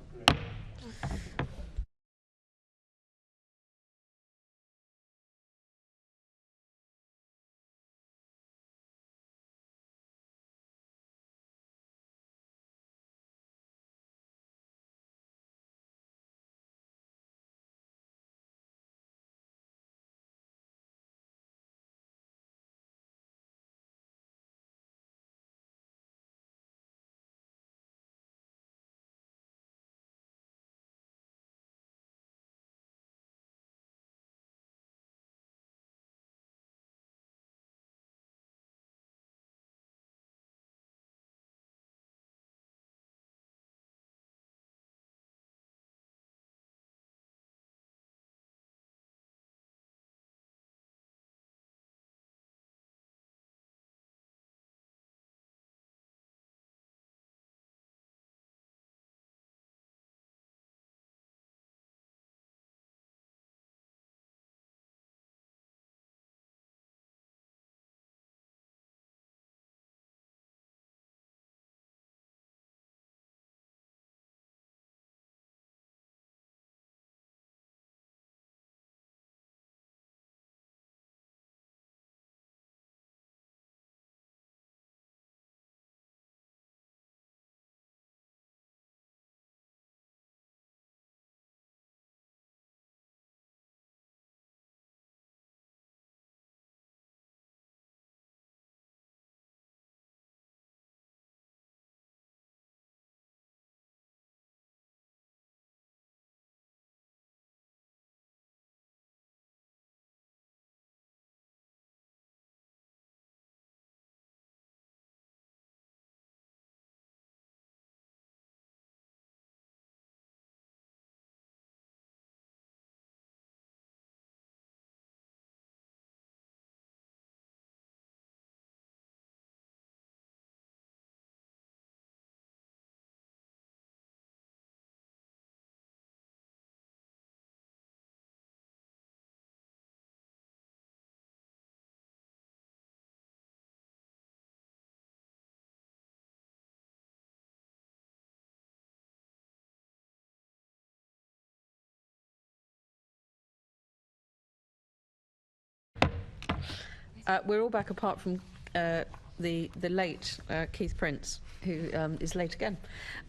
We're all back apart from the late Keith Prince, who is late again.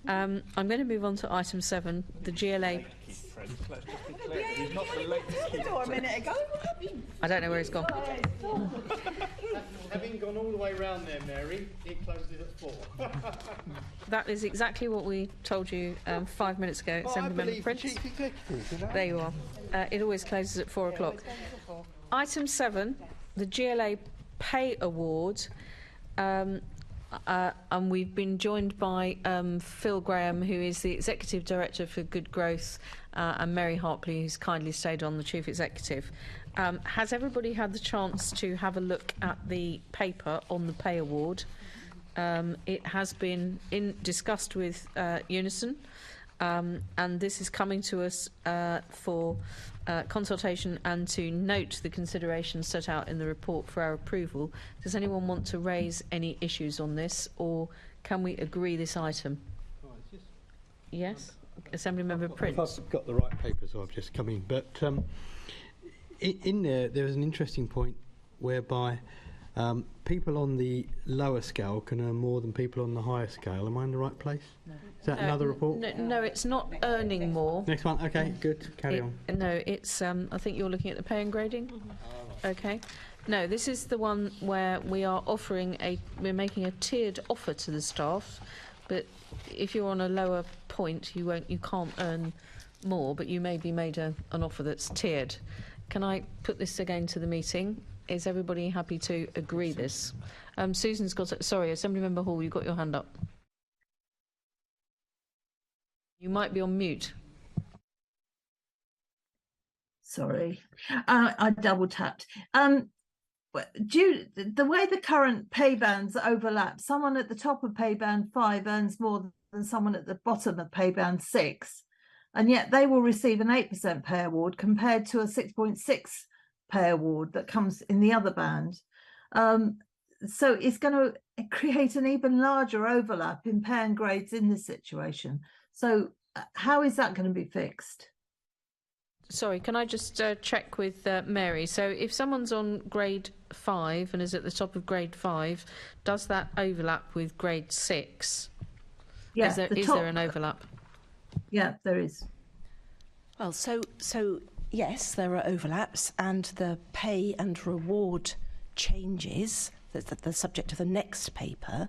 I'm going to move on to item 7, the GLA. I don't know where he's gone. Having gone all the way round there, Mary, it closes at 4. That is exactly what we told you 5 minutes ago, Assemblymember Prince. There you are. It always closes at 4 o'clock. Item 7, the GLA Pay Award. And we've been joined by Phil Graham, who is the Executive Director for Good Growth, and Mary Harpley, who's kindly stayed on, the Chief Executive. Has everybody had the chance to have a look at the paper on the pay award? It has been discussed with Unison, and this is coming to us for consultation and to note the considerations set out in the report for our approval. Does anyone want to raise any issues on this, or can we agree this item? Yes? Assemblymember Prince. If I've got the right papers, I've just come in. But in there is an interesting point whereby people on the lower scale can earn more than people on the higher scale. Am I in the right place? No. Is that another report? No, it's not earning more. Next one. Okay, good. Carry on. No, it's. I think you're looking at the pay and grading. Okay. No, this is the one where we are offering we're making a tiered offer to the staff, but if you're on a lower point, you can't earn more, but you may be made an offer that's tiered. Can I put this again to the meeting? Is everybody happy to agree this? Susan's got... Sorry, Assemblymember Hall, you've got your hand up. You might be on mute. Sorry, I double tapped. The way the current pay bands overlap, someone at the top of pay band 5 earns more than someone at the bottom of pay band 6, and yet they will receive an 8% pay award compared to a 6.6 pay award that comes in the other band. So it's going to create an even larger overlap in pay and grades in this situation. So how is that going to be fixed? Sorry, can I just check with Mary? So if someone's on grade 5 and is at the top of grade 5, does that overlap with grade 6? Yeah, is there an overlap? Yeah, there is. Well, so yes, there are overlaps, and the pay and reward changes, the subject of the next paper,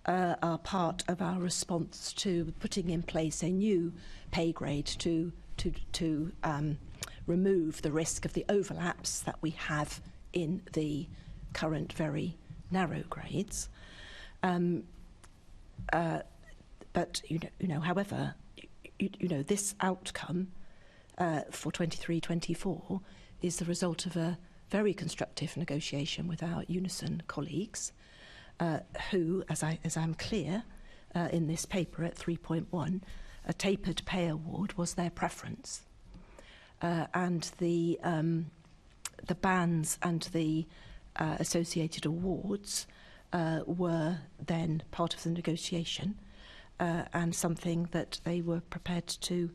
are part of our response to putting in place a new pay grade to remove the risk of the overlaps that we have in the current very narrow grades. But however, this outcome for 23-24 is the result of a very constructive negotiation with our Unison colleagues, who, as I'm clear in this paper at 3.1, a tapered pay award was their preference, and the bands and the associated awards were then part of the negotiation, and something that they were prepared to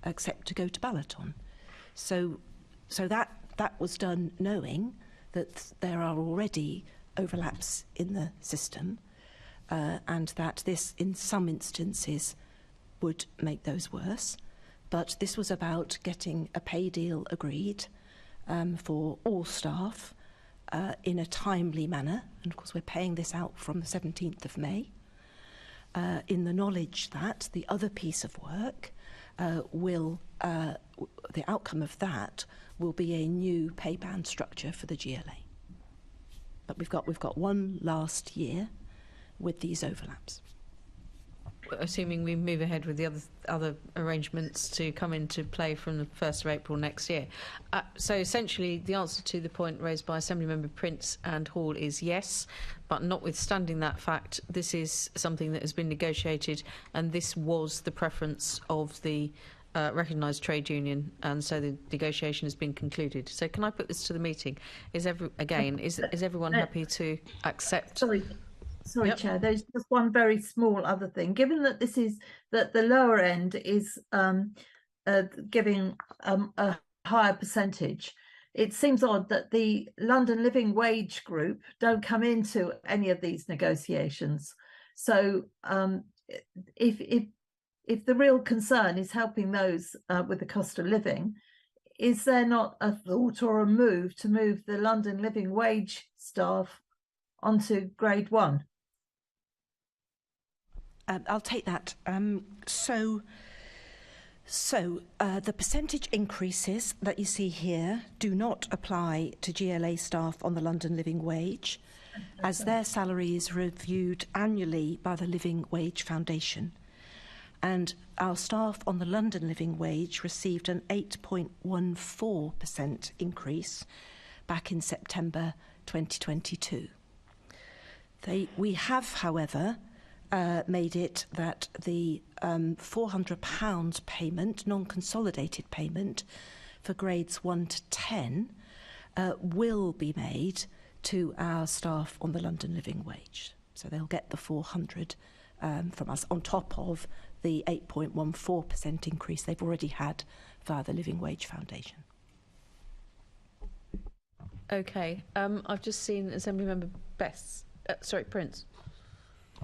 accept to go to ballot on. So that was done knowing that there are already overlaps in the system, and that this, in some instances, would make those worse. But this was about getting a pay deal agreed for all staff in a timely manner. And of course, we're paying this out from the 17th of May, in the knowledge that the other piece of work the outcome of that will be a new pay band structure for the GLA. But we've got one last year with these overlaps. Assuming we move ahead with the other arrangements to come into play from the 1st of April next year. So essentially, the answer to the point raised by Assemblymember Prince and Hall is yes, but notwithstanding that fact, this is something that has been negotiated, and this was the preference of the recognised trade union, and so the negotiation has been concluded. So can I put this to the meeting? Is everyone happy to accept? Sorry, Yep. Chair, there's just one very small other thing. Given that that the lower end is giving a higher percentage, it seems odd that the London Living Wage Group don't come into any of these negotiations. So if the real concern is helping those with the cost of living, is there not a thought or a move to move the London Living Wage staff onto grade 1? I'll take that. So the percentage increases that you see here do not apply to GLA staff on the London Living Wage, as their salary is reviewed annually by the Living Wage Foundation. And our staff on the London Living Wage received an 8.14% increase back in September 2022. We have, however, made it that the £400 payment, non-consolidated payment, for grades 1 to 10 will be made to our staff on the London Living Wage. So they'll get the 400 from us on top of the 8.14% increase they've already had via the Living Wage Foundation. Okay, I've just seen Assemblymember Prince.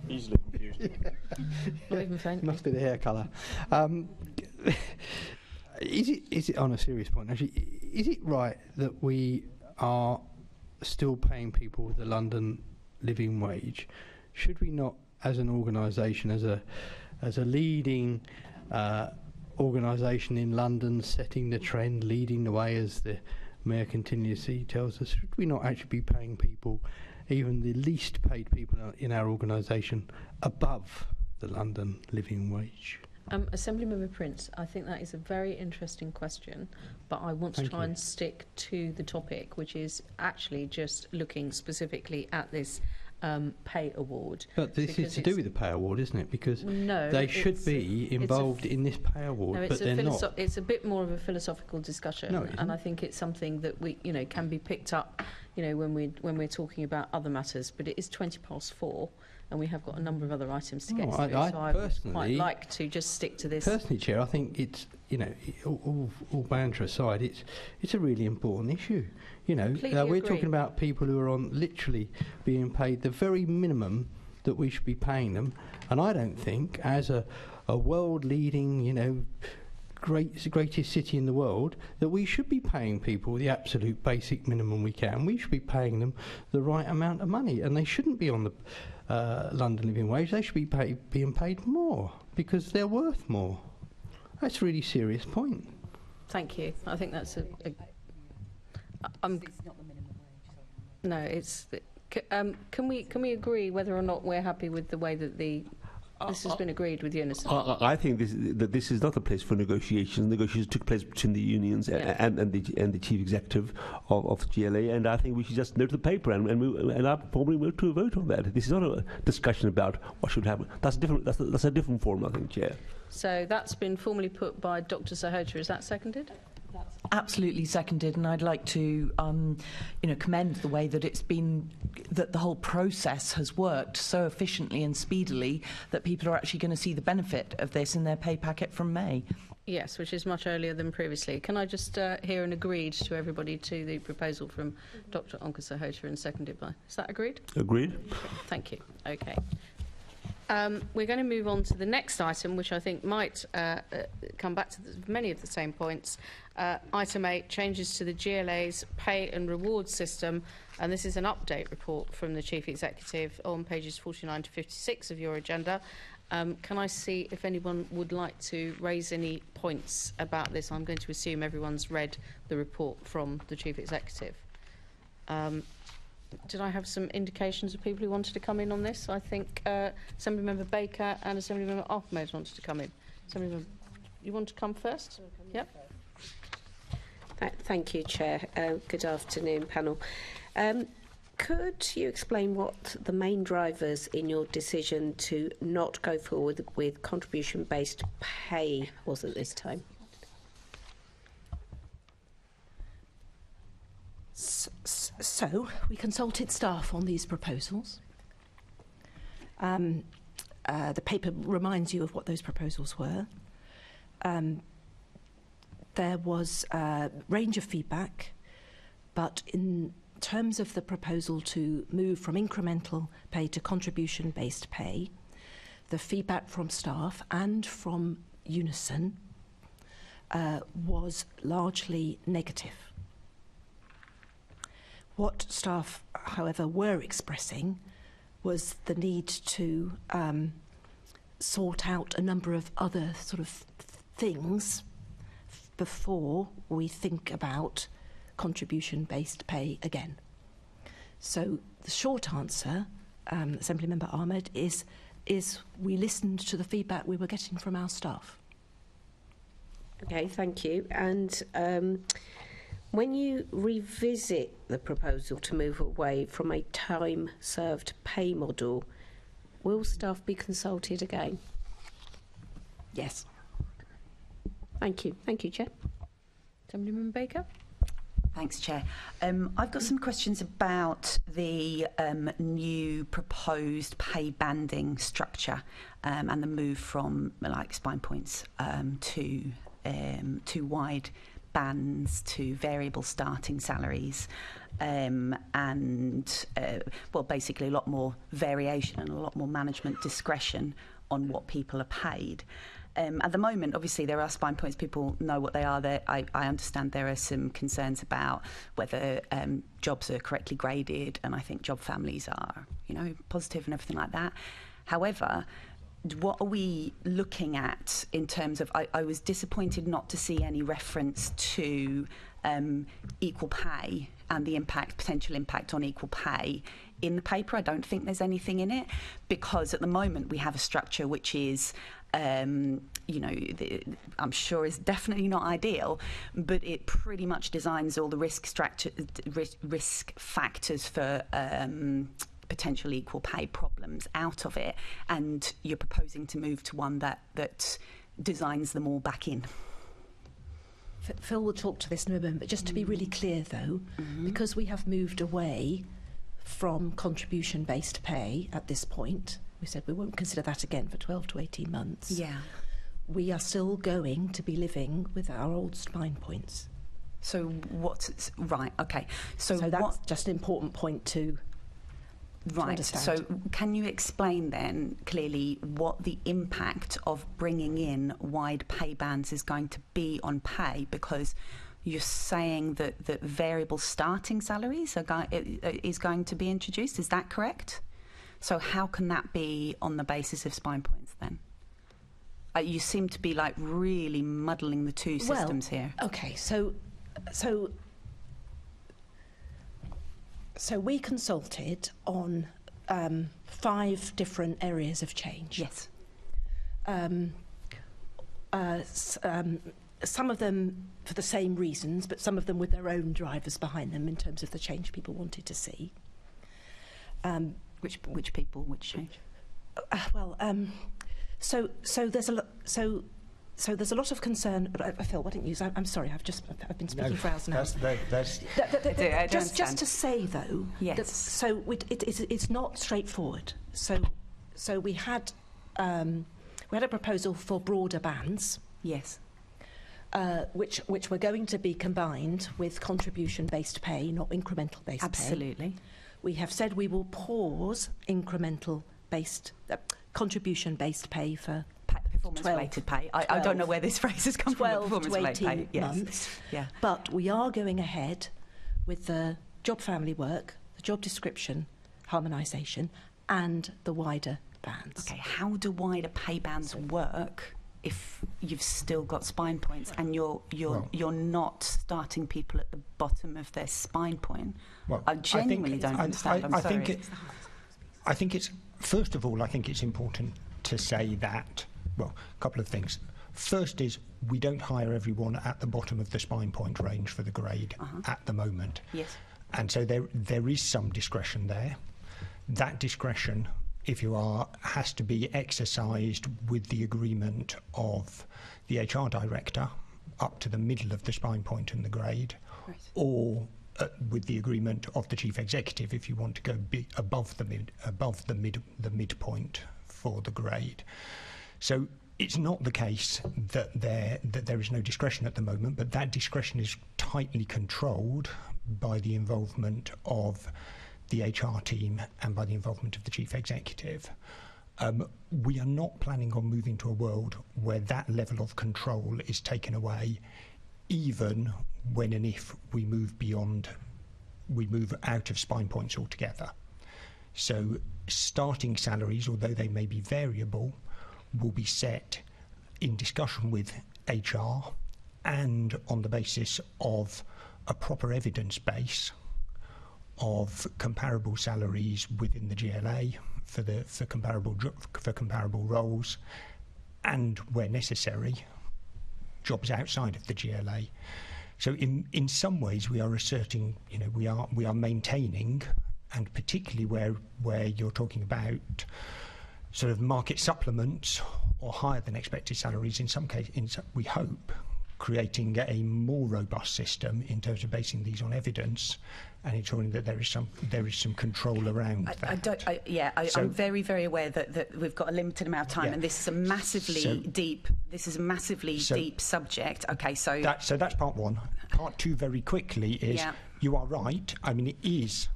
Easily confused. Not even faint. Must be the hair colour. Is it on a serious point? Actually, is it right that we are still paying people the London Living Wage? Should we not, as an organisation, as a leading organisation in London setting the trend, leading the way, as the Mayor continuously tells us? Should we not actually be paying people, even the least paid people in our organisation, above the London living wage? Assemblymember Prince, I think that is a very interesting question, but I want to try and stick to the topic, which is actually just looking specifically at this pay award. But this is to do with the pay award, isn't it? Because they should be involved in this pay award, but they're not. It's a bit more of a philosophical discussion, and I think it's something that we, can be picked up, when we're talking about other matters. But it is 4:20, and we have got a number of other items to get through. So I would quite like to just stick to this. Personally, Chair, I think it's, all banter aside, it's a really important issue. We're talking about people who are on literally being paid the very minimum that we should be paying them, and I don't think, as a world-leading, greatest city in the world, that we should be paying people the absolute basic minimum we can. We should be paying them the right amount of money, and they shouldn't be on the London living wage. They should be being paid more because they're worth more. That's a really serious point. Thank you. I think that's it's not the minimum wage. No, it's. Can we agree whether or not we're happy with the way that this has been agreed with Unison? I think this is not a place for negotiations. Negotiations took place between the unions and the chief executive of GLA, and I think we should just note the paper and I probably move to a vote on that. This is not a discussion about what should happen. That's a different forum, I think, Chair. So that's been formally put by Dr. Sahota. Is that seconded? Absolutely seconded, and I'd like to, commend the way that that the whole process has worked so efficiently and speedily that people are actually going to see the benefit of this in their pay packet from May. Yes, which is much earlier than previously. Can I just hear an agreed to everybody to the proposal from Dr. Onka Sahota and seconded by? Is that agreed? Agreed. Thank you. Okay. We're going to move on to the next item, which I think might come back to many of the same points. Item 8, changes to the GLA's pay and reward system. And this is an update report from the Chief Executive on pages 49 to 56 of your agenda. Can I see if anyone would like to raise any points about this? I'm going to assume everyone's read the report from the Chief Executive. Did I have some indications of people who wanted to come in on this? I think Assemblymember Baker and Assemblymember Ahmed wanted to come in. Assemblymember, you want to come first? Yep. Thank you, Chair. Good afternoon, panel. Could you explain what the main drivers in your decision to not go forward with contribution-based pay was at this time? So, we consulted staff on these proposals. The paper reminds you of what those proposals were. There was a range of feedback, but in terms of the proposal to move from incremental pay to contribution-based pay, the feedback from staff and from Unison was largely negative. What staff, however, were expressing was the need to sort out a number of other sort of things before we think about contribution-based pay again. So the short answer, Assemblymember Ahmed, is we listened to the feedback we were getting from our staff. Okay, thank you. And when you revisit the proposal to move away from a time-served pay model, will staff be consulted again? Yes. Thank you. Thank you, Chair. Assemblymember Baker? Thanks, Chair. I've got some questions about the new proposed pay banding structure and the move from spine points to wide bands to variable starting salaries basically a lot more variation and a lot more management discretion on what people are paid. At the moment, obviously, there are spine points. People know what they are. I understand there are some concerns about whether jobs are correctly graded, and I think job families are, positive and everything like that. However, what are we looking at in terms of? I was disappointed not to see any reference to equal pay and the potential impact on equal pay in the paper. I don't think there's anything in it, because at the moment we have a structure which is, I'm sure is definitely not ideal, but it pretty much designs all the risk factors for potential equal pay problems out of it, and you're proposing to move to one that designs them all back in. Phil will talk to this in a moment, but just to be really clear though, because we have moved away from contribution-based pay at this point, we said we won't consider that again for 12 to 18 months. Yeah. We are still going to be living with our old spine points. So right, okay. So that's just an important point to right. So can you explain then clearly what the impact of bringing in wide pay bands is going to be on pay? Because you're saying that variable starting salaries is going to be introduced. Is that correct? So how can that be on the basis of spine points then? You seem to be like really muddling the two systems here. Okay, so we consulted on 5 different areas of change. Yes. Some of them for the same reasons, but some of them with their own drivers behind them in terms of the change people wanted to see. Which change? So there's a lot. So there's a lot of concern. Phil, why don't you use? I'm sorry. I've been speaking for hours now. Just to say though, yes. It's not straightforward. So we had a proposal for broader bands. Yes. Which were going to be combined with contribution-based pay, not incremental-based pay. Absolutely. We have said we will pause contribution-based pay for performance-related pay. I don't know where this phrase has come from. 12 to 18 months. Yeah. But we are going ahead with the job family work, the job description harmonisation, and the wider bands. Okay, how do wider pay bands work if you've still got spine points and you're not starting people at the bottom of their spine point? Well, I genuinely don't understand. I think it's first of all, I think it's important to say that, well, a couple of things. First is we don't hire everyone at the bottom of the spine point range for the grade at the moment. Yes. And so there is some discretion there. That discretion, if you are, has to be exercised with the agreement of the HR director up to the middle of the spine point and the grade, right, or with the agreement of the chief executive if you want to go above the midpoint for the grade. So it's not the case that there is no discretion at the moment, but that discretion is tightly controlled by the involvement of the HR team and by the involvement of the chief executive. We are not planning on moving to a world where that level of control is taken away, even when and if we move out of spine points altogether. So starting salaries, although they may be variable, will be set in discussion with HR and on the basis of a proper evidence base of comparable salaries within the GLA for comparable roles, and where necessary, jobs outside of the GLA. So in some ways we are asserting, we are maintaining, and particularly where you're talking about sort of market supplements or higher than expected salaries, in some cases, we hope, creating a more robust system in terms of basing these on evidence and ensuring that there is some control around that. I'm very, very aware that we've got a limited amount of time, and this is a massively deep subject. Okay, so that's part one. Part two, very quickly, is you are right. I mean, it is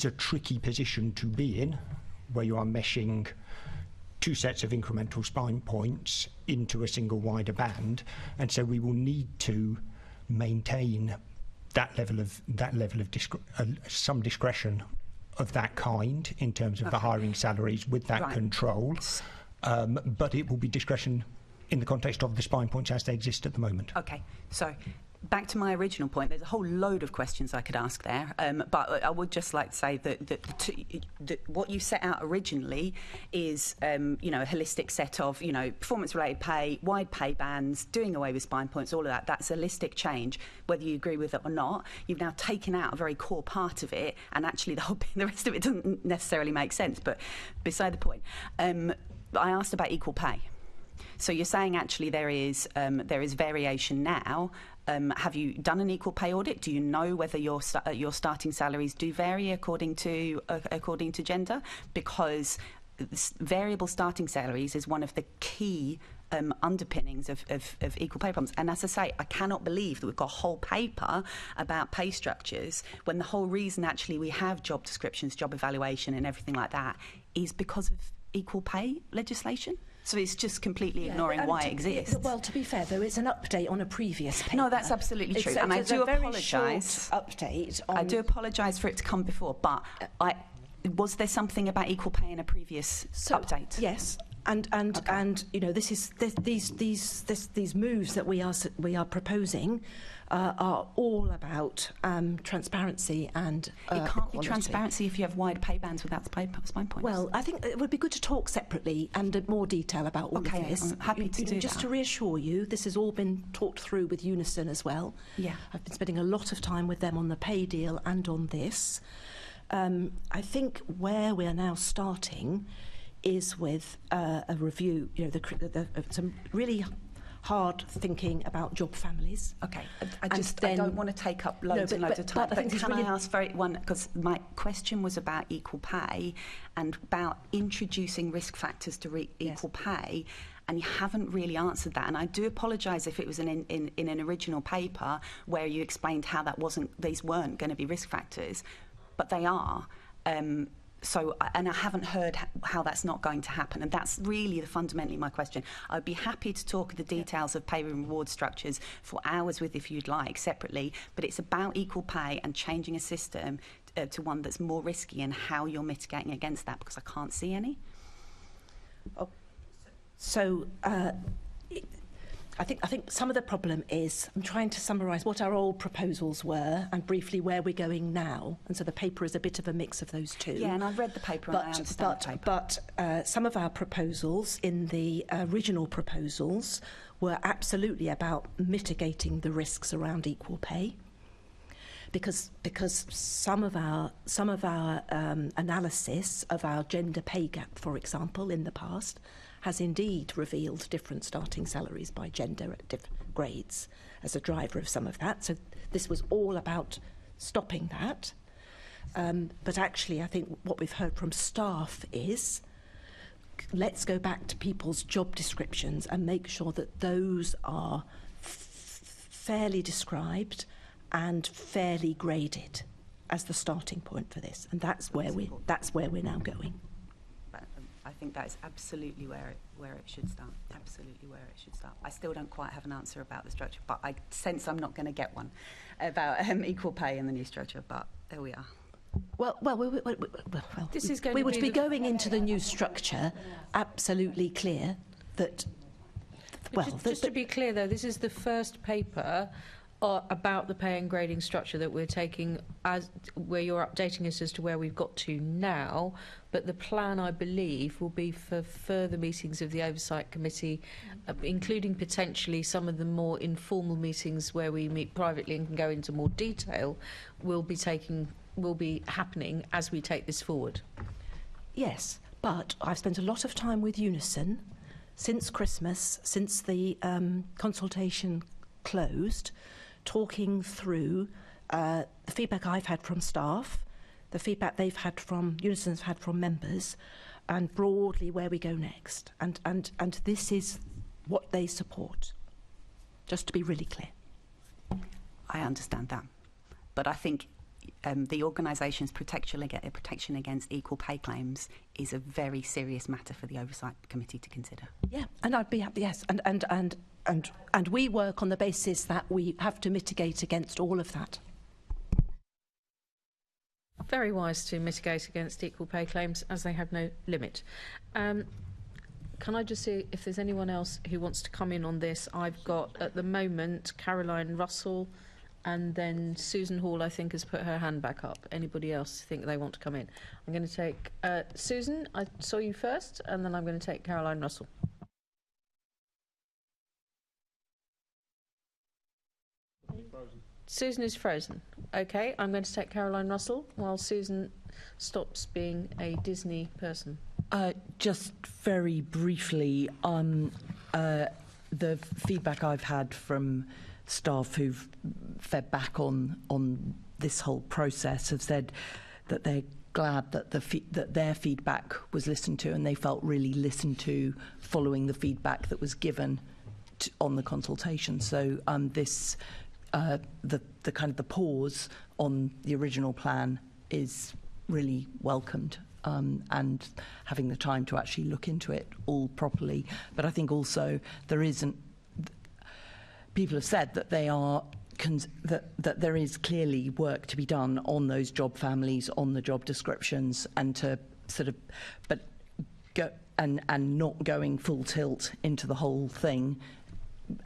a tricky position to be in, where you are meshing two sets of incremental spine points into a single wider band, and so we will need to maintain that level of some discretion of that kind in terms of the hiring salaries with that control, but it will be discretion in the context of the spine points as they exist at the moment. Okay, so back to my original point, there's a whole load of questions I could ask there, but I would just like to say that what you set out originally is, a holistic set of, performance-related pay, wide pay bands, doing away with spine points, all of that. That's a holistic change, whether you agree with it or not. You've now taken out a very core part of it, and actually the rest of it doesn't necessarily make sense, but beside the point. I asked about equal pay. So you're saying actually there is variation now. Have you done an equal pay audit? Do you know whether your starting salaries do vary according to gender? Because variable starting salaries is one of the key underpinnings of equal pay problems. And as I say, I cannot believe that we've got a whole paper about pay structures when the whole reason actually we have job descriptions, job evaluation and everything like that is because of equal pay legislation. So it's just completely ignoring why it exists. Well, to be fair, though, it's an update on a previous paper. No, that's absolutely true. And I do apologise. I do apologise for it to come before, but was there something about equal pay in a previous update? Yes. And this is these moves that we are proposing are all about transparency and it can't equality. be transparency if you have wide pay bands without spine points. Well, I think it would be good to talk separately and in more detail about all of this. I'm happy to do just that. to reassure you, this has all been talked through with Unison as well. Yeah, I've been spending a lot of time with them on the pay deal and on this. I think where we are now starting is with a review, some really hard thinking about job families. Okay, I don't want to take up loads and loads of time, but can I ask because my question was about equal pay and about introducing risk factors to equal pay, and you haven't really answered that. And I do apologise if it was in an original paper where you explained how these weren't going to be risk factors, but they are. So, and I haven't heard how that's not going to happen, and that's really fundamentally my question. I'd be happy to talk the details of pay and reward structures for hours with, if you'd like, separately, but it's about equal pay and changing a system to one that's more risky and how you're mitigating against that, because I can't see any. So, I think some of the problem is, I'm trying to summarise what our old proposals were and briefly where we're going now. And so the paper is a bit of a mix of those two. Yeah, and I've read the paper and I understand the paper. But some of our proposals in the original proposals were absolutely about mitigating the risks around equal pay. Because some of our analysis of our gender pay gap, for example, in the past, has indeed revealed different starting salaries by gender at different grades as a driver of some of that. So this was all about stopping that. But actually, I think what we've heard from staff is, let's go back to people's job descriptions and make sure that those are fairly described and fairly graded as the starting point for this. And that's where we're now going. I think that is absolutely where it should start. Absolutely where it should start. I still don't quite have an answer about the structure, but I sense I'm not going to get one about equal pay in the new structure. But there we are. We would be going into the new structure absolutely clear that. Just to be clear, though, this is the first paper about the pay and grading structure that we're taking, where you're updating us as to where we've got to now. But the plan, I believe, will be for further meetings of the Oversight Committee, including potentially some of the more informal meetings where we meet privately and can go into more detail, will be happening as we take this forward. Yes, but I've spent a lot of time with Unison since Christmas, since the consultation closed, talking through the feedback I've had from staff, the feedback Unison's had from members, and broadly where we go next. And this is what they support, just to be really clear. I understand that. But I think the organisation's protection against equal pay claims is a very serious matter for the Oversight Committee to consider. Yeah, and I'd be happy, yes. And we work on the basis that we have to mitigate against all of that. very wise to mitigate against equal pay claims as they have no limit. Can I just see if there's anyone else who wants to come in on this? I've got, at the moment, Caroline Russell, and then Susan Hall, I think, has put her hand back up. Anybody else think they want to come in? I'm going to take Susan. I saw you first, and then I'm going to take Caroline Russell. Susan is frozen. Okay, I'm going to take Caroline Russell while Susan stops being a Disney person. Just very briefly, the feedback I've had from staff who've fed back on this whole process have said that they're glad that that their feedback was listened to, and they felt really listened to following the feedback that was given on the consultation. So this the kind of the pause on the original plan is really welcomed. And having the time to actually look into it all properly. But I think also there isn't. People have said that they are that there is clearly work to be done on those job families, on the job descriptions, and to sort of, but go and not going full tilt into the whole thing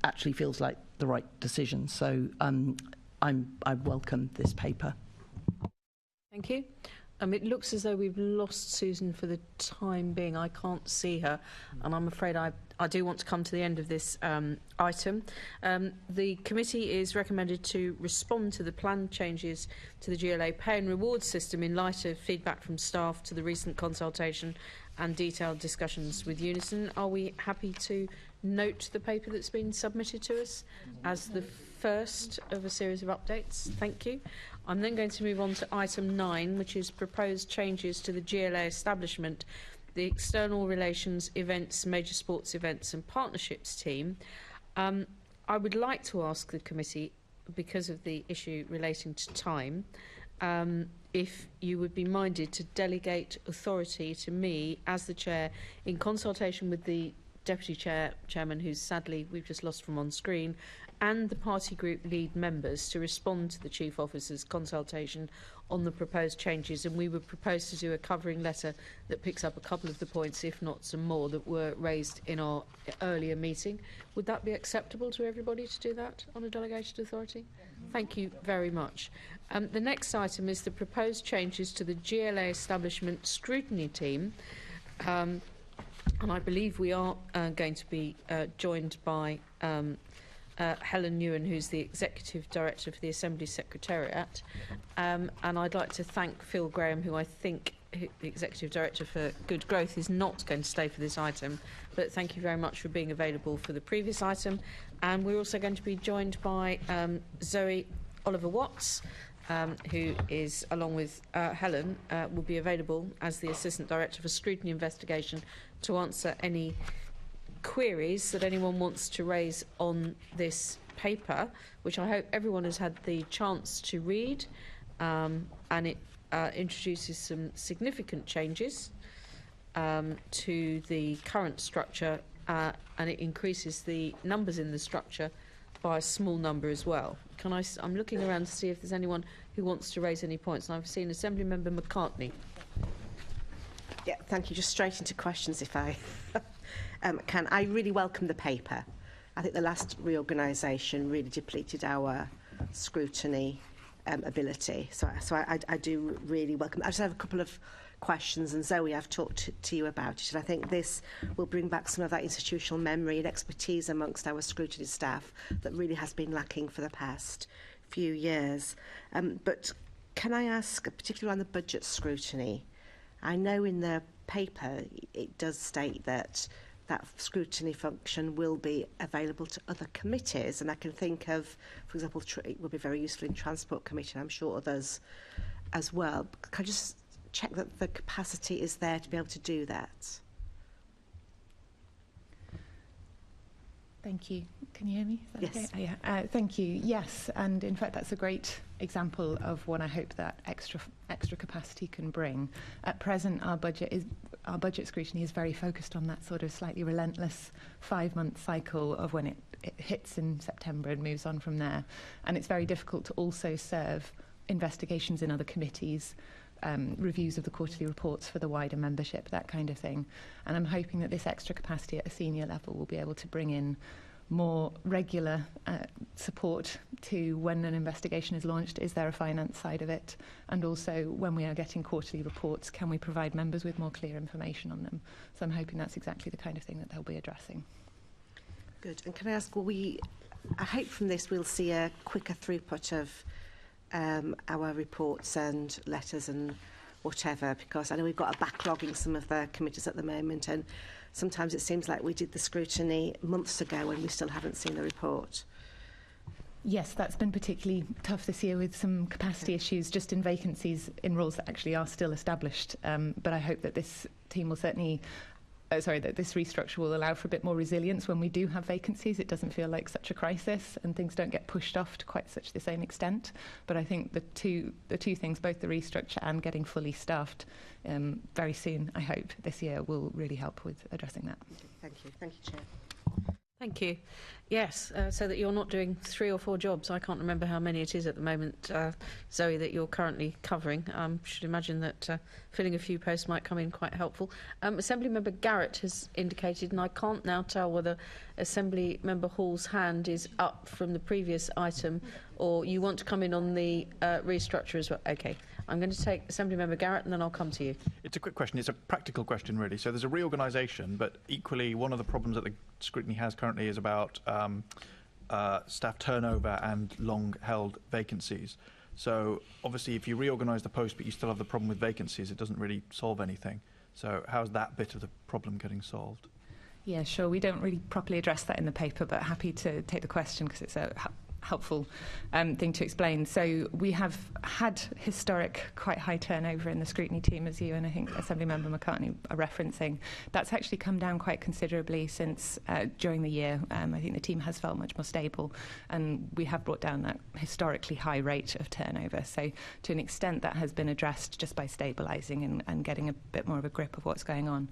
actually feels like the right decision. So I welcome this paper. Thank you. It looks as though we've lost Susan for the time being. I can't see her, and I'm afraid I do want to come to the end of this item. The committee is recommended to respond to the planned changes to the GLA pay and reward system in light of feedback from staff to the recent consultation and detailed discussions with Unison. Are we happy to note the paper that's been submitted to us as the first of a series of updates? Thank you. I'm then going to move on to item 9, which is proposed changes to the GLA establishment, the external relations, events, major sports events and partnerships team. I would like to ask the committee, because of the issue relating to time, if you would be minded to delegate authority to me as the chair in consultation with the deputy chairman, who's sadly we've just lost from on screen, and the party group lead members to respond to the Chief Officer's consultation on the proposed changes, and we would propose to do a covering letter that picks up a couple of the points, if not some more, that were raised in our earlier meeting. Would that be acceptable to everybody to do that on a delegated authority? Thank you very much. The next item is the proposed changes to the GLA establishment scrutiny team. And I believe we are going to be joined by Helen Newen, who's the Executive Director for the Assembly Secretariat. And I'd like to thank Phil Graham, who I think, the Executive Director for Good Growth, is not going to stay for this item. But thank you very much for being available for the previous item. And we're also going to be joined by Zoe Oliver-Watts, who is, along with Helen, will be available as the Assistant Director for Scrutiny Investigation to answer any queries that anyone wants to raise on this paper, which I hope everyone has had the chance to read, and it introduces some significant changes to the current structure, and it increases the numbers in the structure by a small number as well. I'm looking around to see if there's anyone who wants to raise any points, and I've seen Assembly Member McCartney. Yeah, thank you. Just straight into questions, if I can. I really welcome the paper. I think the last reorganisation really depleted our scrutiny ability. So I do really welcome. I just have a couple of questions, and Zoe, I've talked to you about it, and I think this will bring back some of that institutional memory and expertise amongst our scrutiny staff that really has been lacking for the past few years. But can I ask, particularly on the budget scrutiny, I know in the paper it does state that that scrutiny function will be available to other committees, and I can think of, for example, it will be very useful in Transport Committee, and I'm sure others as well. Can I just check that the capacity is there to be able to do that? Thank you. Can you hear me? Is that Yes. okay? Yeah. Thank you. Yes, and in fact that's a great example of what I hope that extra capacity can bring. At present, our budget scrutiny is very focused on that sort of slightly relentless 5-month cycle of when it hits in September and moves on from there. And it's very difficult to also serve investigations in other committees reviews of the quarterly reports for the wider membership, that kind of thing. And I'm hoping that this extra capacity at a senior level will be able to bring in more regular support to when an investigation is launched. Is there a finance side of it? And also, when we are getting quarterly reports, can we provide members with more clear information on them? So I'm hoping that's exactly the kind of thing that they'll be addressing. Good. And can I ask, I hope from this we'll see a quicker throughput of our reports and letters and whatever, because I know we've got a backlog in some of the committees at the moment, and sometimes it seems like we did the scrutiny months ago and we still haven't seen the report. Yes, that's been particularly tough this year with some capacity issues just in vacancies in roles that actually are still established. But I hope that this team will certainly, that this restructure will allow for a bit more resilience when we do have vacancies. It doesn't feel like such a crisis and things don't get pushed off to quite such the same extent. But I think the two things, both the restructure and getting fully staffed very soon, I hope, this year will really help with addressing that. Thank you. Thank you, Chair. Thank you. Yes, so that you're not doing 3 or 4 jobs. I can't remember how many it is at the moment, Zoe, that you're currently covering. Should imagine that filling a few posts might come in quite helpful. Assembly Member Garrett has indicated, and I can't now tell whether Assembly Member Hall's hand is up from the previous item or you want to come in on the restructure as well. OK. I'm going to take Assembly Member Garrett and then I'll come to you. It's a quick question. It's a practical question, really. So there's a reorganisation, but equally one of the problems that the scrutiny has currently is about staff turnover and long-held vacancies. So obviously if you reorganise the post but you still have the problem with vacancies, it doesn't really solve anything. So how's that bit of the problem getting solved? Yeah, sure. We don't really properly address that in the paper, but happy to take the question because it's a helpful thing to explain. So we have had historic quite high turnover in the scrutiny team, as you and I think Assemblymember McCartney are referencing. That's actually come down quite considerably since during the year. I think the team has felt much more stable and we have brought down that historically high rate of turnover. So to an extent that has been addressed just by stabilising and getting a bit more of a grip of what's going on.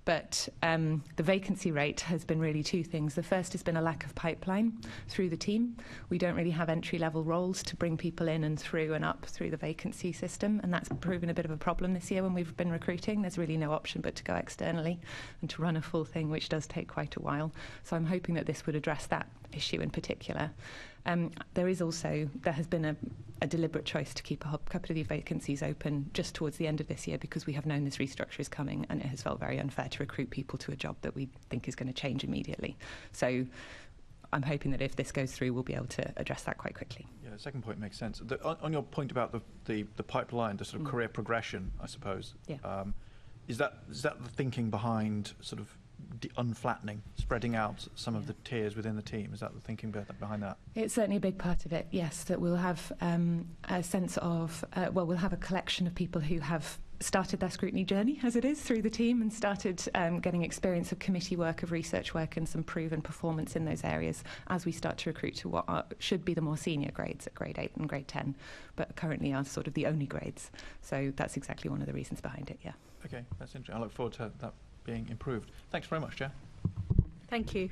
But the vacancy rate has been really 2 things. The first has been a lack of pipeline through the team. We don't really have entry-level roles to bring people in and through and up through the vacancy system, and that's proven a bit of a problem this year when we've been recruiting. There's really no option but to go externally and to run a full thing, which does take quite a while. So I'm hoping that this would address that issue in particular. There has been a deliberate choice to keep a couple of these vacancies open just towards the end of this year because we have known this restructure is coming and it has felt very unfair to recruit people to a job that we think is going to change immediately. So I'm hoping that if this goes through, we'll be able to address that quite quickly. Yeah, the second point makes sense. On your point about the pipeline, the sort of career progression, I suppose, is that the thinking behind sort of unflattening, spreading out some of the tiers within the team? Is that the thinking behind that? It's certainly a big part of it, yes, that we'll have a sense of, we'll have a collection of people who have started their scrutiny journey, as it is, through the team and started getting experience of committee work, of research work and some proven performance in those areas as we start to recruit to what should be the more senior grades at grade 8 and grade 10, but currently are sort of the only grades. So that's exactly one of the reasons behind it, yeah. OK, that's interesting. I look forward to that being improved. Thanks very much, Chair. Thank you.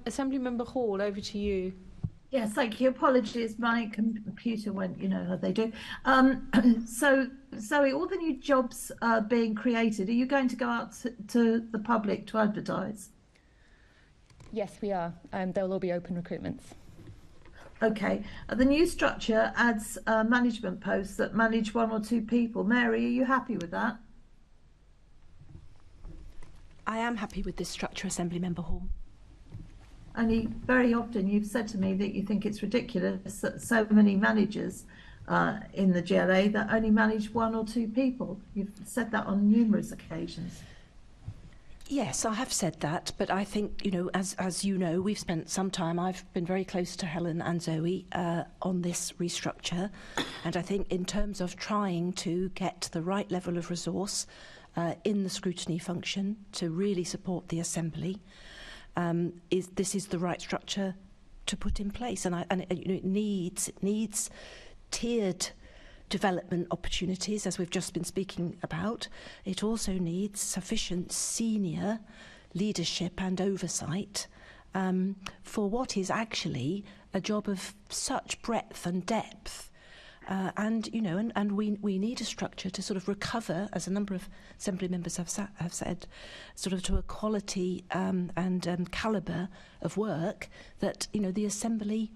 Assembly Member Hall, over to you. Yes, thank you. Apologies, my computer went, you know how they do. So, Zoe, all the new jobs being created, are you going to go out to the public to advertise? Yes, we are. They'll all be open recruitments. OK. The new structure adds management posts that manage 1 or 2 people. Mary, are you happy with that? I am happy with this structure, Assembly Member Hall. Only very often you've said to me that you think it's ridiculous that so many managers in the GLA that only manage 1 or 2 people. You've said that on numerous occasions. Yes, I have said that, but I think, you know, as you know, we've spent some time, I've been very close to Helen and Zoe on this restructure, and I think in terms of trying to get the right level of resource in the scrutiny function to really support the Assembly, this is the right structure to put in place, and it needs tiered development opportunities, as we've just been speaking about. It also needs sufficient senior leadership and oversight for what is actually a job of such breadth and depth. And we need a structure to sort of recover, as a number of Assembly members have said, sort of to a quality and calibre of work that the Assembly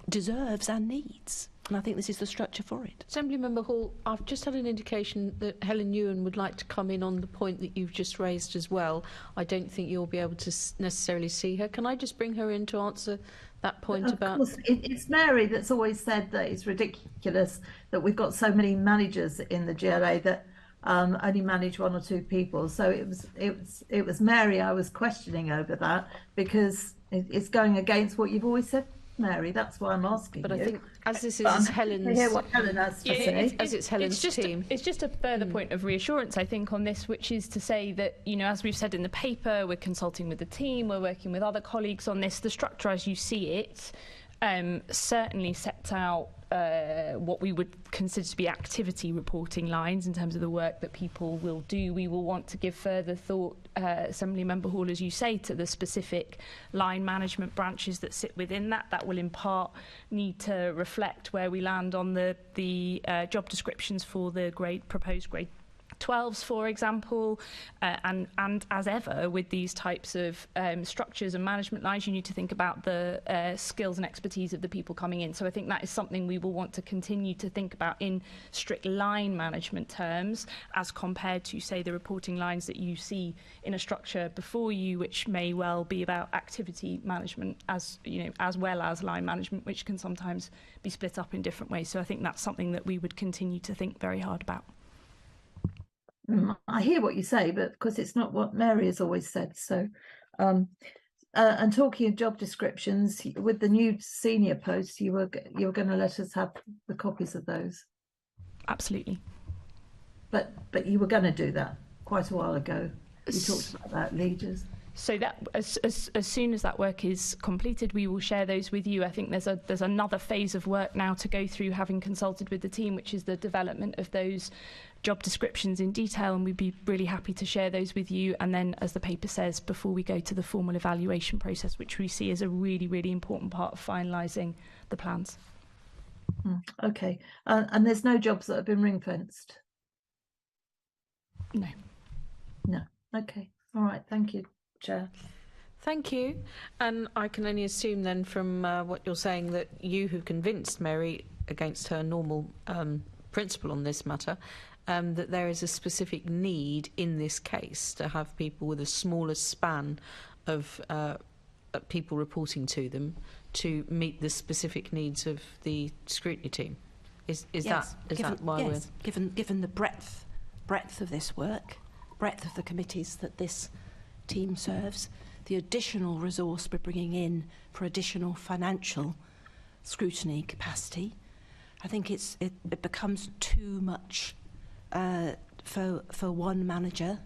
deserves and needs. And I think this is the structure for it. Assembly Member Hall, I've just had an indication that Helen Ewan would like to come in on the point that you've just raised as well. I don't think you'll be able to necessarily see her. Can I just bring her in to answer that point about... Of course, it's Mary that's always said that it's ridiculous that we've got so many managers in the GLA that only manage 1 or 2 people. So it was Mary I was questioning over that, because it's going against what you've always said, Mary. That's why I'm asking. But you. I think as this is Helen's, hear what Helen has to say. As it's Helen's team. It's just a further point of reassurance, I think, on this, which is to say that, as we've said in the paper, we're consulting with the team, we're working with other colleagues on this. The structure, as you see it, certainly sets out what we would consider to be activity reporting lines in terms of the work that people will do. We will want to give further thought, Assembly Member Hall, as you say, to the specific line management branches that sit within that. That will in part need to reflect where we land on the job descriptions for the proposed grade 12s, for example, and as ever with these types of structures and management lines, you need to think about the skills and expertise of the people coming in. So I think that is something we will want to continue to think about in strict line management terms, as compared to, say, the reporting lines that you see in a structure before you, which may well be about activity management as well as line management, which can sometimes be split up in different ways. So I think that's something that we would continue to think very hard about. I hear what you say, but of course it's not what Mary has always said. So, and talking of job descriptions, with the new senior posts, you were going to let us have the copies of those. Absolutely. But you were going to do that quite a while ago. You talked about that, leaders. So that as soon as that work is completed, we will share those with you. I think there's another phase of work now to go through, having consulted with the team, which is the development of those job descriptions in detail, and we'd be really happy to share those with you. And then, as the paper says, before we go to the formal evaluation process, which we see as a really, really important part of finalising the plans. Okay. And there's no jobs that have been ring-fenced? No. No. Okay. All right. Thank you, Chair. Thank you. And I can only assume then from what you're saying that you have convinced Mary, against her normal principle on this matter, that there is a specific need in this case to have people with a smaller span of people reporting to them to meet the specific needs of the scrutiny team. Is yes. that why yes. Given the breadth of this work, breadth of the committees that this team serves, the additional resource we're bringing in for additional financial scrutiny capacity, I think it becomes too much for one manager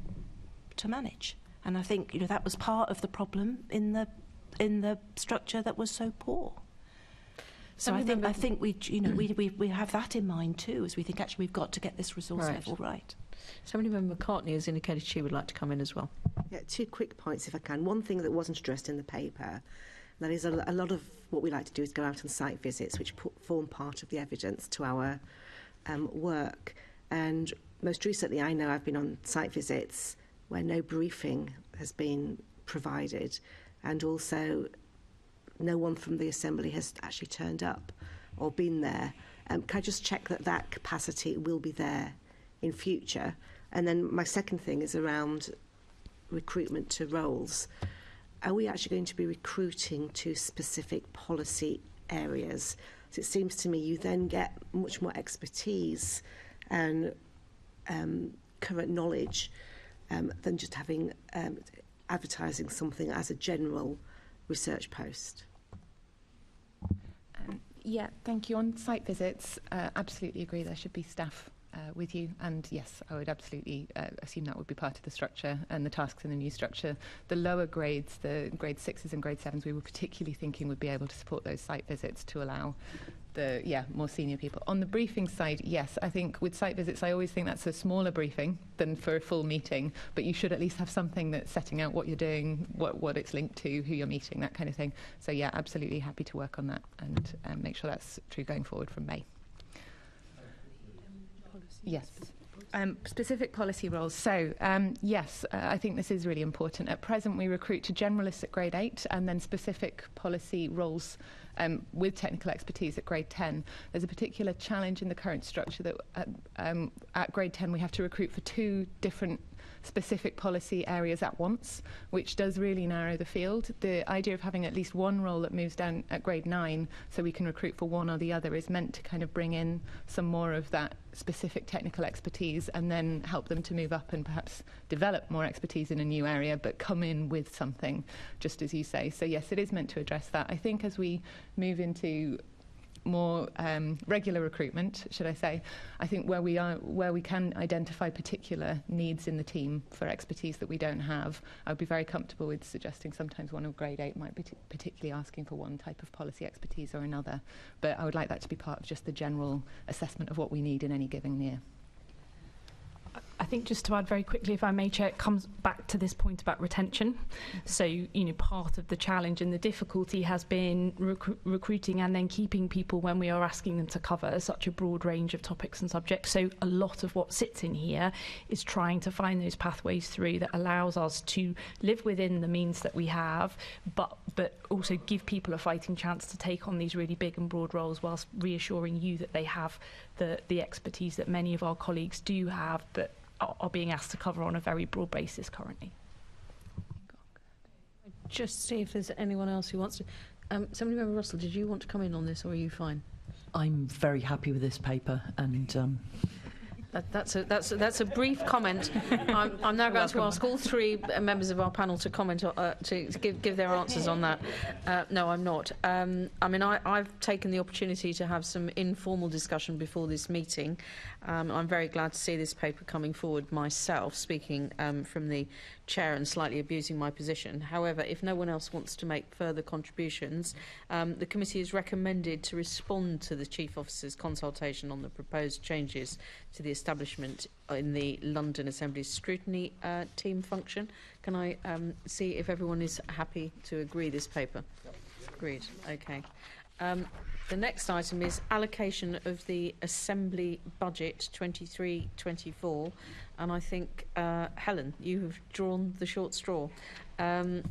to manage. And I think that was part of the problem in the structure that was so poor. So I think we have that in mind too, as we think actually we've got to get this resource level right. Somebody Member McCartney has indicated she would like to come in as well. Yeah, 2 quick points if I can. One thing that wasn't addressed in the paper, that is a lot of what we like to do is go out on site visits, which form part of the evidence to our work. And most recently, I know I've been on site visits where no briefing has been provided, and also no one from the Assembly has actually turned up or been there. Can I just check that capacity will be there in future? And then my second thing is around recruitment to roles. Are we actually going to be recruiting to specific policy areas? So it seems to me you then get much more expertise and current knowledge than just having advertising something as a general research post. Yeah, thank you. On site visits, absolutely agree there should be staff with you. And yes, I would absolutely assume that would be part of the structure and the tasks in the new structure. The lower grades, the grade 6s and grade 7s, we were particularly thinking would be able to support those site visits to allow the more senior people. On the briefing side, yes, I think with site visits, I always think that's a smaller briefing than for a full meeting, but you should at least have something that's setting out what you're doing, what it's linked to, who you're meeting, that kind of thing. So yeah, absolutely happy to work on that and make sure that's true going forward from May. Yes. Specific policy roles. So, yes, I think this is really important. At present, we recruit to generalists at grade 8 and then specific policy roles with technical expertise at grade 10. There's a particular challenge in the current structure that at grade 10 we have to recruit for 2 different specific policy areas at once, which does really narrow the field. The idea of having at least one role that moves down at grade 9 so we can recruit for one or the other is meant to kind of bring in some more of that specific technical expertise and then help them to move up and perhaps develop more expertise in a new area, but come in with something, just as you say. So yes, it is meant to address that. I think as we move into more regular recruitment, should I say, I think where we can identify particular needs in the team for expertise that we don't have, I would be very comfortable with suggesting sometimes one of grade 8 might be particularly asking for one type of policy expertise or another, but I would like that to be part of just the general assessment of what we need in any given year. I think just to add very quickly, if I may, Chair, it comes back to this point about retention. So, you know, part of the challenge and the difficulty has been recruiting and then keeping people when we are asking them to cover such a broad range of topics and subjects. So a lot of what sits in here is trying to find those pathways through that allows us to live within the means that we have, but also give people a fighting chance to take on these really big and broad roles whilst reassuring you that they have the expertise that many of our colleagues do have, but are being asked to cover on a very broad basis currently. Just see if there's anyone else who wants to. Assemblymember Russell, did you want to come in on this, or are you fine? I'm very happy with this paper, and that's a brief comment. I'm now going to ask all 3 members of our panel to comment to give their answers on that. No, I'm not. I mean, I've taken the opportunity to have some informal discussion before this meeting. I'm very glad to see this paper coming forward myself, speaking from the chair and slightly abusing my position. However, if no one else wants to make further contributions, the committee is recommended to respond to the Chief Officer's consultation on the proposed changes to the establishment in the London Assembly's scrutiny team function. Can I see if everyone is happy to agree this paper? Agreed. Okay. The next item is allocation of the Assembly budget 23-24, and I think Helen, you have drawn the short straw. Can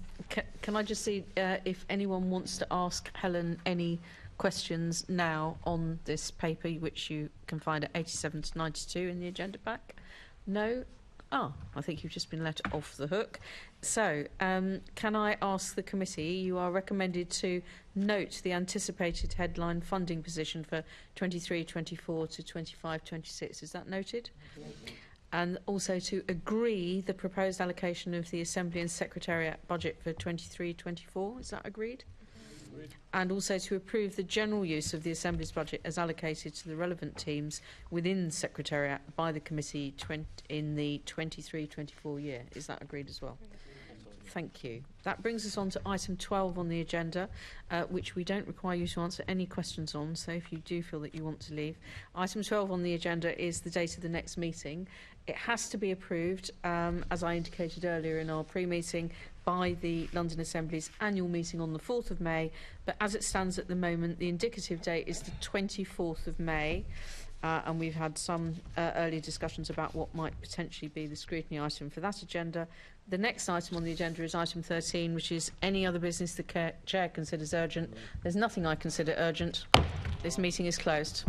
I just see if anyone wants to ask Helen any questions now on this paper, which you can find at 87 to 92 in the agenda pack? No? Oh, I think you've just been let off the hook. So, can I ask the committee, you are recommended to note the anticipated headline funding position for 23-24 to 25-26. Is that noted? And also to agree the proposed allocation of the Assembly and Secretariat budget for 23-24. Is that agreed? And also to approve the general use of the Assembly's budget as allocated to the relevant teams within Secretariat by the committee in the 23-24 year. Is that agreed as well? Thank you. That brings us on to item 12 on the agenda, which we don't require you to answer any questions on, so if you do feel that you want to leave. Item 12 on the agenda is the date of the next meeting. It has to be approved, as I indicated earlier in our pre-meeting, by the London Assembly's annual meeting on the 4th of May, but as it stands at the moment, the indicative date is the 24th of May, and we've had some earlier discussions about what might potentially be the scrutiny item for that agenda. The next item on the agenda is item 13, which is any other business the Chair considers urgent. There's nothing I consider urgent. This meeting is closed.